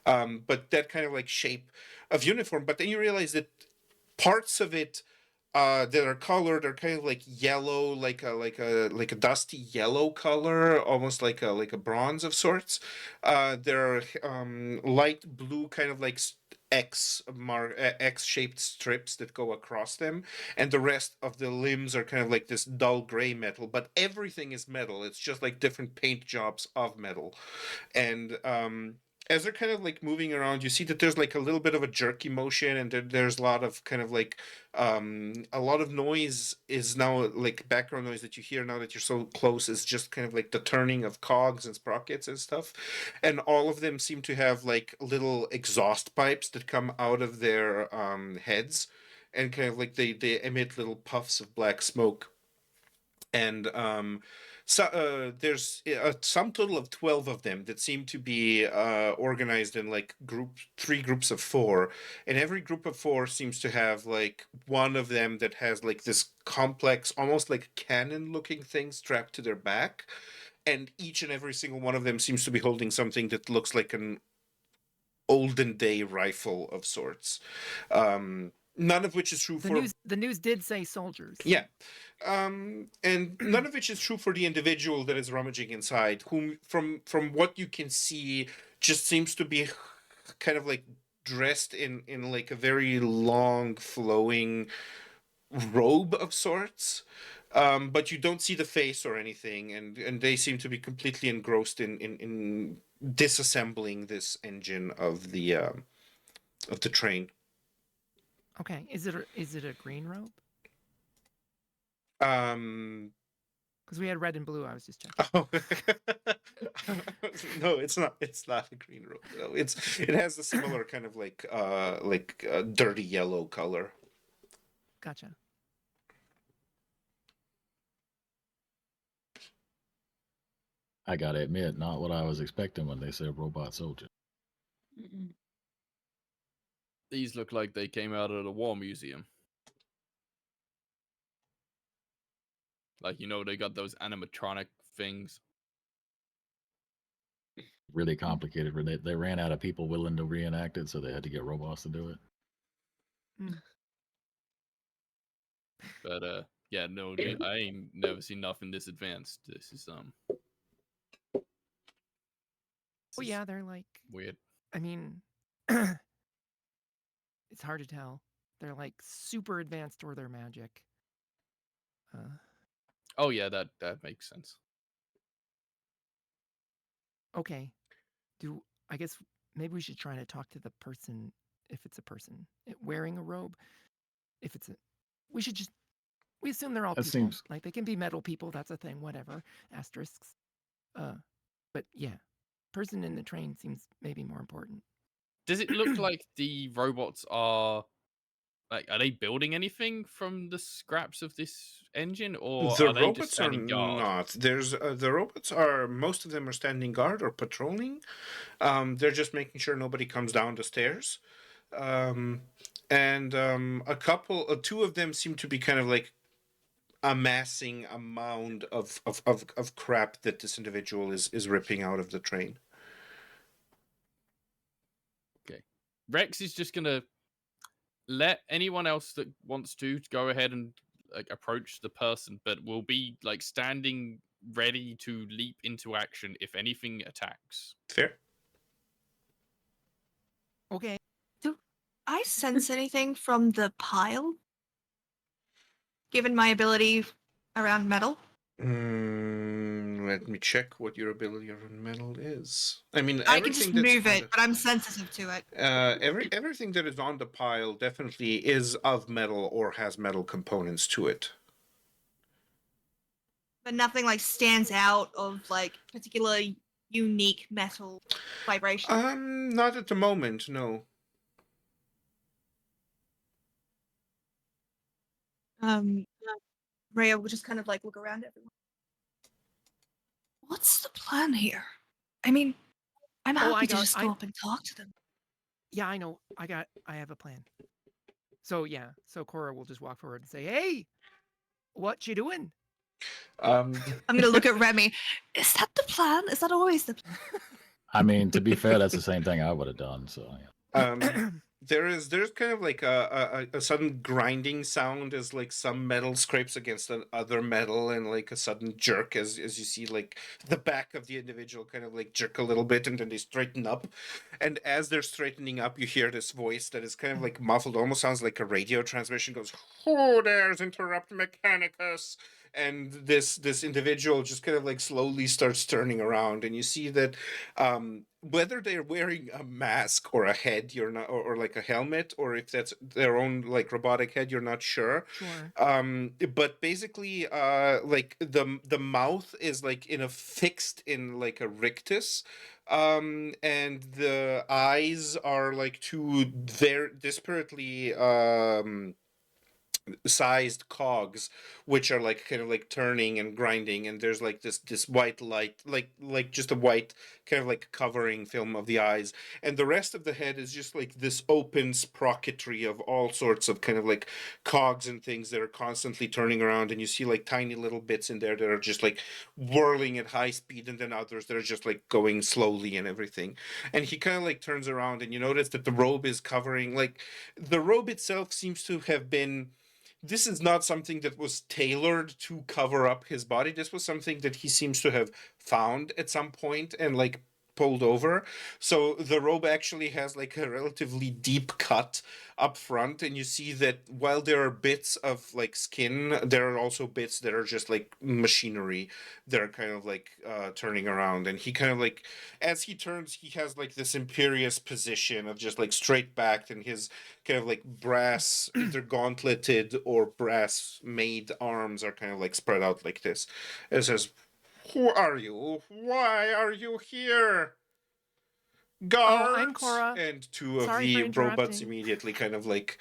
[SPEAKER 1] But that kind of like shape of uniform. But then you realize that parts of it that are colored are kind of like yellow, like a dusty yellow color, almost like a bronze of sorts. There are light blue, kind of like X-shaped strips that go across them, and the rest of the limbs are kind of like this dull gray metal. But everything is metal. It's just like different paint jobs of metal, and as they're kind of like moving around, you see that there's like a little bit of a jerky motion, and there's a lot of kind of like a lot of noise is now like background noise that you hear now that you're so close is just kind of like the turning of cogs and sprockets and stuff. And all of them seem to have like little exhaust pipes that come out of their heads, and kind of like they emit little puffs of black smoke. And So there's a sum total of 12 of them that seem to be organized in like three groups of four, and every group of four seems to have like one of them that has like this complex, almost like cannon-looking thing strapped to their back, and each and every single one of them seems to be holding something that looks like an olden day rifle of sorts. None of which is true for
[SPEAKER 2] The news did say soldiers.
[SPEAKER 1] yeah. And none of which is true for the individual that is rummaging inside, whom from what you can see just seems to be kind of like dressed in like a very long flowing robe of sorts. But you don't see the face or anything, and they seem to be completely engrossed in disassembling this engine of the train.
[SPEAKER 2] Okay, is it a green robe?
[SPEAKER 1] Um,
[SPEAKER 2] Because we had red and blue. I was just checking.
[SPEAKER 1] Oh. No, it's not. It's not a green robe. No, it has a similar kind of like dirty yellow color.
[SPEAKER 2] Gotcha.
[SPEAKER 6] I gotta admit, not what I was expecting when they said robot soldier.
[SPEAKER 5] Mm-mm.
[SPEAKER 4] These look like they came out of the war museum. Like, you know, they got those animatronic things.
[SPEAKER 6] Really complicated. They ran out of people willing to reenact it, so they had to get robots to do it.
[SPEAKER 4] But yeah, no, I ain't never seen nothing this advanced. This is
[SPEAKER 2] Oh yeah, they're like.
[SPEAKER 4] weird.
[SPEAKER 2] I mean, it's hard to tell. They're like super advanced or they're magic.
[SPEAKER 4] Oh yeah, that makes sense.
[SPEAKER 2] Okay. I guess maybe we should try to talk to the person if it's a person wearing a robe. If it's we assume they're all
[SPEAKER 6] That
[SPEAKER 2] people.
[SPEAKER 6] seems-
[SPEAKER 2] Like they can be metal people. That's a thing. Whatever. Asterisks. But yeah, person in the train seems maybe more important.
[SPEAKER 4] Does it look like the robots are they building anything from the scraps of this engine, or
[SPEAKER 1] The
[SPEAKER 4] are they just
[SPEAKER 1] robots are
[SPEAKER 4] standing guard?
[SPEAKER 1] not. There's the robots are most of them are standing guard or patrolling. They're just making sure nobody comes down the stairs. And two of them seem to be kind of like amassing a mound of crap that this individual is ripping out of the train.
[SPEAKER 4] Okay. Rex is just gonna let anyone else that wants to go ahead and like approach the person, but will be like standing ready to leap into action if anything attacks.
[SPEAKER 1] Fair.
[SPEAKER 2] Okay.
[SPEAKER 3] Do I sense anything from the pile? Given my ability around metal?
[SPEAKER 1] Let me check what your ability on metal is. I mean,
[SPEAKER 3] I can just
[SPEAKER 1] everything that's
[SPEAKER 3] move
[SPEAKER 1] on
[SPEAKER 3] it, but I'm sensitive to it.
[SPEAKER 1] everything that is on the pile definitely is of metal or has metal components to it.
[SPEAKER 3] But nothing like stands out of like particular unique metal vibration.
[SPEAKER 1] Not at the moment, no.
[SPEAKER 3] Rhea will just kind of like look around everyone. What's the plan here? I mean, I'm happy to just go up and talk to them.
[SPEAKER 2] Yeah, I know. I have a plan. So yeah, Cora will just walk forward and say, "Hey, what you doing?"
[SPEAKER 1] Um,
[SPEAKER 3] I'm gonna look at Remy. Is that the plan? Is that always the plan?
[SPEAKER 6] I mean, to be fair, that's the same thing I would have done. So yeah.
[SPEAKER 1] there's kind of like a sudden grinding sound as like some metal scrapes against other metal, and like a sudden jerk as you see like the back of the individual kind of like jerk a little bit, and then they straighten up. And as they're straightening up, you hear this voice that is kind of like muffled, almost sounds like a radio transmission, goes, "Oh, there's Interrupt Mechanicus." And this individual just kind of like slowly starts turning around, and you see that whether they're wearing a mask or a head, you're not, or like a helmet, or if that's their own like robotic head, you're not sure.
[SPEAKER 2] Sure.
[SPEAKER 1] But basically, like the mouth is like fixed in like a rictus, and the eyes are like two very disparately sized cogs, which are like kind of like turning and grinding, and there's like this white light, like just a white kind of like covering film of the eyes, and the rest of the head is just like this open sprocketry of all sorts of kind of like cogs and things that are constantly turning around, and you see like tiny little bits in there that are just like whirling at high speed, and then others that are just like going slowly and everything. And he kind of like turns around, and you notice that the robe is covering, like, the robe itself seems to have been, this is not something that was tailored to cover up his body. This was something that he seems to have found at some point and like pulled over. So the robe actually has like a relatively deep cut up front, and you see that while there are bits of like skin, there are also bits that are just like machinery that are kind of like turning around. And he kind of like, as he turns, he has like this imperious position of just like straight backed, and his kind of like brass, either gauntleted or brass made arms are kind of like spread out like this. It says, "Who are you? Why are you here? Guards!"
[SPEAKER 2] I'm Cora.
[SPEAKER 1] And two of
[SPEAKER 2] Sorry
[SPEAKER 1] the
[SPEAKER 2] for
[SPEAKER 1] robots
[SPEAKER 2] interrupting.
[SPEAKER 1] immediately kind of like,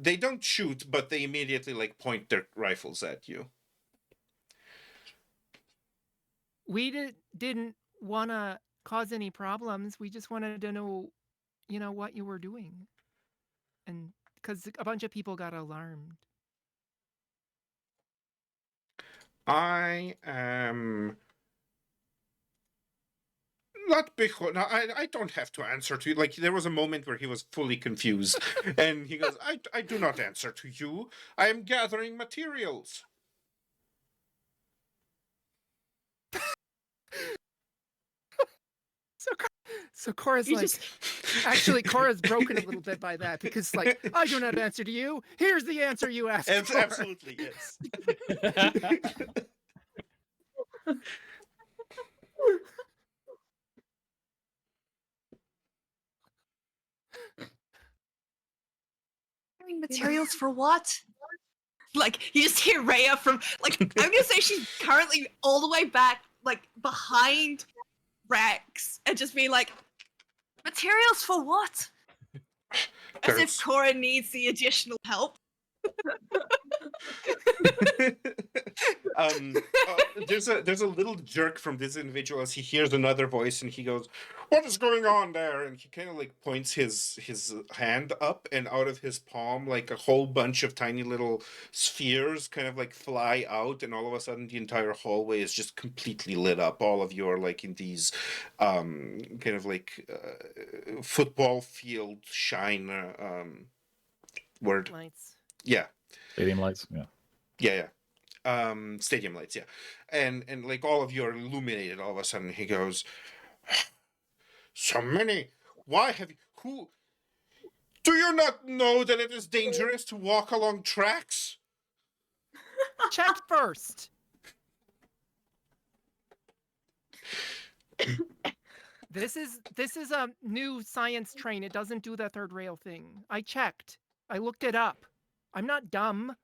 [SPEAKER 1] they don't shoot, but they immediately like point their rifles at you.
[SPEAKER 2] We didn't want to cause any problems. We just wanted to know, what you were doing. And because a bunch of people got alarmed.
[SPEAKER 1] I am not because now I don't have to answer to you. Like, there was a moment where he was fully confused, and he goes, I do not answer to you. I am gathering materials."
[SPEAKER 2] So Cora's
[SPEAKER 5] You
[SPEAKER 2] like,
[SPEAKER 5] just
[SPEAKER 2] actually, Cora's broken a little bit by that because, like, I don't have answer to you. Here's the answer you asked for.
[SPEAKER 1] Absolutely, yes.
[SPEAKER 3] Materials for what? Like, you just hear Rhea from, like, I'm gonna say she's currently all the way back, like, behind Rex, and just being like, materials for what? As if
[SPEAKER 1] There's-
[SPEAKER 3] Cora needs the additional help.
[SPEAKER 1] there's a little jerk from this individual as he hears another voice, and he goes, "What is going on there?" And he kind of like points his hand up, and out of his palm, like a whole bunch of tiny little spheres kind of like fly out, and all of a sudden the entire hallway is just completely lit up. All of you are like in these kind of like football field shine word.
[SPEAKER 2] Lights.
[SPEAKER 1] Yeah.
[SPEAKER 6] Stadium lights. Yeah.
[SPEAKER 1] Yeah. Stadium lights, yeah. And like all of you are illuminated all of a sudden. He goes, "So many, why have you, who, do you not know that it is dangerous to walk along tracks?"
[SPEAKER 2] Check first. This is a new science train. It doesn't do the third rail thing. I checked. I looked it up. I'm not dumb.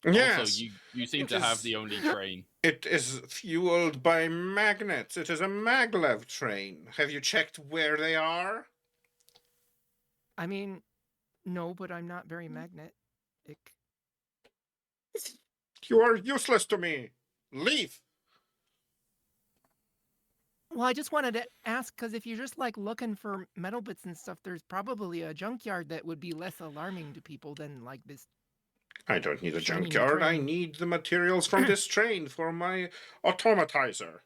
[SPEAKER 1] Yes.
[SPEAKER 4] Also, you seem
[SPEAKER 1] It
[SPEAKER 4] to have
[SPEAKER 1] is-
[SPEAKER 4] the only train.
[SPEAKER 1] It is fueled by magnets. It is a maglev train. Have you checked where they are?
[SPEAKER 2] I mean, no, but I'm not very magnetic.
[SPEAKER 1] You are useless to me. Leave.
[SPEAKER 2] Well, I just wanted to ask because if you're just like looking for metal bits and stuff, there's probably a junkyard that would be less alarming to people than like this.
[SPEAKER 1] I don't need a
[SPEAKER 2] Shiny new
[SPEAKER 1] junkyard. I
[SPEAKER 2] train.
[SPEAKER 1] need the materials from this train for my automatizer.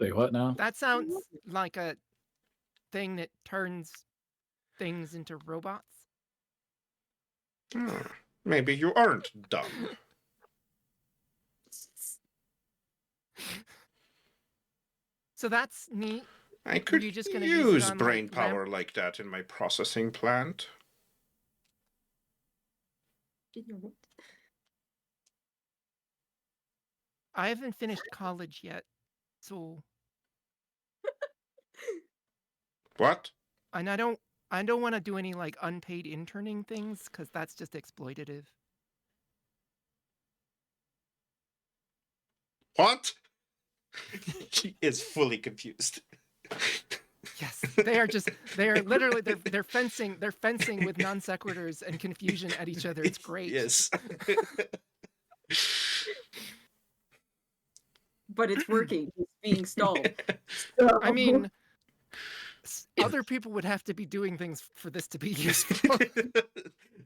[SPEAKER 6] Say what now?
[SPEAKER 2] That sounds like a thing that turns things into robots.
[SPEAKER 1] Maybe you aren't dumb.
[SPEAKER 2] So that's neat.
[SPEAKER 1] I could
[SPEAKER 2] you just gonna use it
[SPEAKER 1] use
[SPEAKER 2] on,
[SPEAKER 1] brain
[SPEAKER 2] like,
[SPEAKER 1] power like that in my processing plant.
[SPEAKER 2] I haven't finished college yet, so
[SPEAKER 1] What?
[SPEAKER 2] and I don't want to do any like unpaid interning things because that's just exploitative.
[SPEAKER 1] What? She is fully confused.
[SPEAKER 2] Yes, they are literally they're fencing with non sequiturs and confusion at each other. It's great.
[SPEAKER 1] Yes.
[SPEAKER 5] But it's working. He's being stalled.
[SPEAKER 2] I mean, other people would have to be doing things for this to be useful.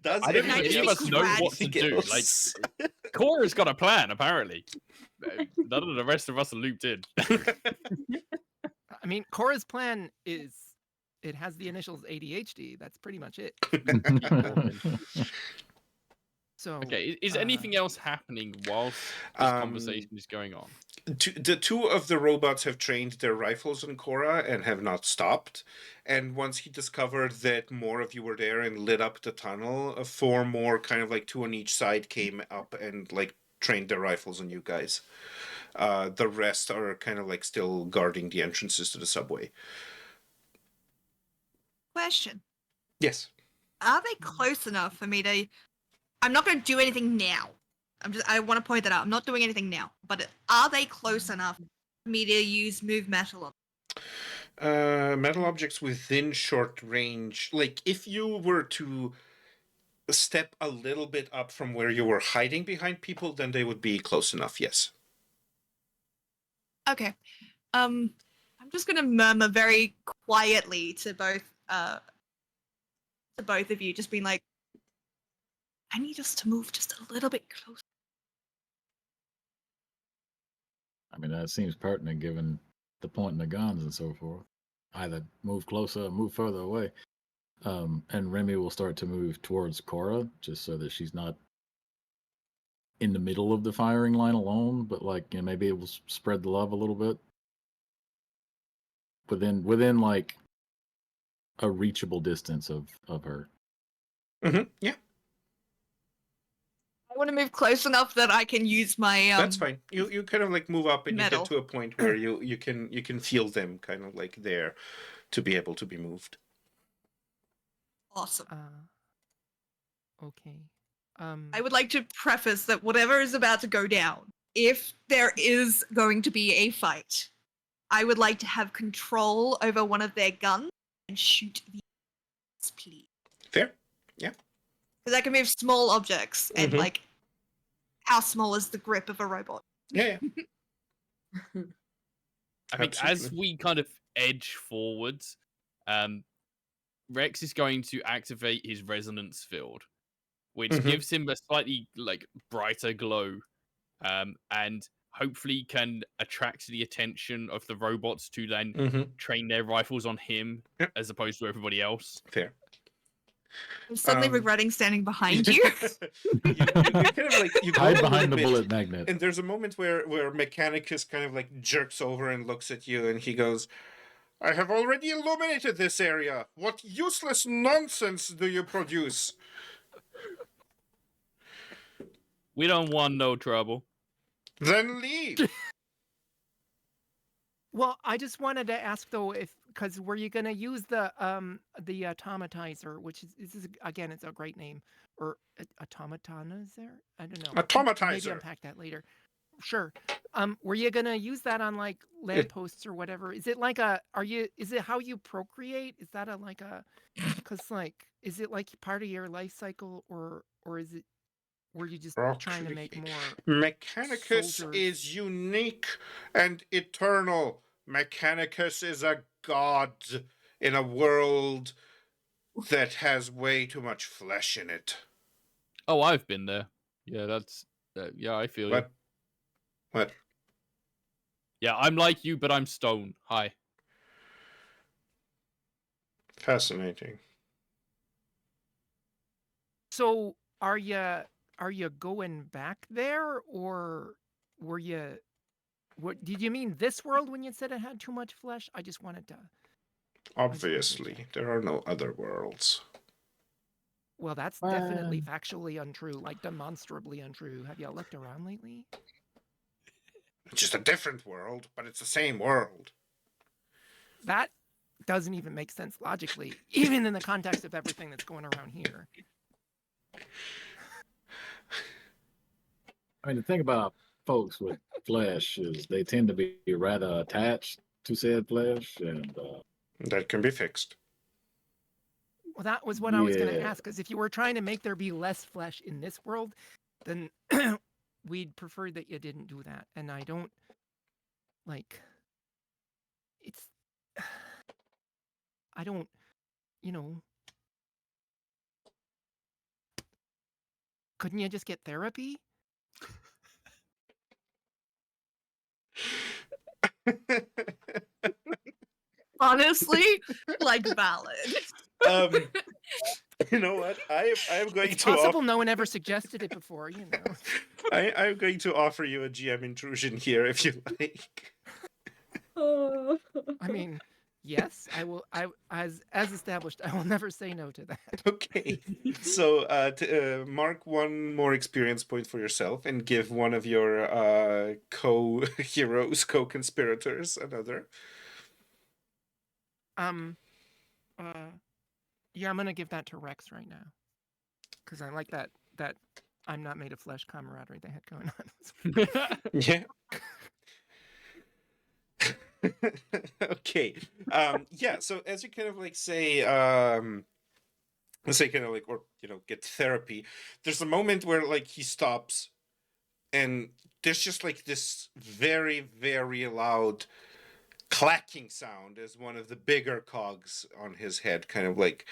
[SPEAKER 1] Does
[SPEAKER 4] I don't
[SPEAKER 3] Can I
[SPEAKER 4] think
[SPEAKER 3] just
[SPEAKER 4] any of
[SPEAKER 3] be
[SPEAKER 4] us know what to
[SPEAKER 1] anything
[SPEAKER 4] do. Like,
[SPEAKER 1] else?
[SPEAKER 4] Cora's got a plan, apparently. None of the rest of us are looped in.
[SPEAKER 2] I mean, Cora's plan is it has the initials ADHD. That's pretty much it. So
[SPEAKER 4] Okay, is anything else happening whilst this conversation is going on?
[SPEAKER 1] The two of the robots have trained their rifles on Cora and have not stopped. And once he discovered that more of you were there and lit up the tunnel, four more, kind of like two on each side, came up and like trained their rifles on you guys. The rest are kind of like still guarding the entrances to the subway.
[SPEAKER 3] Question.
[SPEAKER 1] Yes.
[SPEAKER 3] Are they close enough for me to... I'm not going to do anything now. I want to point that out. I'm not doing anything now. But are they close enough for me to use move metal on?
[SPEAKER 1] Metal objects within short range. Like, if you were to step a little bit up from where you were hiding behind people, then they would be close enough, yes.
[SPEAKER 3] Okay. I'm just going to murmur very quietly to both of you, just being like, I need us to move just a little bit closer.
[SPEAKER 6] I mean, that seems pertinent given the pointing the guns and so forth. Either move closer or move further away. And Remy will start to move towards Cora, just so that she's not in the middle of the firing line alone, but like, you know, maybe it will spread the love a little bit. Within like a reachable distance of her.
[SPEAKER 1] Yeah.
[SPEAKER 3] I want to move close enough that I can use my
[SPEAKER 1] That's fine. You kind of like move up and
[SPEAKER 3] metal.
[SPEAKER 1] you get to a point where you can feel them kind of like there to be able to be moved.
[SPEAKER 3] Awesome.
[SPEAKER 2] Okay.
[SPEAKER 3] I would like to preface that whatever is about to go down, if there is going to be a fight, I would like to have control over one of their guns and shoot the others, please.
[SPEAKER 1] Fair. Yeah.
[SPEAKER 3] Because I can move small objects, and
[SPEAKER 1] Mhm.
[SPEAKER 3] like, how small is the grip of a robot?
[SPEAKER 1] Yeah.
[SPEAKER 4] I mean, as
[SPEAKER 1] Absolutely.
[SPEAKER 4] we kind of edge forwards, Rex is going to activate his resonance field, which
[SPEAKER 1] Mhm.
[SPEAKER 4] gives him a slightly like brighter glow, and hopefully can attract the attention of the robots to then
[SPEAKER 1] Mhm.
[SPEAKER 4] train their rifles on him
[SPEAKER 1] Yep.
[SPEAKER 4] as opposed to everybody else.
[SPEAKER 1] Fair.
[SPEAKER 3] I'm suddenly regretting standing behind you.
[SPEAKER 1] you kind of like you go
[SPEAKER 6] Hide
[SPEAKER 1] a
[SPEAKER 6] behind
[SPEAKER 1] little
[SPEAKER 6] the
[SPEAKER 1] bit,
[SPEAKER 6] bullet magnet.
[SPEAKER 1] and there's a moment where Mechanicus kind of like jerks over and looks at you, and he goes, "I have already illuminated this area. What useless nonsense do you produce?"
[SPEAKER 4] We don't want no trouble.
[SPEAKER 1] Then leave.
[SPEAKER 2] Well, I just wanted to ask though, if because were you gonna use the automatizer, which is again, it's a great name, or automatizer? I don't know. Maybe
[SPEAKER 1] Automatizer.
[SPEAKER 2] unpack that later. Sure. Were you gonna use that on like lampposts or whatever? Is it like a? Is it how you procreate? Is that because like, is it like part of your life cycle, or is it? Were you just trying to make more?
[SPEAKER 1] Mechanicus
[SPEAKER 2] soldiers?
[SPEAKER 1] is unique and eternal. Mechanicus is a god in a world that has way too much flesh in it.
[SPEAKER 4] Oh, I've been there. Yeah, that's yeah, I feel you.
[SPEAKER 1] What?
[SPEAKER 4] Yeah, I'm like you, but I'm stone. Hi.
[SPEAKER 1] Fascinating.
[SPEAKER 2] So are you going back there, or were you? What did you mean this world when you said it had too much flesh? I just wanted to.
[SPEAKER 1] Obviously, there are no other worlds.
[SPEAKER 2] Well, that's definitely factually untrue, like demonstrably untrue. Have you looked around lately?
[SPEAKER 1] It's just a different world, but it's the same world.
[SPEAKER 2] That doesn't even make sense logically, even in the context of everything that's going around here.
[SPEAKER 6] I mean, the thing about folks with flesh is they tend to be rather attached to said flesh, and
[SPEAKER 1] That can be fixed.
[SPEAKER 2] Well, that was what I was going to
[SPEAKER 6] Yeah.
[SPEAKER 2] ask, because if you were trying to make there be less flesh in this world, then we'd prefer that you didn't do that. And I don't like it's I don't, you know, couldn't you just get therapy?
[SPEAKER 3] Honestly, like valid.
[SPEAKER 1] You know what? I am going
[SPEAKER 2] It's
[SPEAKER 1] to
[SPEAKER 2] possible no one ever suggested it before, you know.
[SPEAKER 1] I'm going to offer you a GM intrusion here if you like.
[SPEAKER 2] I mean, yes, I will. As established, I will never say no to that.
[SPEAKER 1] Okay. So mark one more experience point for yourself and give one of your co-heroes, co-conspirators another.
[SPEAKER 2] Yeah, I'm gonna give that to Rex right now, because I like that I'm not made of flesh camaraderie they had going on.
[SPEAKER 1] Yeah. Okay. Yeah, so as you kind of like say let's say kind of like, or get therapy, there's a moment where like he stops and there's just like this very, very loud clacking sound as one of the bigger cogs on his head kind of like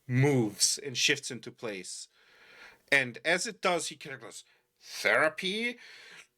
[SPEAKER 1] moves and shifts into place. And as it does, he kind of goes, "Therapy?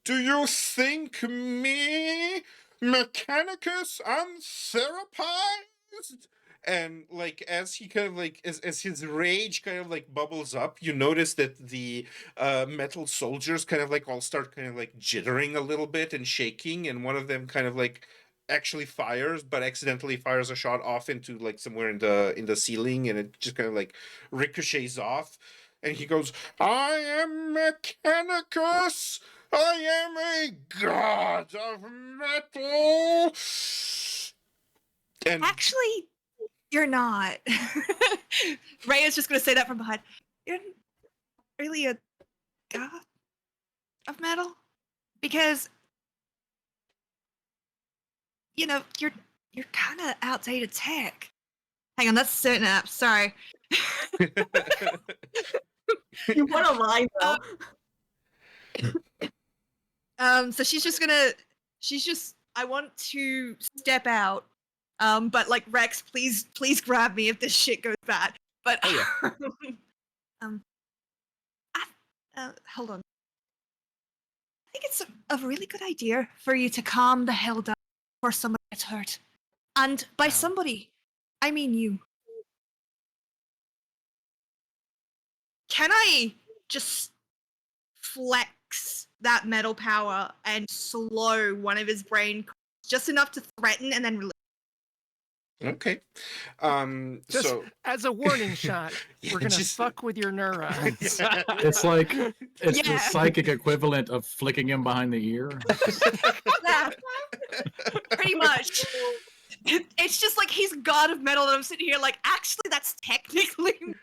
[SPEAKER 1] Do you think me, Mechanicus, untherapized?" And like as he kind of like as his rage kind of like bubbles up, you notice that the metal soldiers kind of like all start kind of like jittering a little bit and shaking, and one of them kind of like actually fires, but accidentally fires a shot off into like somewhere in the ceiling, and it just kind of like ricochets off. And he goes, "I am Mechanicus. I am a god of metal." And
[SPEAKER 3] Actually, you're not. Ray is just gonna say that from behind. You're really a god of metal? Because you're kind of outdated tech. Hang on, that's certain apps. Sorry.
[SPEAKER 5] What a line, though.
[SPEAKER 3] So I want to step out. But like Rex, please grab me if this shit goes bad. But
[SPEAKER 4] Oh,
[SPEAKER 3] hold on. I think it's a really good idea for you to calm the hell down before somebody gets hurt. And by
[SPEAKER 2] Wow.
[SPEAKER 3] somebody, I mean you. Can I just flex that metal power and slow one of his brain just enough to threaten and then release?
[SPEAKER 1] okay.
[SPEAKER 2] Just
[SPEAKER 1] So
[SPEAKER 2] as a warning shot,
[SPEAKER 1] Yeah,
[SPEAKER 2] we're gonna
[SPEAKER 1] just-
[SPEAKER 2] fuck with your neurons.
[SPEAKER 6] It's like it's
[SPEAKER 3] Yeah.
[SPEAKER 6] the psychic equivalent of flicking him behind the ear.
[SPEAKER 3] Yeah, pretty much. It's just like he's god of metal, and I'm sitting here like, actually, that's technically me.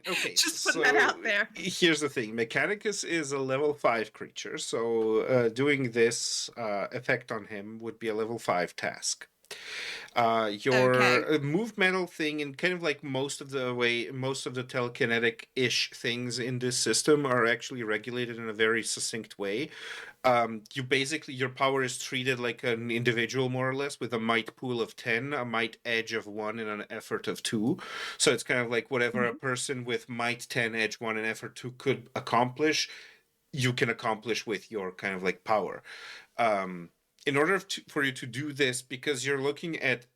[SPEAKER 1] Okay.
[SPEAKER 3] Just putting that out
[SPEAKER 1] so
[SPEAKER 3] there.
[SPEAKER 1] Here's the thing: Mechanicus is a level 5 creature, so doing this effect on him would be a level 5 task. Your
[SPEAKER 3] Okay.
[SPEAKER 1] move metal thing, and kind of like most of the telekinetic-ish things in this system are actually regulated in a very succinct way. You basically, your power is treated like an individual, more or less, with a might pool of 10, a might edge of 1, and an effort of 2. So it's kind of like whatever a person with might 10, edge 1, and effort 2 could accomplish, you can accomplish with your kind of like power. In order for you to do this, because you're looking at,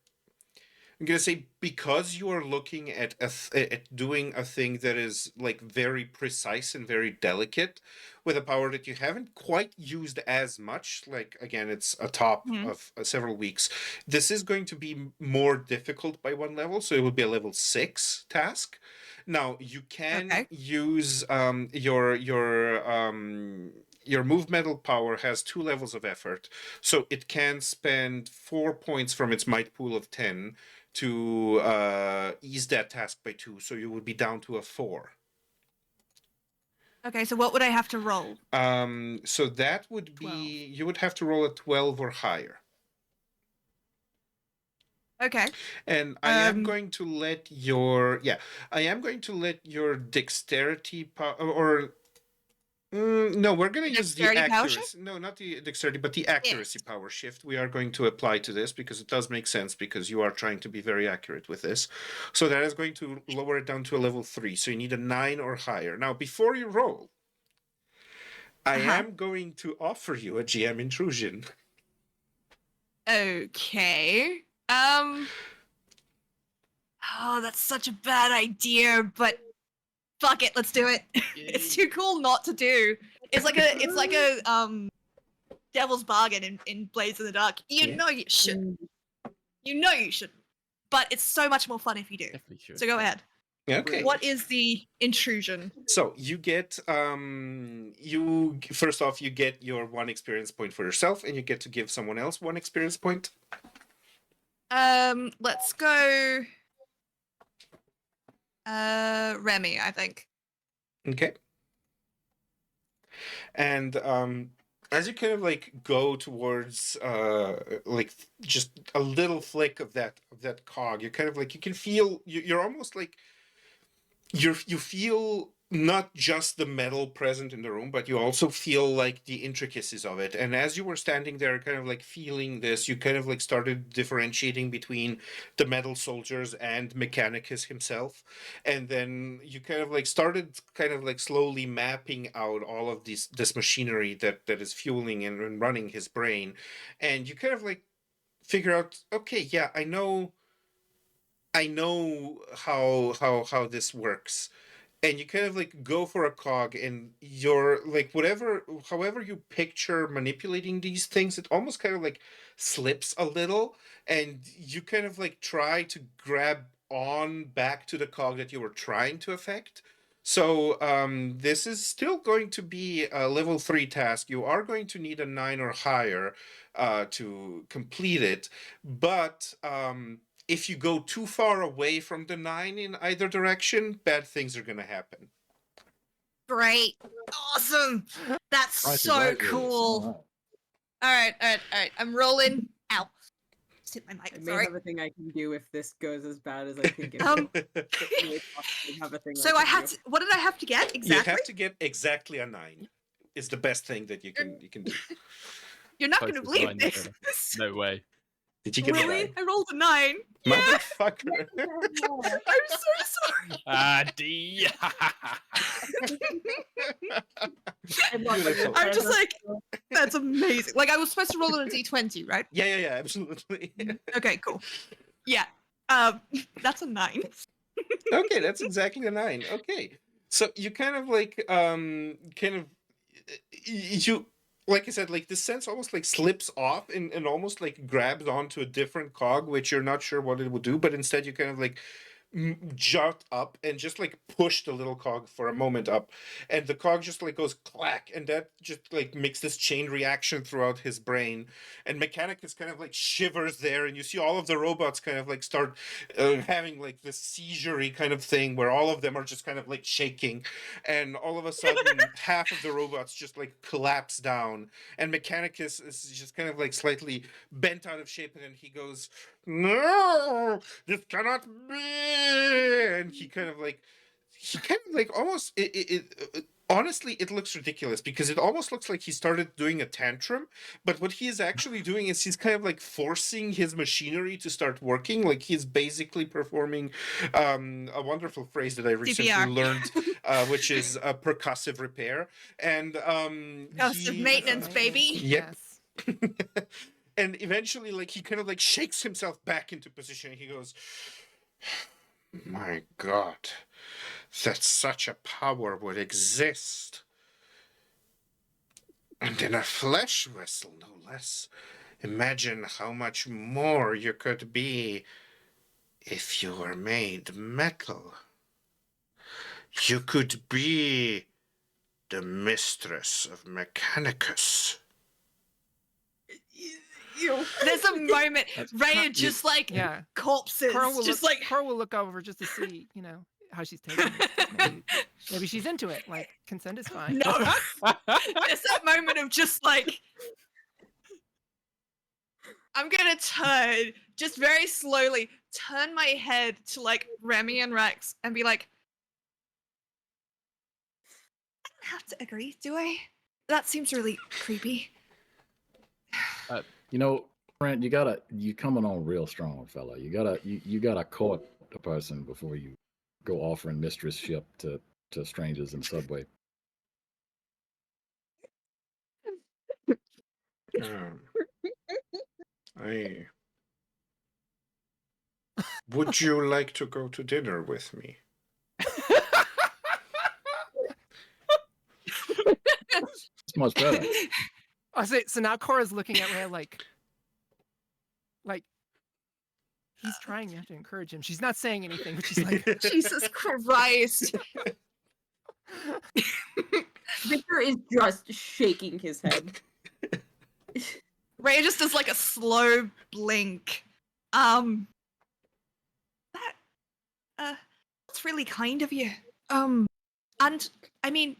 [SPEAKER 1] I'm gonna say, because you are looking at at doing a thing that is like very precise and very delicate, with a power that you haven't quite used as much. Like again, it's a top of several weeks. This is going to be more difficult by one level, so it will be a level 6 task. Now you can
[SPEAKER 3] Okay.
[SPEAKER 1] use your move metal power has 2 levels of effort, so it can spend 4 points from its might pool of 10 to ease that task by 2, so you would be down to a 4.
[SPEAKER 3] Okay, so what would I have to roll?
[SPEAKER 1] So that would
[SPEAKER 2] 12.
[SPEAKER 1] be, you would have to roll a 12 or higher.
[SPEAKER 3] Okay.
[SPEAKER 1] And I am
[SPEAKER 3] Um,
[SPEAKER 1] going to let your I am going to let your dexterity or no, we're going to use the
[SPEAKER 3] Dexterity power shift?
[SPEAKER 1] accuracy. No, not the dexterity, but the
[SPEAKER 3] Yeah.
[SPEAKER 1] accuracy power shift. We are going to apply to this because it does make sense because you are trying to be very accurate with this. So that is going to lower it down to a level 3. So you need a 9 or higher. Now, before you roll, I
[SPEAKER 3] Uh-huh.
[SPEAKER 1] am going to offer you a GM intrusion.
[SPEAKER 3] Okay. Oh, that's such a bad idea, but fuck it, let's do it. It's too cool not to do. It's like a devil's bargain in Blades in the Dark. You
[SPEAKER 1] Yeah.
[SPEAKER 3] know you shouldn't. You know you shouldn't. But it's so much more fun if you do.
[SPEAKER 4] Definitely should.
[SPEAKER 3] So go ahead.
[SPEAKER 1] Okay.
[SPEAKER 3] What is the intrusion?
[SPEAKER 1] So you get first off you get your 1 experience point for yourself, and you get to give someone else 1 experience point.
[SPEAKER 3] Let's go Remy, I think.
[SPEAKER 1] Okay. And as you kind of like go towards like just a little flick of that cog, you're kind of like you can feel you're almost like you feel not just the metal present in the room, but you also feel like the intricacies of it. And as you were standing there kind of like feeling this, you kind of like started differentiating between the metal soldiers and Mechanicus himself. And then you kind of like started kind of like slowly mapping out all of this machinery that is fueling and running his brain. And you kind of like figure out, okay, yeah, I know how this works. And you kind of like go for a cog, and you're like however you picture manipulating these things, it almost kind of like slips a little, and you kind of like try to grab on back to the cog that you were trying to affect. So this is still going to be a level 3 task. You are going to need a 9 or higher to complete it, but if you go too far away from the 9 in either direction, bad things are going to happen.
[SPEAKER 3] Great. Awesome. That's
[SPEAKER 6] Price is
[SPEAKER 3] so
[SPEAKER 6] right, yes.
[SPEAKER 3] cool.
[SPEAKER 6] All right.
[SPEAKER 3] All right. I'm rolling. Ow. Just hit my mic.
[SPEAKER 5] I may
[SPEAKER 3] Sorry.
[SPEAKER 5] have a thing I can do if this goes as bad as I think it
[SPEAKER 3] Um,
[SPEAKER 5] will. I may possibly have a thing
[SPEAKER 3] So I
[SPEAKER 5] can
[SPEAKER 3] had
[SPEAKER 5] do.
[SPEAKER 3] to, what did I have to get
[SPEAKER 1] You
[SPEAKER 3] exactly?
[SPEAKER 1] have to get exactly a 9. Is the best thing that you can do.
[SPEAKER 3] You're not going to
[SPEAKER 4] Closest
[SPEAKER 3] believe
[SPEAKER 4] line
[SPEAKER 3] this.
[SPEAKER 4] ever. No way.
[SPEAKER 1] Did you get
[SPEAKER 3] Really?
[SPEAKER 1] a 9?
[SPEAKER 3] I rolled a 9. Yeah.
[SPEAKER 1] Motherfucker.
[SPEAKER 3] I'm so sorry.
[SPEAKER 4] Ah, D.
[SPEAKER 1] Beautiful.
[SPEAKER 3] I'm just like, that's amazing. Like I was supposed to roll on a d20, right?
[SPEAKER 1] Yeah, absolutely.
[SPEAKER 3] Okay, cool. Yeah. That's a 9.
[SPEAKER 1] Okay, that's exactly a 9. Okay. So you kind of like you like I said, like the sense almost like slips off and almost like grabs onto a different cog, which you're not sure what it will do, but instead you kind of like jut up and just like push the little cog for a moment up, and the cog just like goes clack, and that just like makes this chain reaction throughout his brain, and Mechanicus kind of like shivers there, and you see all of the robots kind of like start having like this seizure-y kind of thing where all of them are just kind of like shaking, and all of a sudden half of the robots just like collapse down, and Mechanicus is just kind of like slightly bent out of shape, and then he goes, "No, this cannot be." And he kind of like almost honestly, it looks ridiculous because it almost looks like he started doing a tantrum, but what he is actually doing is he's kind of like forcing his machinery to start working. Like he's basically performing a wonderful phrase that I recently
[SPEAKER 3] CPR.
[SPEAKER 1] learned, which is a percussive repair. And
[SPEAKER 3] Percussive maintenance, baby.
[SPEAKER 1] Yep.
[SPEAKER 2] Yes.
[SPEAKER 1] And eventually, like, he kind of like shakes himself back into position, and he goes, "My God, that such a power would exist. And in a flesh vessel, no less. Imagine how much more you could be if you were made metal. You could be the mistress of Mechanicus."
[SPEAKER 3] There's a moment Raya
[SPEAKER 2] Carl-
[SPEAKER 3] just like
[SPEAKER 2] Yeah.
[SPEAKER 3] corpses,
[SPEAKER 2] Carl will
[SPEAKER 3] just
[SPEAKER 2] look,
[SPEAKER 3] like
[SPEAKER 2] Carl will look over just to see, how she's taking it. Maybe she's into it. Like consent is fine.
[SPEAKER 3] no. There's that moment of just like I'm gonna turn, just very slowly, turn my head to like Remy and Rex and be like, I don't have to agree, do I? That seems really creepy.
[SPEAKER 6] You know, Brent, you coming on real strong, fella. You gotta court a person before you go offering mistressship to strangers in the subway.
[SPEAKER 1] I would you like to go to dinner with me?
[SPEAKER 6] It's much better.
[SPEAKER 2] I say so now Cora's looking at Rhea like he's trying not to encourage him. She's not saying anything, but she's like,
[SPEAKER 3] Jesus Christ.
[SPEAKER 5] Victor is just shaking his head.
[SPEAKER 3] Rhea just does like a slow blink. That's really kind of you. And I mean,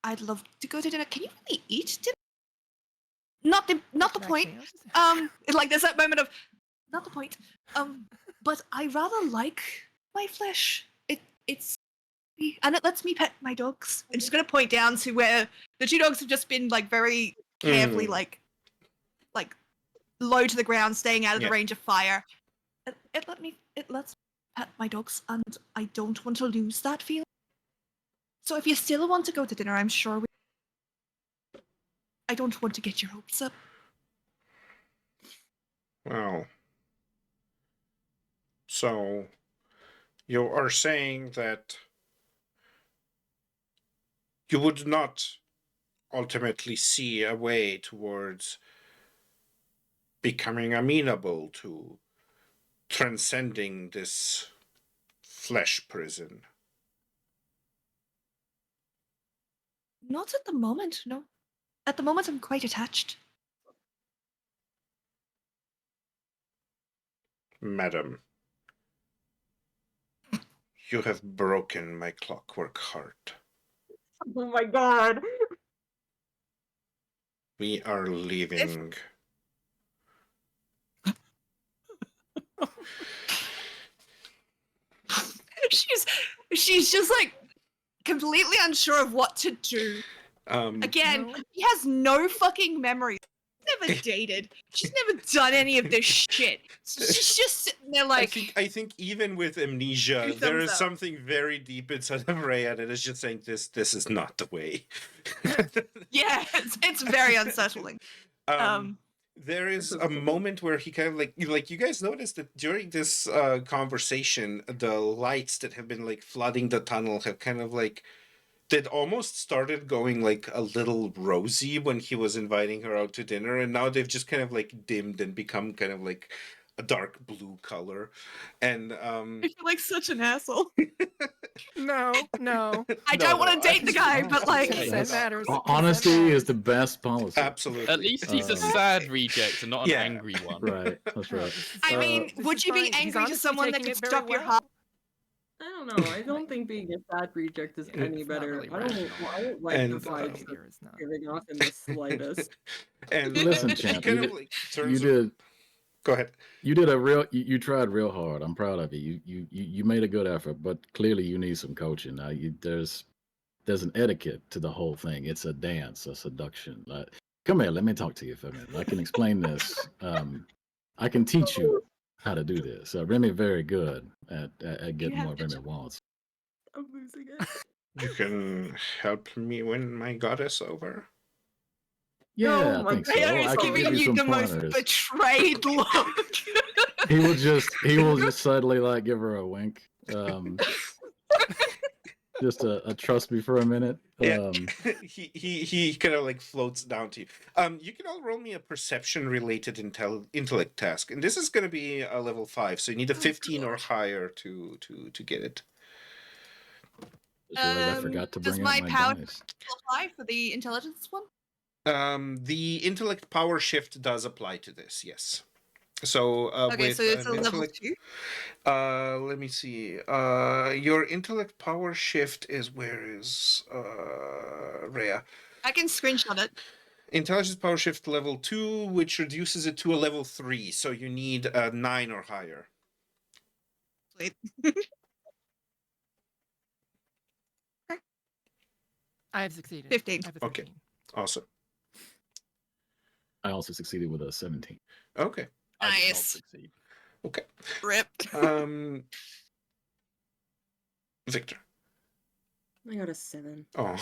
[SPEAKER 3] I'd love to go to dinner. Can you really eat dinner? Not the point. Like there's that moment of not the point. But I rather like my flesh. It's and it lets me pet my dogs. I'm just gonna point down to where the two dogs have just been like very carefully like low to the ground, staying out of the range of fire. It lets me pet my dogs, and I don't want to lose that feeling. So if you still want to go to dinner, I'm sure I don't want to get your hopes up.
[SPEAKER 1] Well, so you are saying that you would not ultimately see a way towards becoming amenable to transcending this flesh prison.
[SPEAKER 3] Not at the moment, no. At the moment, I'm quite attached.
[SPEAKER 1] Madam, you have broken my clockwork heart.
[SPEAKER 5] Oh my god.
[SPEAKER 1] We are leaving.
[SPEAKER 3] She's just like completely unsure of what to do. Again, he has no fucking memory. She's never dated. She's never done any of this shit. She's just sitting there like.
[SPEAKER 1] I think even with amnesia, there is something very deep inside of Rhea that is just saying this is not the way.
[SPEAKER 3] Yeah, it's very unsettling.
[SPEAKER 1] There is a moment where he kind of like you guys noticed that during this conversation, the lights that have been like flooding the tunnel have kind of like that almost started going like a little rosy when he was inviting her out to dinner, and now they've just kind of like dimmed and become kind of like a dark blue color. And
[SPEAKER 3] I feel like such an asshole.
[SPEAKER 2] No.
[SPEAKER 3] I don't want to date the guy, but like
[SPEAKER 2] Consent matters.
[SPEAKER 6] Honesty
[SPEAKER 2] Consent
[SPEAKER 6] is the best policy.
[SPEAKER 1] absolutely.
[SPEAKER 4] At least he's a sad reject and not an
[SPEAKER 1] Yeah.
[SPEAKER 4] angry one.
[SPEAKER 6] Right, that's right.
[SPEAKER 3] I mean,
[SPEAKER 2] This
[SPEAKER 3] would
[SPEAKER 2] is
[SPEAKER 3] you be
[SPEAKER 2] fine. He's
[SPEAKER 3] angry to
[SPEAKER 2] honestly
[SPEAKER 3] someone that
[SPEAKER 2] taking
[SPEAKER 3] could
[SPEAKER 2] it very
[SPEAKER 3] stop your
[SPEAKER 2] well.
[SPEAKER 3] heart?
[SPEAKER 5] I don't know. I don't think being a sad reject is any
[SPEAKER 2] It's not
[SPEAKER 5] better.
[SPEAKER 2] really
[SPEAKER 5] I don't like
[SPEAKER 1] And,
[SPEAKER 5] the vibes that
[SPEAKER 2] Behavior is not.
[SPEAKER 5] giving off in the slightest.
[SPEAKER 1] And
[SPEAKER 6] Listen,
[SPEAKER 1] she
[SPEAKER 6] champ,
[SPEAKER 1] kind
[SPEAKER 6] you
[SPEAKER 1] of
[SPEAKER 6] did-
[SPEAKER 1] like
[SPEAKER 6] You
[SPEAKER 1] turns.
[SPEAKER 6] did
[SPEAKER 1] Go ahead.
[SPEAKER 6] you did a real you tried real hard. I'm proud of you. You made a good effort, but clearly you need some coaching. Now there's an etiquette to the whole thing. It's a dance, a seduction. Come here, let me talk to you for a minute. I can explain this. I can teach you how to do this. Remy very good at getting
[SPEAKER 3] have
[SPEAKER 6] what
[SPEAKER 3] to
[SPEAKER 6] Remy wants.
[SPEAKER 5] I'm losing it.
[SPEAKER 1] You can help me win my goddess over.
[SPEAKER 6] Yeah,
[SPEAKER 5] Oh
[SPEAKER 6] I
[SPEAKER 5] my
[SPEAKER 6] think so.
[SPEAKER 5] God,
[SPEAKER 3] Rhea
[SPEAKER 6] I
[SPEAKER 3] is
[SPEAKER 6] can
[SPEAKER 3] giving
[SPEAKER 6] give you
[SPEAKER 3] you
[SPEAKER 6] some
[SPEAKER 3] the most
[SPEAKER 6] pointers.
[SPEAKER 3] betrayed look.
[SPEAKER 6] He will just suddenly like give her a wink. Just a trust me for a minute.
[SPEAKER 1] Yeah. he kind of like floats down to you. You can all roll me a perception related intellect task, and this is going to be a level 5, so you need a 15 or higher to get it.
[SPEAKER 6] Just realized I forgot to
[SPEAKER 3] Does
[SPEAKER 6] bring
[SPEAKER 3] my
[SPEAKER 6] out my
[SPEAKER 3] power
[SPEAKER 6] dice.
[SPEAKER 3] apply for the intelligence one?
[SPEAKER 1] The intellect power shift does apply to this, yes. So
[SPEAKER 3] Okay,
[SPEAKER 1] with
[SPEAKER 3] so it's a
[SPEAKER 1] an
[SPEAKER 3] level
[SPEAKER 1] intellect,
[SPEAKER 3] 2.
[SPEAKER 1] let me see. Your intellect power shift is where is Rhea?
[SPEAKER 3] I can screenshot it.
[SPEAKER 1] Intelligence power shift level 2, which reduces it to a level 3, so you need a 9 or higher.
[SPEAKER 3] Sweet.
[SPEAKER 2] I have succeeded.
[SPEAKER 3] 15.
[SPEAKER 2] I have a
[SPEAKER 1] Okay.
[SPEAKER 2] 13.
[SPEAKER 1] Awesome.
[SPEAKER 6] I also succeeded with a 17.
[SPEAKER 1] Okay.
[SPEAKER 4] I did not
[SPEAKER 3] Nice.
[SPEAKER 4] succeed.
[SPEAKER 1] Okay.
[SPEAKER 3] Ripped.
[SPEAKER 1] Victor.
[SPEAKER 5] I got a 7.
[SPEAKER 1] Oh,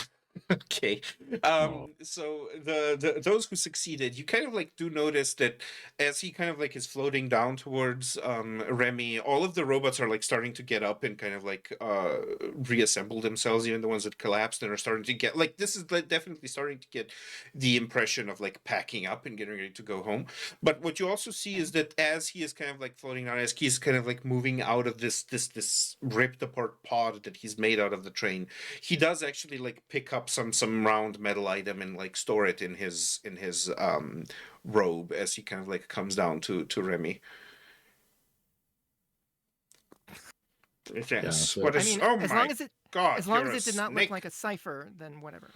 [SPEAKER 1] okay. So the those who succeeded, you kind of like do notice that as he kind of like is floating down towards Remy, all of the robots are like starting to get up and kind of like reassemble themselves, even the ones that collapsed and are starting to get like this is like definitely starting to get the impression of like packing up and getting ready to go home. But what you also see is that as he is kind of like floating down, as he's kind of like moving out of this ripped apart pod that he's made out of the train, he does actually like pick up some round metal item and like store it in his robe as he kind of like comes down to Remy. Yes.
[SPEAKER 6] so-
[SPEAKER 1] What
[SPEAKER 2] I
[SPEAKER 1] is?
[SPEAKER 2] mean,
[SPEAKER 1] Oh
[SPEAKER 2] as
[SPEAKER 1] my
[SPEAKER 2] long as it
[SPEAKER 1] God!
[SPEAKER 2] as long
[SPEAKER 1] you're
[SPEAKER 2] as
[SPEAKER 1] a
[SPEAKER 2] it did not
[SPEAKER 1] snake.
[SPEAKER 2] look like a cipher, then whatever.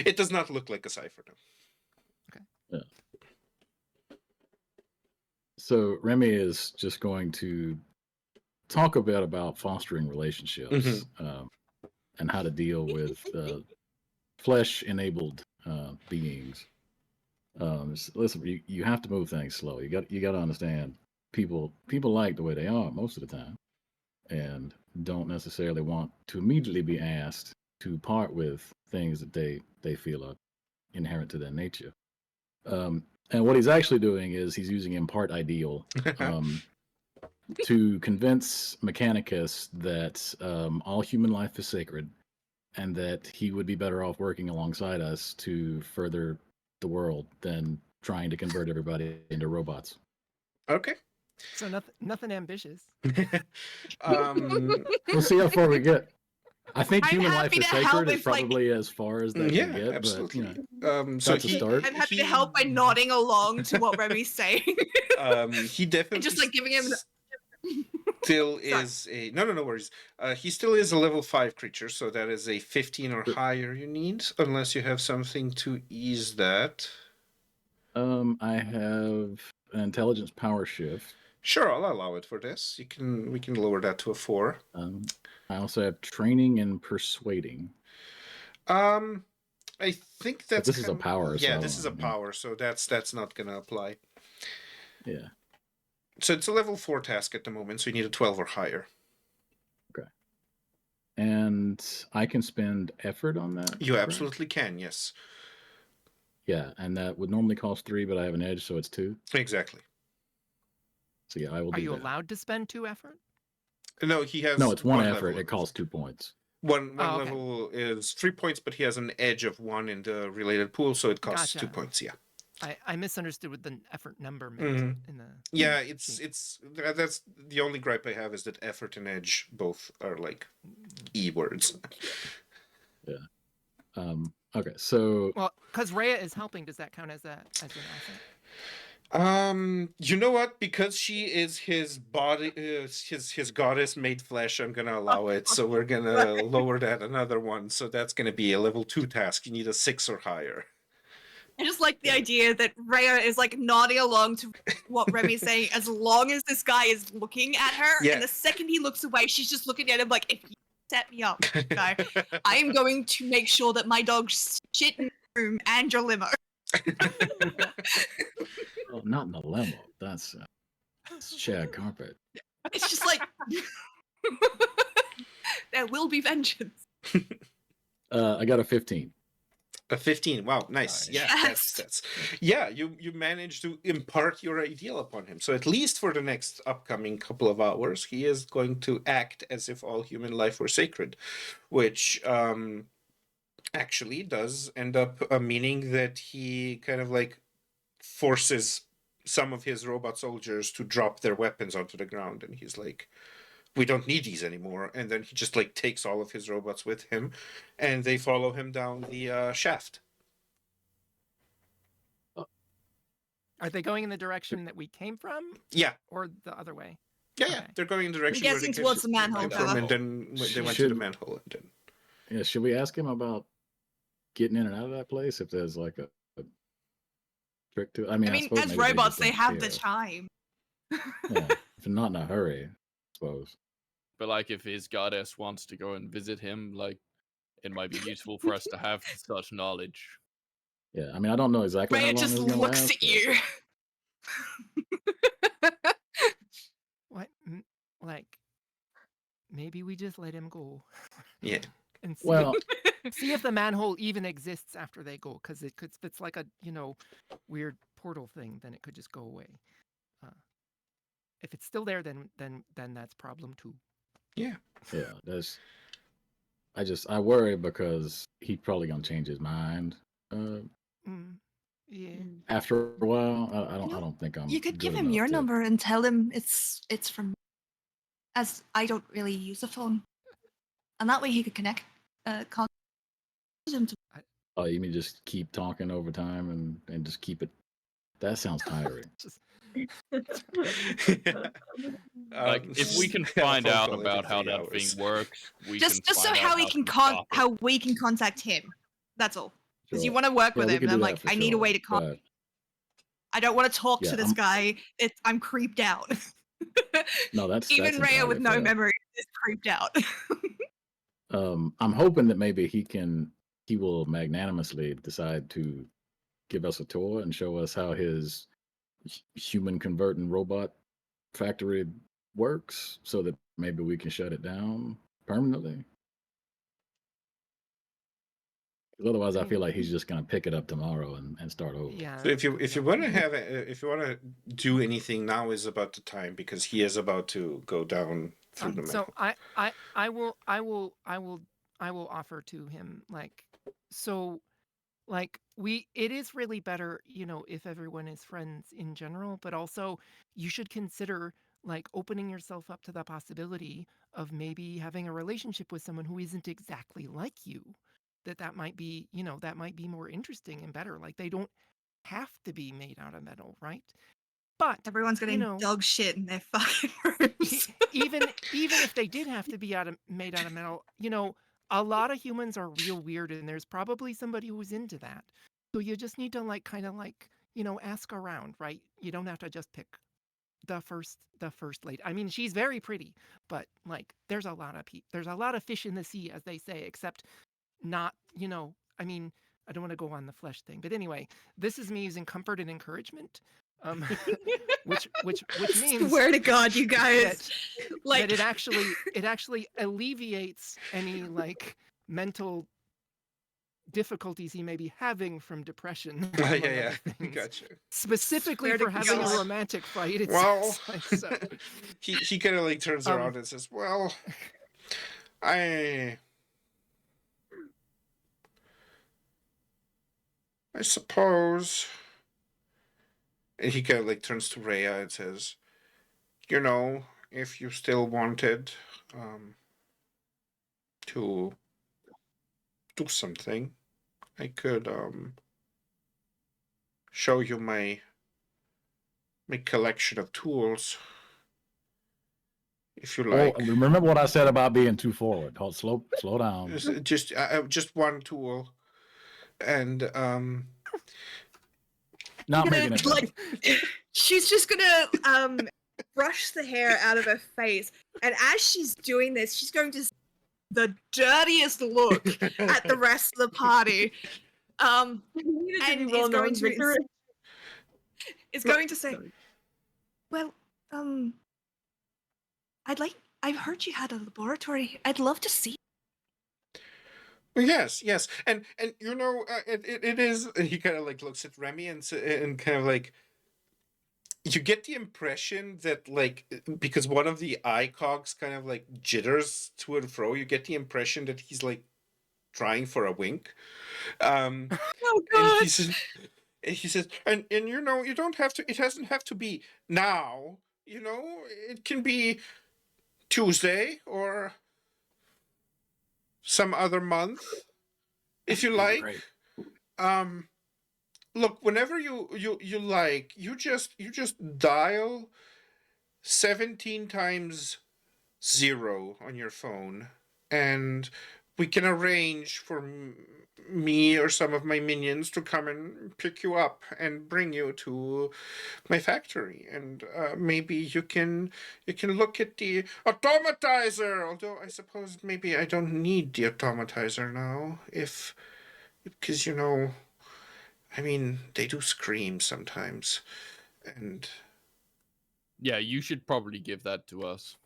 [SPEAKER 1] It does not look like a cipher. No.
[SPEAKER 6] So Remy is just going to talk a bit about fostering relationships and how to deal with flesh-enabled beings. Listen, you have to move things slow. You got to understand people like the way they are most of the time, and don't necessarily want to immediately be asked to part with things that they feel are inherent to their nature. And what he's actually doing is he's using impart ideal to convince Mechanicus that all human life is sacred and that he would be better off working alongside us to further the world than trying to convert everybody into robots.
[SPEAKER 1] Okay.
[SPEAKER 2] So nothing ambitious.
[SPEAKER 6] We'll see how far we get. I think
[SPEAKER 3] I'm
[SPEAKER 6] human life
[SPEAKER 3] happy
[SPEAKER 6] is
[SPEAKER 3] to help
[SPEAKER 6] sacred is
[SPEAKER 3] if, like-
[SPEAKER 6] probably as far as they
[SPEAKER 1] Yeah,
[SPEAKER 6] can get,
[SPEAKER 1] absolutely.
[SPEAKER 6] but you know,
[SPEAKER 1] So
[SPEAKER 6] that's a start.
[SPEAKER 3] I'm happy to help by nodding along to what Remy's saying.
[SPEAKER 1] He definitely
[SPEAKER 3] And just like giving him
[SPEAKER 1] still
[SPEAKER 3] Sorry.
[SPEAKER 1] is a no worries. He still is a level 5 creature, so that is a 15 or higher you need, unless you have something to ease that.
[SPEAKER 6] I have an intelligence power shift.
[SPEAKER 1] Sure, I'll allow it for this. We can lower that to a 4.
[SPEAKER 6] I also have training and persuading.
[SPEAKER 1] I think that's
[SPEAKER 6] this is a power,
[SPEAKER 1] Yeah,
[SPEAKER 6] so,
[SPEAKER 1] this is a power, so that's not gonna apply.
[SPEAKER 6] Yeah.
[SPEAKER 1] So it's a level 4 task at the moment, so you need a 12 or higher.
[SPEAKER 6] Okay. And I can spend effort on that?
[SPEAKER 1] You
[SPEAKER 6] correct?
[SPEAKER 1] absolutely can, yes.
[SPEAKER 6] Yeah, and that would normally cost 3, but I have an edge, so it's 2.
[SPEAKER 1] Exactly.
[SPEAKER 6] So yeah, I will
[SPEAKER 2] Are
[SPEAKER 6] do
[SPEAKER 2] you
[SPEAKER 6] that.
[SPEAKER 2] allowed to spend 2 effort?
[SPEAKER 1] No, he has
[SPEAKER 6] No, it's one
[SPEAKER 1] level
[SPEAKER 6] effort.
[SPEAKER 1] of
[SPEAKER 6] It costs 2 points.
[SPEAKER 1] One
[SPEAKER 2] Oh, okay.
[SPEAKER 1] level is 3 points, but he has an edge of 1 in the related pool, so it costs 2
[SPEAKER 2] Gotcha.
[SPEAKER 1] points. Yeah.
[SPEAKER 2] I misunderstood what the effort number meant in the.
[SPEAKER 1] Yeah,
[SPEAKER 2] sheet.
[SPEAKER 1] it's that's the only gripe I have is that effort and edge both are like E words.
[SPEAKER 6] Yeah. Okay, so
[SPEAKER 2] Well, because Rhea is helping, does that count as an asset?
[SPEAKER 1] You know what? Because she is his body, his goddess made flesh. I'm gonna allow it. So we're gonna lower that another 1. So that's gonna be a level 2 task. You need a 6 or higher.
[SPEAKER 3] I just like the idea that Rhea is like nodding along to what Remy's saying as long as this guy is looking at her.
[SPEAKER 1] Yeah.
[SPEAKER 3] And the second he looks away, she's just looking at him like, if you set me up, guy, I am going to make sure that my dog shit in the room and your limo.
[SPEAKER 6] well, not in the limo. That's shag carpet.
[SPEAKER 3] It's just like there will be vengeance.
[SPEAKER 6] I got a 15.
[SPEAKER 1] A 15. Wow, nice.
[SPEAKER 4] Nice.
[SPEAKER 1] Yeah,
[SPEAKER 3] Yes.
[SPEAKER 1] that's yeah. You managed to impart your ideal upon him. So at least for the next upcoming couple of hours, he is going to act as if all human life were sacred, which actually does end up meaning that he kind of like forces some of his robot soldiers to drop their weapons onto the ground, and he's like, we don't need these anymore. And then he just like takes all of his robots with him, and they follow him down the shaft.
[SPEAKER 2] Are they going in the direction that we came from,
[SPEAKER 1] Yeah,
[SPEAKER 2] or the other way?
[SPEAKER 1] yeah.
[SPEAKER 2] Okay.
[SPEAKER 1] They're going in the direction
[SPEAKER 3] I'm
[SPEAKER 1] where they
[SPEAKER 3] guessing
[SPEAKER 1] came
[SPEAKER 3] towards the manhole
[SPEAKER 1] from,
[SPEAKER 3] cover.
[SPEAKER 1] and then they went to the
[SPEAKER 6] Should-
[SPEAKER 1] manhole. And then
[SPEAKER 6] Yeah, should we ask him about getting in and out of that place if there's like trick to it. I mean,
[SPEAKER 3] I
[SPEAKER 6] I
[SPEAKER 3] mean,
[SPEAKER 6] suppose
[SPEAKER 3] as
[SPEAKER 6] maybe
[SPEAKER 3] robots,
[SPEAKER 6] they
[SPEAKER 3] they
[SPEAKER 6] just don't
[SPEAKER 3] have the
[SPEAKER 6] care.
[SPEAKER 3] time.
[SPEAKER 6] Yeah, if not in a hurry, I suppose.
[SPEAKER 4] But like, if his goddess wants to go and visit him, like, it might be useful for us to have such knowledge.
[SPEAKER 6] Yeah, I mean, I don't know exactly how
[SPEAKER 3] Rhea
[SPEAKER 6] long
[SPEAKER 3] just
[SPEAKER 6] it's gonna
[SPEAKER 3] looks
[SPEAKER 6] last.
[SPEAKER 3] at you.
[SPEAKER 2] What? Like, maybe we just let him go.
[SPEAKER 1] Yeah.
[SPEAKER 2] And see,
[SPEAKER 6] Well,
[SPEAKER 2] see if the manhole even exists after they go, because it could. If it's like a weird portal thing, then it could just go away. If it's still there, then that's problem too.
[SPEAKER 1] Yeah.
[SPEAKER 6] yeah, I worry because he's probably gonna change his mind.
[SPEAKER 2] Yeah.
[SPEAKER 6] After a while, I
[SPEAKER 3] You know,
[SPEAKER 6] don't think I'm.
[SPEAKER 3] You could give
[SPEAKER 6] good
[SPEAKER 3] him
[SPEAKER 6] enough
[SPEAKER 3] your
[SPEAKER 6] to-
[SPEAKER 3] number and tell him it's from, as I don't really use a phone, and that way he could contact him.
[SPEAKER 6] Oh, you mean just keep talking over time and just keep it? That sounds tiring.
[SPEAKER 2] Just
[SPEAKER 4] Like, if we can find
[SPEAKER 1] phone
[SPEAKER 4] out
[SPEAKER 1] call every
[SPEAKER 4] about how
[SPEAKER 1] 3
[SPEAKER 4] that
[SPEAKER 1] hours.
[SPEAKER 4] thing works, we
[SPEAKER 3] Just
[SPEAKER 4] can
[SPEAKER 3] so
[SPEAKER 4] find
[SPEAKER 3] how
[SPEAKER 4] out
[SPEAKER 3] he can
[SPEAKER 4] to stop it.
[SPEAKER 3] how we can contact him. That's all. Because you
[SPEAKER 6] Sure.
[SPEAKER 3] want to work
[SPEAKER 6] Yeah,
[SPEAKER 3] with
[SPEAKER 6] we
[SPEAKER 3] him,
[SPEAKER 6] could
[SPEAKER 3] and
[SPEAKER 6] do
[SPEAKER 3] I'm
[SPEAKER 6] that
[SPEAKER 3] like,
[SPEAKER 6] for
[SPEAKER 3] I need a
[SPEAKER 6] sure,
[SPEAKER 3] way to
[SPEAKER 6] but
[SPEAKER 3] I don't want to talk
[SPEAKER 6] Yeah,
[SPEAKER 3] to this
[SPEAKER 6] I'm-
[SPEAKER 3] guy. I'm creeped out.
[SPEAKER 6] no, that's
[SPEAKER 3] Even Rhea
[SPEAKER 6] entirely
[SPEAKER 3] with no
[SPEAKER 6] fair.
[SPEAKER 3] memory is creeped out.
[SPEAKER 6] I'm hoping that maybe he will magnanimously decide to give us a tour and show us how his human converting robot factory works, so that maybe we can shut it down permanently. 'Cause otherwise, I feel like he's just gonna pick it up tomorrow and start over.
[SPEAKER 2] yeah.
[SPEAKER 1] So if you
[SPEAKER 2] that's
[SPEAKER 1] want to
[SPEAKER 2] not-
[SPEAKER 1] have if you want to do anything, now is about the time, because he is about to go down through the
[SPEAKER 2] so
[SPEAKER 1] manhole.
[SPEAKER 2] I will offer to him, like, so, like, it is really better, if everyone is friends in general, but also you should consider, like, opening yourself up to the possibility of maybe having a relationship with someone who isn't exactly like you. That might be, that might be more interesting and better. Like, they don't have to be made out of metal, right? But
[SPEAKER 3] Everyone's getting dog shit in their fucking rooms.
[SPEAKER 2] even if they did have to be made out of metal, a lot of humans are real weird, and there's probably somebody who's into that. So you just need to, like, kind of, like, ask around, right? You don't have to just pick the first lady. I mean, she's very pretty, but, like, there's a lot of fish in the sea, as they say, except not, I mean, I don't want to go on the flesh thing, but anyway, this is me using comfort and encouragement, which means,
[SPEAKER 3] Swear to God, you guys,
[SPEAKER 2] that,
[SPEAKER 3] like,
[SPEAKER 2] that it actually alleviates any, like, mental difficulties he may be having from depression.
[SPEAKER 1] Yeah,
[SPEAKER 2] among
[SPEAKER 1] yeah,
[SPEAKER 2] other things.
[SPEAKER 1] gotcha.
[SPEAKER 2] Specifically
[SPEAKER 3] Swear to
[SPEAKER 2] for having
[SPEAKER 3] God.
[SPEAKER 2] a romantic fight. It
[SPEAKER 1] Well,
[SPEAKER 2] sounds like, so.
[SPEAKER 1] he kind of like turns around and says, "Well, I suppose." And he kind of like turns to Rhea and says, if you still wanted to do something, I could show you my collection of tools, if you
[SPEAKER 6] Oh,
[SPEAKER 1] like.
[SPEAKER 6] remember what I said about being too forward. Hold, slow down.
[SPEAKER 1] Just one tool, and
[SPEAKER 6] Not
[SPEAKER 3] gonna,
[SPEAKER 6] making it better.
[SPEAKER 3] like, she's just gonna brush the hair out of her face, and as she's doing this, she's going to the dirtiest look at the rest of the party. And is going to say, well, I've heard you had a laboratory. I'd love to see.
[SPEAKER 1] Yes, and it is. He kind of like looks at Remy and kind of like, you get the impression that, like, because one of the eye cogs kind of like jitters to and fro, you get the impression that he's like trying for a wink.
[SPEAKER 3] Oh
[SPEAKER 1] And he says, and you don't have to. It doesn't have to be now. It can be Tuesday or some other month, if you like.
[SPEAKER 6] Great.
[SPEAKER 1] Look, whenever you like, you just dial 17 times 0 on your phone, and we can arrange for me or some of my minions to come and pick you up and bring you to my factory, and maybe you can look at the automatizer. Although I suppose maybe I don't need the automatizer now, because I mean, they do scream sometimes, and
[SPEAKER 4] Yeah, you should probably give that to us.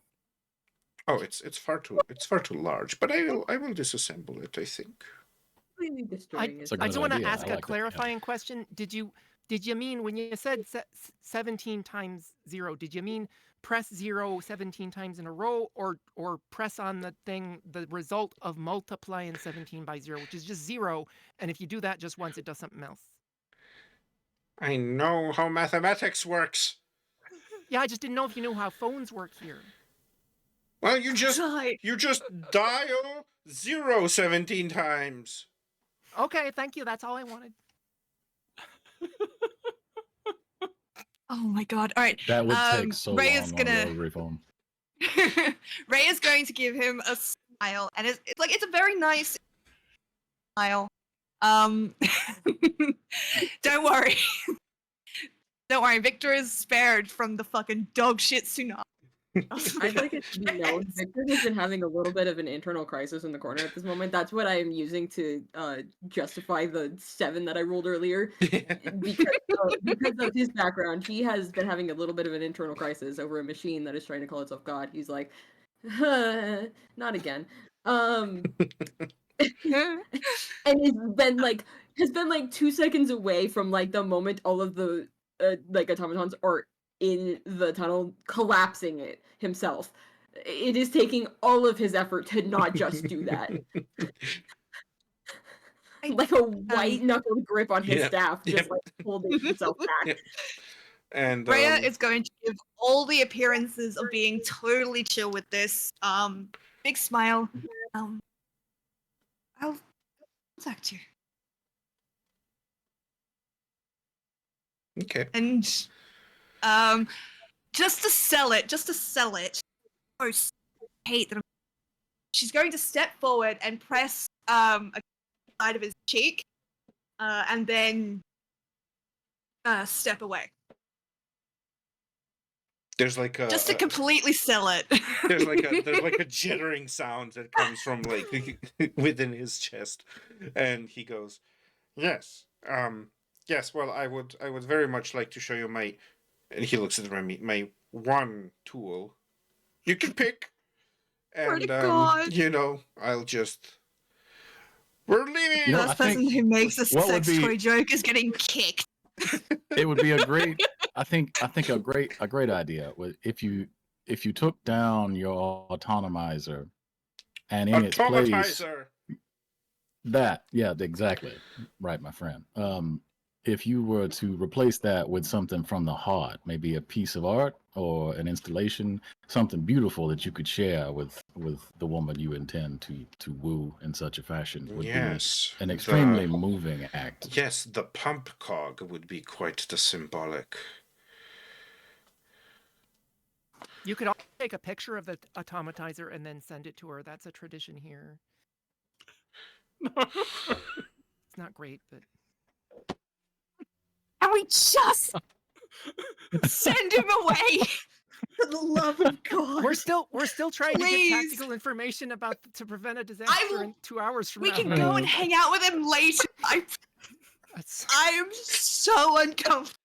[SPEAKER 1] oh, it's far too large. But I will disassemble it, I think.
[SPEAKER 5] Completely destroying
[SPEAKER 6] It's a
[SPEAKER 5] it.
[SPEAKER 2] I
[SPEAKER 6] good
[SPEAKER 2] do want to
[SPEAKER 6] idea.
[SPEAKER 2] ask
[SPEAKER 6] I
[SPEAKER 2] a
[SPEAKER 6] like that, yeah.
[SPEAKER 2] clarifying question. Did you mean when you said 17 times 0, did you mean press 0 17 times in a row, or press on the thing the result of multiplying 17 by 0, which is just 0, and if you do that just once it does something else?
[SPEAKER 1] I know how mathematics works.
[SPEAKER 2] Yeah, I just didn't know if you knew how phones work here.
[SPEAKER 1] Well, you just
[SPEAKER 3] Right.
[SPEAKER 1] dial 0 17 times.
[SPEAKER 2] Okay, thank you. That's all I wanted.
[SPEAKER 3] Oh my god. All right.
[SPEAKER 6] That would take so
[SPEAKER 3] Ray
[SPEAKER 6] long
[SPEAKER 3] is
[SPEAKER 6] on
[SPEAKER 3] gonna.
[SPEAKER 6] a rotary phone.
[SPEAKER 3] Ray is going to give him a smile, and it's a very nice smile. Don't worry. Don't worry. Victor is spared from the fucking dog shit tsunami.
[SPEAKER 5] I'd like it to be known, Victor has been having a little bit of an internal crisis in the corner at this moment. That's what I am using to justify the 7 that I rolled earlier. Because of his background, he has been having a little bit of an internal crisis over a machine that is trying to call itself God. He's like, not again. And has been like 2 seconds away from like the moment all of the like automatons are in the tunnel, collapsing it himself. It is taking all of his effort to not just do that. Like a white knuckled grip on his staff, just like holding himself back.
[SPEAKER 1] Yep. And
[SPEAKER 3] Rhea is going to give all the appearances of being totally chill with this. Big smile. I'll contact you.
[SPEAKER 1] okay.
[SPEAKER 3] And just to sell it. Oh, I hate that. She's going to step forward and press a side of his cheek, and then step away.
[SPEAKER 1] There's like a
[SPEAKER 3] Just to completely sell it.
[SPEAKER 1] there's like a jittering sound that comes from like within his chest, and he goes, "Yes, yes. Well, I would very much like to show you my." And he looks at my one tool. You can pick,
[SPEAKER 3] Swear
[SPEAKER 1] and
[SPEAKER 3] to God.
[SPEAKER 1] I'll just. We're leaving.
[SPEAKER 3] The first person who makes a
[SPEAKER 6] what would
[SPEAKER 3] sex
[SPEAKER 6] be-
[SPEAKER 3] toy joke is getting kicked.
[SPEAKER 6] It would be a great. I think a great idea would if you took down your autonomizer, and in its place
[SPEAKER 1] Automatizer.
[SPEAKER 6] that exactly right, my friend. If you were to replace that with something from the heart, maybe a piece of art or an installation, something beautiful that you could share with the woman you intend to woo in such a fashion, would
[SPEAKER 1] Yes,
[SPEAKER 6] be an extremely moving act.
[SPEAKER 1] Yes, the pump cog would be quite the symbolic.
[SPEAKER 2] You could also take a picture of the automatizer and then send it to her. That's a tradition here. It's not great, but
[SPEAKER 3] And we just send him away. For the love of God.
[SPEAKER 2] we're still trying to get
[SPEAKER 3] Please.
[SPEAKER 2] tactical information about to prevent a disaster in 2 hours from
[SPEAKER 3] We
[SPEAKER 2] now.
[SPEAKER 3] can go and hang out with him later. I am so uncomfortable.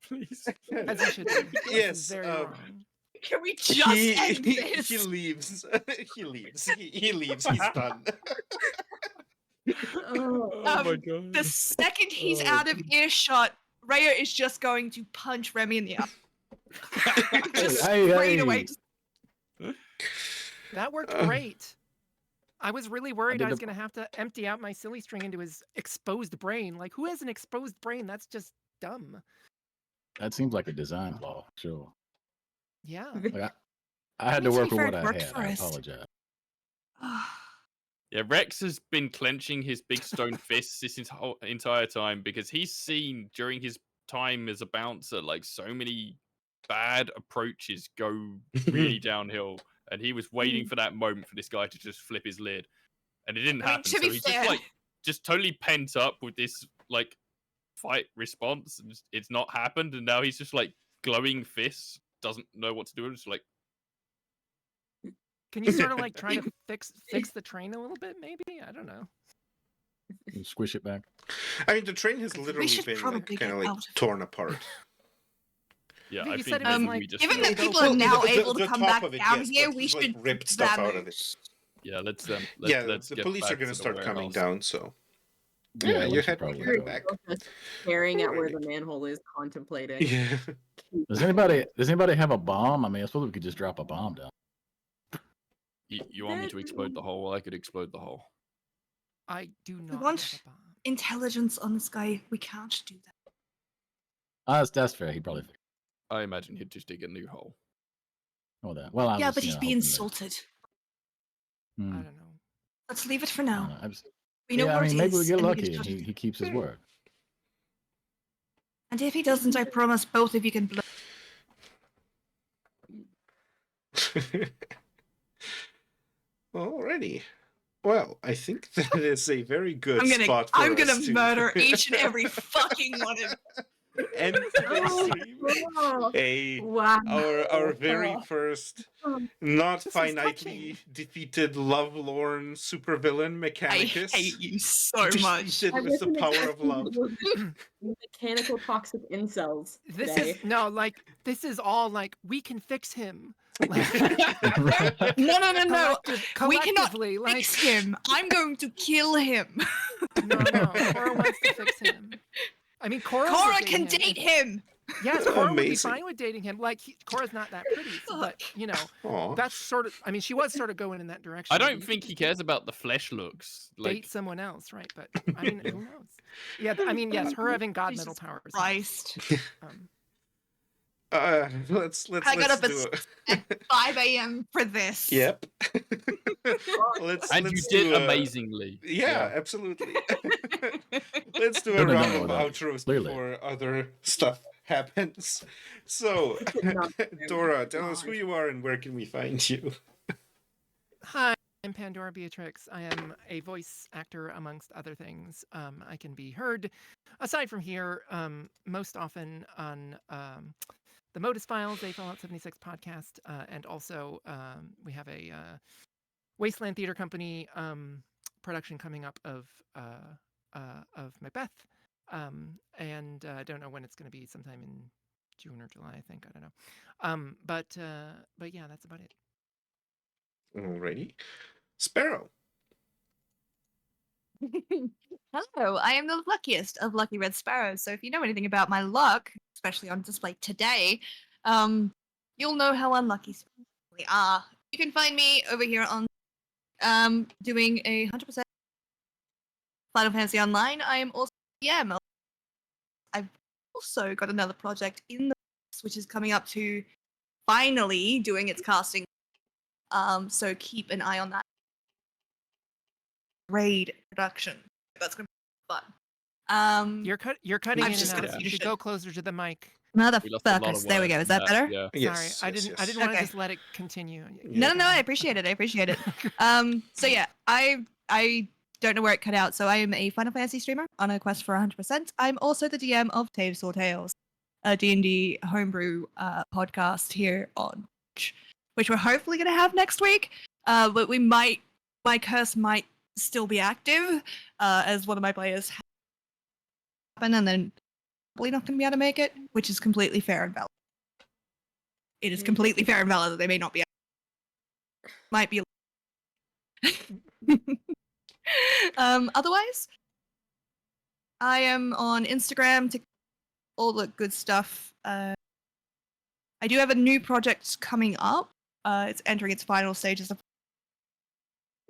[SPEAKER 2] Please, as you should be. This
[SPEAKER 1] Yes,
[SPEAKER 2] is very wrong.
[SPEAKER 3] Can we just end this?
[SPEAKER 1] He leaves. He leaves. He leaves. He's done.
[SPEAKER 5] Oh,
[SPEAKER 4] my god.
[SPEAKER 3] The second he's out of earshot, Rhea is just going to punch Remy in the eye. Just straight away.
[SPEAKER 2] That worked great. I was really worried
[SPEAKER 6] did
[SPEAKER 2] I was
[SPEAKER 6] the-
[SPEAKER 2] going to have to empty out my silly string into his exposed brain. Like, who has an exposed brain? That's just dumb.
[SPEAKER 6] That seems like a design flaw, sure.
[SPEAKER 2] Yeah.
[SPEAKER 6] Like I had to
[SPEAKER 3] To be
[SPEAKER 6] work with
[SPEAKER 3] fair,
[SPEAKER 6] what
[SPEAKER 3] it
[SPEAKER 6] I
[SPEAKER 3] worked
[SPEAKER 6] had.
[SPEAKER 3] for
[SPEAKER 6] I
[SPEAKER 3] us.
[SPEAKER 6] apologize.
[SPEAKER 4] Yeah, Rex has been clenching his big stone fists this entire time because he's seen during his time as a bouncer like so many bad approaches go really downhill, and he was waiting for that moment for this guy to just flip his lid. and it didn't
[SPEAKER 3] I mean,
[SPEAKER 4] happen.
[SPEAKER 3] to
[SPEAKER 4] So
[SPEAKER 3] be
[SPEAKER 4] he's
[SPEAKER 3] fair-
[SPEAKER 4] just totally pent up with this like fight response. And it's not happened, and now he's just like glowing fists, doesn't know what to do. Just like
[SPEAKER 2] Can you sort of like try to fix the train a little bit? Maybe, I don't know.
[SPEAKER 6] You squish it back.
[SPEAKER 1] I mean, the train has
[SPEAKER 3] We
[SPEAKER 1] literally
[SPEAKER 3] should
[SPEAKER 1] been
[SPEAKER 3] probably
[SPEAKER 1] like,
[SPEAKER 3] get
[SPEAKER 1] kind of like
[SPEAKER 3] out of
[SPEAKER 1] torn apart.
[SPEAKER 4] yeah,
[SPEAKER 2] I think
[SPEAKER 4] I
[SPEAKER 2] you
[SPEAKER 4] think
[SPEAKER 2] said it was
[SPEAKER 4] maybe
[SPEAKER 2] like-
[SPEAKER 4] we just
[SPEAKER 3] Given
[SPEAKER 4] go-
[SPEAKER 3] that people
[SPEAKER 1] Well,
[SPEAKER 3] are now
[SPEAKER 1] the-
[SPEAKER 3] able
[SPEAKER 1] the
[SPEAKER 3] to come
[SPEAKER 1] top
[SPEAKER 3] back
[SPEAKER 1] of it,
[SPEAKER 3] down
[SPEAKER 1] yes,
[SPEAKER 3] here,
[SPEAKER 1] but
[SPEAKER 3] we
[SPEAKER 1] he's, like,
[SPEAKER 3] should
[SPEAKER 1] ripped stuff out of it.
[SPEAKER 3] vanish.
[SPEAKER 4] yeah, let's
[SPEAKER 1] Yeah,
[SPEAKER 4] let's
[SPEAKER 1] the
[SPEAKER 4] get
[SPEAKER 1] police are
[SPEAKER 4] back
[SPEAKER 1] going to
[SPEAKER 4] the
[SPEAKER 1] start coming
[SPEAKER 4] warehouse.
[SPEAKER 1] down, so
[SPEAKER 6] Yeah,
[SPEAKER 1] yeah,
[SPEAKER 6] we
[SPEAKER 1] you
[SPEAKER 6] should
[SPEAKER 1] head
[SPEAKER 6] probably
[SPEAKER 1] head
[SPEAKER 6] go.
[SPEAKER 1] back.
[SPEAKER 5] Just staring at where
[SPEAKER 1] Alrighty.
[SPEAKER 5] the manhole is, contemplating.
[SPEAKER 1] Yeah.
[SPEAKER 6] Does anybody have a bomb? I mean, I suppose we could just drop a bomb down.
[SPEAKER 4] You want me to explode the hole? Well, I could explode the hole.
[SPEAKER 2] I do not
[SPEAKER 3] want-
[SPEAKER 2] have a bomb.
[SPEAKER 3] Intelligence on this guy. We can't do that.
[SPEAKER 6] That's fair. He'd probably think
[SPEAKER 4] I imagine he'd just dig a new hole.
[SPEAKER 6] all that. Well, I
[SPEAKER 3] Yeah,
[SPEAKER 6] was,
[SPEAKER 3] but
[SPEAKER 6] you
[SPEAKER 3] he'd
[SPEAKER 6] know,
[SPEAKER 3] be
[SPEAKER 6] hoping that-
[SPEAKER 3] insulted.
[SPEAKER 6] Hmm,
[SPEAKER 2] I don't know.
[SPEAKER 3] Let's leave it for
[SPEAKER 6] I
[SPEAKER 3] now.
[SPEAKER 6] don't know.
[SPEAKER 3] We know
[SPEAKER 6] Yeah,
[SPEAKER 3] where
[SPEAKER 6] I mean,
[SPEAKER 3] it
[SPEAKER 6] maybe we
[SPEAKER 3] is,
[SPEAKER 6] get
[SPEAKER 3] and we
[SPEAKER 6] lucky
[SPEAKER 3] can
[SPEAKER 6] and
[SPEAKER 3] shut it.
[SPEAKER 6] he keeps his word.
[SPEAKER 3] And if he doesn't, I promise both of you can blow.
[SPEAKER 1] Alrighty. Well, I think that is a very good spot for
[SPEAKER 3] I'm gonna
[SPEAKER 1] us to
[SPEAKER 3] murder each and every fucking one of
[SPEAKER 1] end today's stream.
[SPEAKER 5] Wow.
[SPEAKER 1] Our very
[SPEAKER 5] Oh.
[SPEAKER 1] first
[SPEAKER 5] Um,
[SPEAKER 1] not
[SPEAKER 2] This is
[SPEAKER 1] finitely
[SPEAKER 2] touching.
[SPEAKER 1] defeated lovelorn supervillain
[SPEAKER 3] I
[SPEAKER 1] Mechanicus.
[SPEAKER 3] hate you so much.
[SPEAKER 1] Defeated
[SPEAKER 5] I
[SPEAKER 1] with the
[SPEAKER 5] wasn't
[SPEAKER 1] power of
[SPEAKER 5] expecting
[SPEAKER 1] love.
[SPEAKER 5] Mechanical toxic incels.
[SPEAKER 2] This
[SPEAKER 5] today.
[SPEAKER 2] is no like this is all like we can fix him. Like,
[SPEAKER 3] No. We cannot
[SPEAKER 2] collectively, like
[SPEAKER 3] fix him. I'm going to kill him.
[SPEAKER 2] no, Cora wants to fix him. I mean, Cora
[SPEAKER 3] can date him.
[SPEAKER 2] Yes, Cora would be
[SPEAKER 1] Amazing.
[SPEAKER 2] fine with dating him. Like Cora's not that pretty, but you know
[SPEAKER 1] Aw.
[SPEAKER 2] that's sort of. I mean, she was sort of going in that direction.
[SPEAKER 4] I don't think he cares about the flesh looks.
[SPEAKER 2] Date
[SPEAKER 4] Like
[SPEAKER 2] someone else, right? But I mean, who knows? Yeah, I mean, yes, her having god metal
[SPEAKER 3] Jesus
[SPEAKER 2] powers.
[SPEAKER 3] Christ.
[SPEAKER 2] Um,
[SPEAKER 1] Let's
[SPEAKER 3] I got up
[SPEAKER 1] do
[SPEAKER 3] at
[SPEAKER 1] it.
[SPEAKER 3] 5 a.m. for this.
[SPEAKER 1] Yep. let's
[SPEAKER 4] and you
[SPEAKER 1] let's
[SPEAKER 4] did
[SPEAKER 1] do a-
[SPEAKER 4] amazingly.
[SPEAKER 1] Yeah, absolutely. Let's do a
[SPEAKER 6] Couldn't have
[SPEAKER 1] round
[SPEAKER 6] done
[SPEAKER 1] of
[SPEAKER 6] it without
[SPEAKER 1] outros
[SPEAKER 6] clearly.
[SPEAKER 1] before other stuff happens. So, Dora, tell us who you are and where can we find you?
[SPEAKER 2] Hi, I'm Pandora Beatrix. I am a voice actor, amongst other things. I can be heard, aside from here, most often on the Modus Files, a Fallout 76 podcast, and also we have a Wasteland Theater Company production coming up of Macbeth, and I don't know when it's going to be. Sometime in June or July, I think. I don't know. But yeah, that's about it.
[SPEAKER 1] Alrighty. Sparrow.
[SPEAKER 3] Hello, I am the luckiest of lucky red sparrows. So if you know anything about my luck, especially on display today, you'll know how unlucky sparrows really are. You can find me over here on doing a 100% Final Fantasy Online. I am also DM. I've also got another project in the works, which is coming up to finally doing its casting. So keep an eye on that. Raid production. That's gonna be fun.
[SPEAKER 2] You're cutting
[SPEAKER 3] I'm
[SPEAKER 2] in
[SPEAKER 3] just
[SPEAKER 2] and
[SPEAKER 3] gonna
[SPEAKER 2] out. You
[SPEAKER 3] finish
[SPEAKER 2] should
[SPEAKER 3] it.
[SPEAKER 2] go closer to the mic.
[SPEAKER 4] We lost a lot of
[SPEAKER 3] Motherfuckers. There we
[SPEAKER 4] words
[SPEAKER 3] go.
[SPEAKER 4] in
[SPEAKER 3] Is that better?
[SPEAKER 4] Yeah.
[SPEAKER 1] Yes.
[SPEAKER 2] Sorry, I
[SPEAKER 1] yes,
[SPEAKER 2] didn't
[SPEAKER 1] yes.
[SPEAKER 2] want to
[SPEAKER 3] Okay.
[SPEAKER 2] just let it continue.
[SPEAKER 3] No, I appreciate it. I appreciate it. So yeah, I don't know where it cut out. So I am a Final Fantasy streamer on a quest for 100%. I'm also the DM of Tales or Tales, a D&D homebrew podcast here on Twitch, which we're hopefully going to have next week. But my curse might still be active as one of my players happen and then probably not going to be able to make it, which is completely fair and valid. It is completely fair and valid that they may not be. Might be. Otherwise, I am on Instagram, TikTok, all the good stuff. I do have a new project coming up. It's entering its final stages of.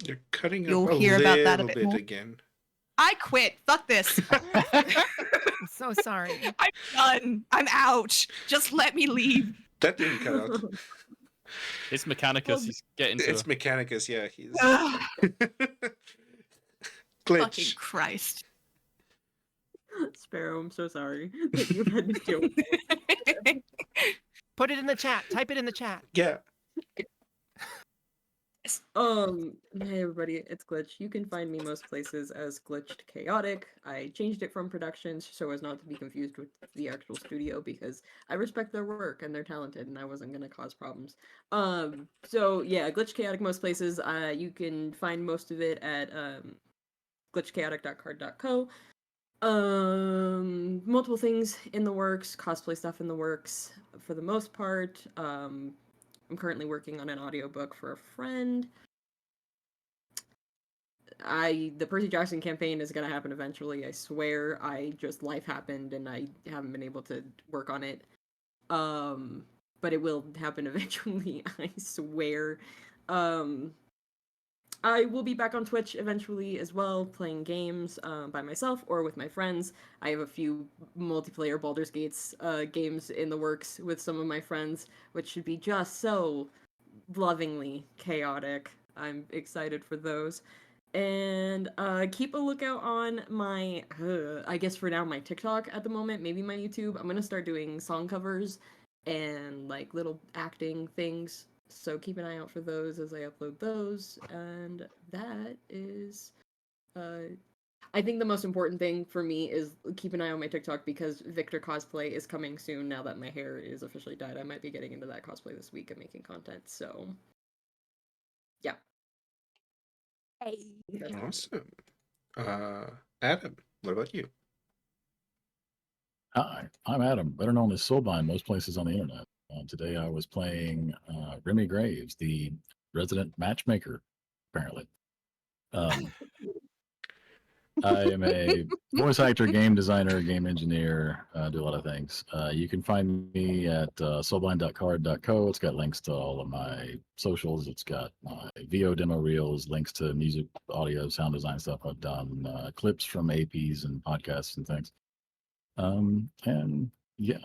[SPEAKER 1] You're cutting
[SPEAKER 3] You'll
[SPEAKER 1] up a
[SPEAKER 3] hear about that a
[SPEAKER 1] little
[SPEAKER 3] bit
[SPEAKER 1] bit
[SPEAKER 3] more.
[SPEAKER 1] again.
[SPEAKER 3] I quit. Fuck this.
[SPEAKER 2] I'm so sorry.
[SPEAKER 3] I'm done. I'm out. Just let me leave.
[SPEAKER 1] That didn't cut out.
[SPEAKER 4] It's Mechanicus. He's getting to.
[SPEAKER 1] It's Mechanicus, yeah. He's
[SPEAKER 3] Ugh, fucking
[SPEAKER 1] glitch.
[SPEAKER 3] Christ.
[SPEAKER 5] Sparrow, I'm so sorry that you've had to deal with it.
[SPEAKER 2] Put it in the chat. Type it in the chat.
[SPEAKER 1] Yeah.
[SPEAKER 5] Hey everybody, it's Glitch. You can find me most places as Glitched Chaotic. I changed it from Productions so as not to be confused with the actual studio because I respect their work and they're talented and I wasn't gonna cause problems. So yeah, Glitched Chaotic most places. You can find most of it at glitchchaotic.card.co. Multiple things in the works, cosplay stuff in the works for the most part. I'm currently working on an audiobook for a friend. The Percy Jackson campaign is gonna happen eventually, I swear. Life happened and I haven't been able to work on it. But it will happen eventually, I swear. I will be back on Twitch eventually as well, playing games by myself or with my friends. I have a few multiplayer Baldur's Gates games in the works with some of my friends, which should be just so lovingly chaotic. I'm excited for those. And keep a lookout on my, I guess for now, my TikTok at the moment, maybe my YouTube. I'm going to start doing song covers and like little acting things. So keep an eye out for those as I upload those. And that is, I think the most important thing for me is keep an eye on my TikTok because Victor cosplay is coming soon now that my hair is officially dyed. I might be getting into that cosplay this week and making content. So, yeah.
[SPEAKER 1] Awesome. Adam, what about you?
[SPEAKER 6] Hi, I'm Adam, better known as Soulbind most places on the internet. Today I was playing Remy Graves, the resident matchmaker, apparently. I am a voice actor, game designer, game engineer, do a lot of things. You can find me at soulbind.card.co. It's got links to all of my socials. It's got my VO demo reels, links to music, audio, sound design stuff I've done, clips from APs and podcasts and things. And yeah,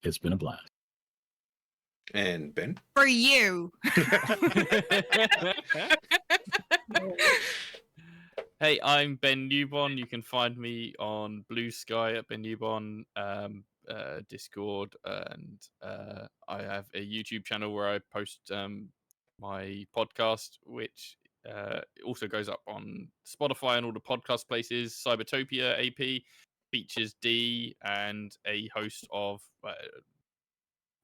[SPEAKER 6] it's been a blast.
[SPEAKER 1] And Ben?
[SPEAKER 3] For you.
[SPEAKER 4] Hey, I'm Ben Newbon. You can find me on Blue Sky at Ben Newbon, Discord, and I have a YouTube channel where I post my podcast, which also goes up on Spotify and all the podcast places. Cybertopia AP features D and a host of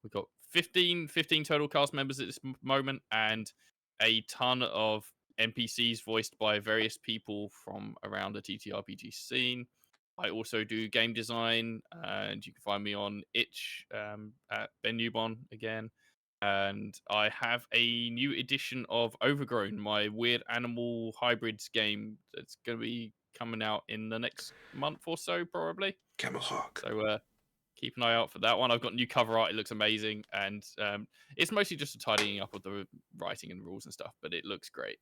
[SPEAKER 4] we've got 15 total cast members at this moment and a ton of NPCs voiced by various people from around the TTRPG scene. I also do game design, and you can find me on itch at Ben Newbon again. And I have a new edition of Overgrown, my weird animal hybrids game that's going to be coming out in the next month or so, probably.
[SPEAKER 1] Camel Hawk.
[SPEAKER 4] So keep an eye out for that one. I've got new cover art. It looks amazing, and it's mostly just a tidying up of the writing and rules and stuff, but it looks great.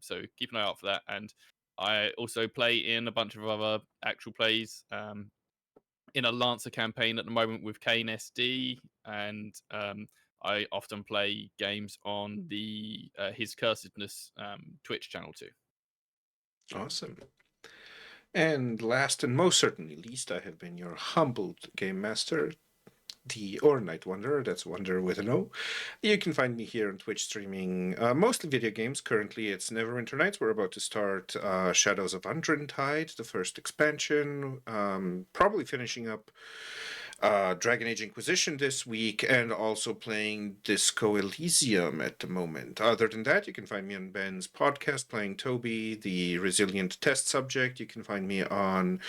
[SPEAKER 4] So keep an eye out for that. And I also play in a bunch of other actual plays. In a Lancer campaign at the moment with Kane SD, and I often play games on the His Cursedness Twitch channel too.
[SPEAKER 1] Awesome. And last and most certainly least, I have been your humbled game master, or Night Wanderer. That's Wonder with an O. You can find me here on Twitch streaming mostly video games. Currently, it's Neverwinter Nights. We're about to start Shadows of Undrentide, the first expansion. Probably finishing up Dragon Age Inquisition this week, and also playing Disco Elysium at the moment. Other than that, you can find me on Ben's podcast playing Toby, the resilient test subject. You can find me on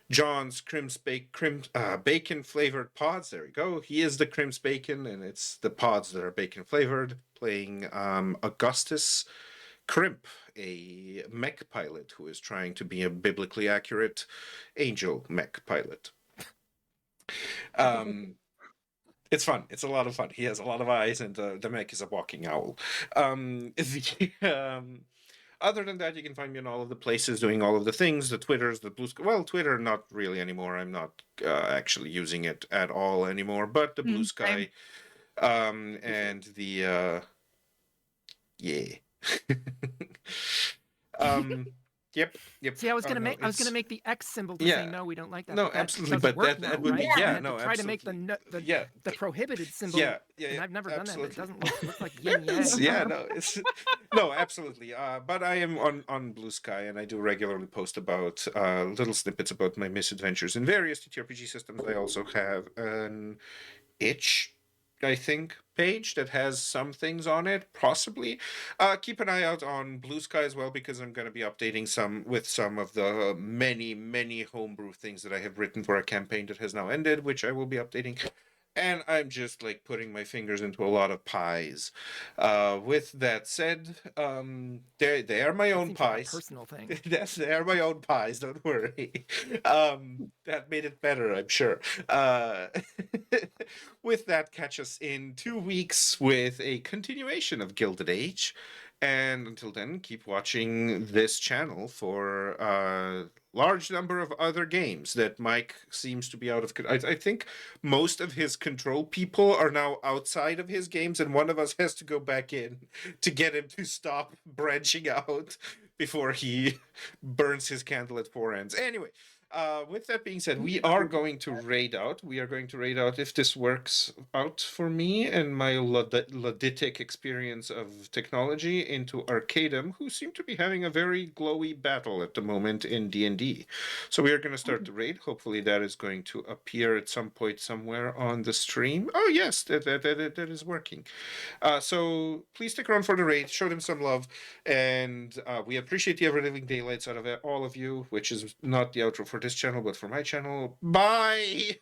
[SPEAKER 1] John's bacon flavored pods. There we go. He is the Crims Bacon, and it's the pods that are bacon flavored. Playing Augustus Crimp, a mech pilot who is trying to be a biblically accurate angel mech pilot. It's fun. It's a lot of fun. He has a lot of eyes, and the mech is a walking owl. Other than that, you can find me in all of the places doing all of the things, the Twitters, the Blue Sky. Well, Twitter, not really anymore. I'm not actually using it at all anymore, but the Blue Sky and the... yeah. Yep.
[SPEAKER 2] See, I was
[SPEAKER 1] Oh,
[SPEAKER 2] gonna
[SPEAKER 1] no,
[SPEAKER 2] make
[SPEAKER 1] it's
[SPEAKER 2] make the X symbol to
[SPEAKER 1] Yeah.
[SPEAKER 2] say no, we don't like that.
[SPEAKER 1] No,
[SPEAKER 2] but that
[SPEAKER 1] absolutely,
[SPEAKER 2] doesn't
[SPEAKER 1] but
[SPEAKER 2] work
[SPEAKER 1] that
[SPEAKER 2] now,
[SPEAKER 1] would
[SPEAKER 2] right?
[SPEAKER 1] be
[SPEAKER 2] I
[SPEAKER 5] Yeah.
[SPEAKER 2] had
[SPEAKER 1] no,
[SPEAKER 2] to try to make the
[SPEAKER 1] absolutely. Yeah.
[SPEAKER 2] the prohibited symbol,
[SPEAKER 1] Yeah,
[SPEAKER 2] and I've never done that. And it
[SPEAKER 1] absolutely.
[SPEAKER 2] doesn't look like yin yang.
[SPEAKER 1] Yeah, no, it's no, absolutely. But I am on Blue Sky, and I do regularly post about little snippets about my misadventures in various TTRPG systems. I also have an itch, I think, page that has some things on it, possibly. Keep an eye out on Blue Sky as well, because I'm going to be updating some of the many homebrew things that I have written for a campaign that has now ended, which I will be updating. And I'm just like putting my fingers into a lot of pies. With that said, they are my
[SPEAKER 2] That
[SPEAKER 1] own
[SPEAKER 2] seems like a
[SPEAKER 1] pies.
[SPEAKER 2] personal thing.
[SPEAKER 1] They are my own pies. Don't worry. That made it better, I'm sure. With that, catch us in 2 weeks with a continuation of Gilded Age. And until then, keep watching this channel for a large number of other games that Mike seems to be out of. I think most of his control people are now outside of his games, and one of us has to go back in to get him to stop branching out before he burns his candle at four ends. Anyway, with that being said, we are going to raid out. We are going to raid out if this works out for me and my luditic experience of technology into Arcadum, who seem to be having a very glowy battle at the moment in D&D. So we are going to start the raid. Hopefully that is going to appear at some point somewhere on the stream. Oh yes, that is working. So please stick around for the raid. Show them some love, and we appreciate the ever-living daylights out of all of you, which is not the outro for this channel, but for my channel. Bye!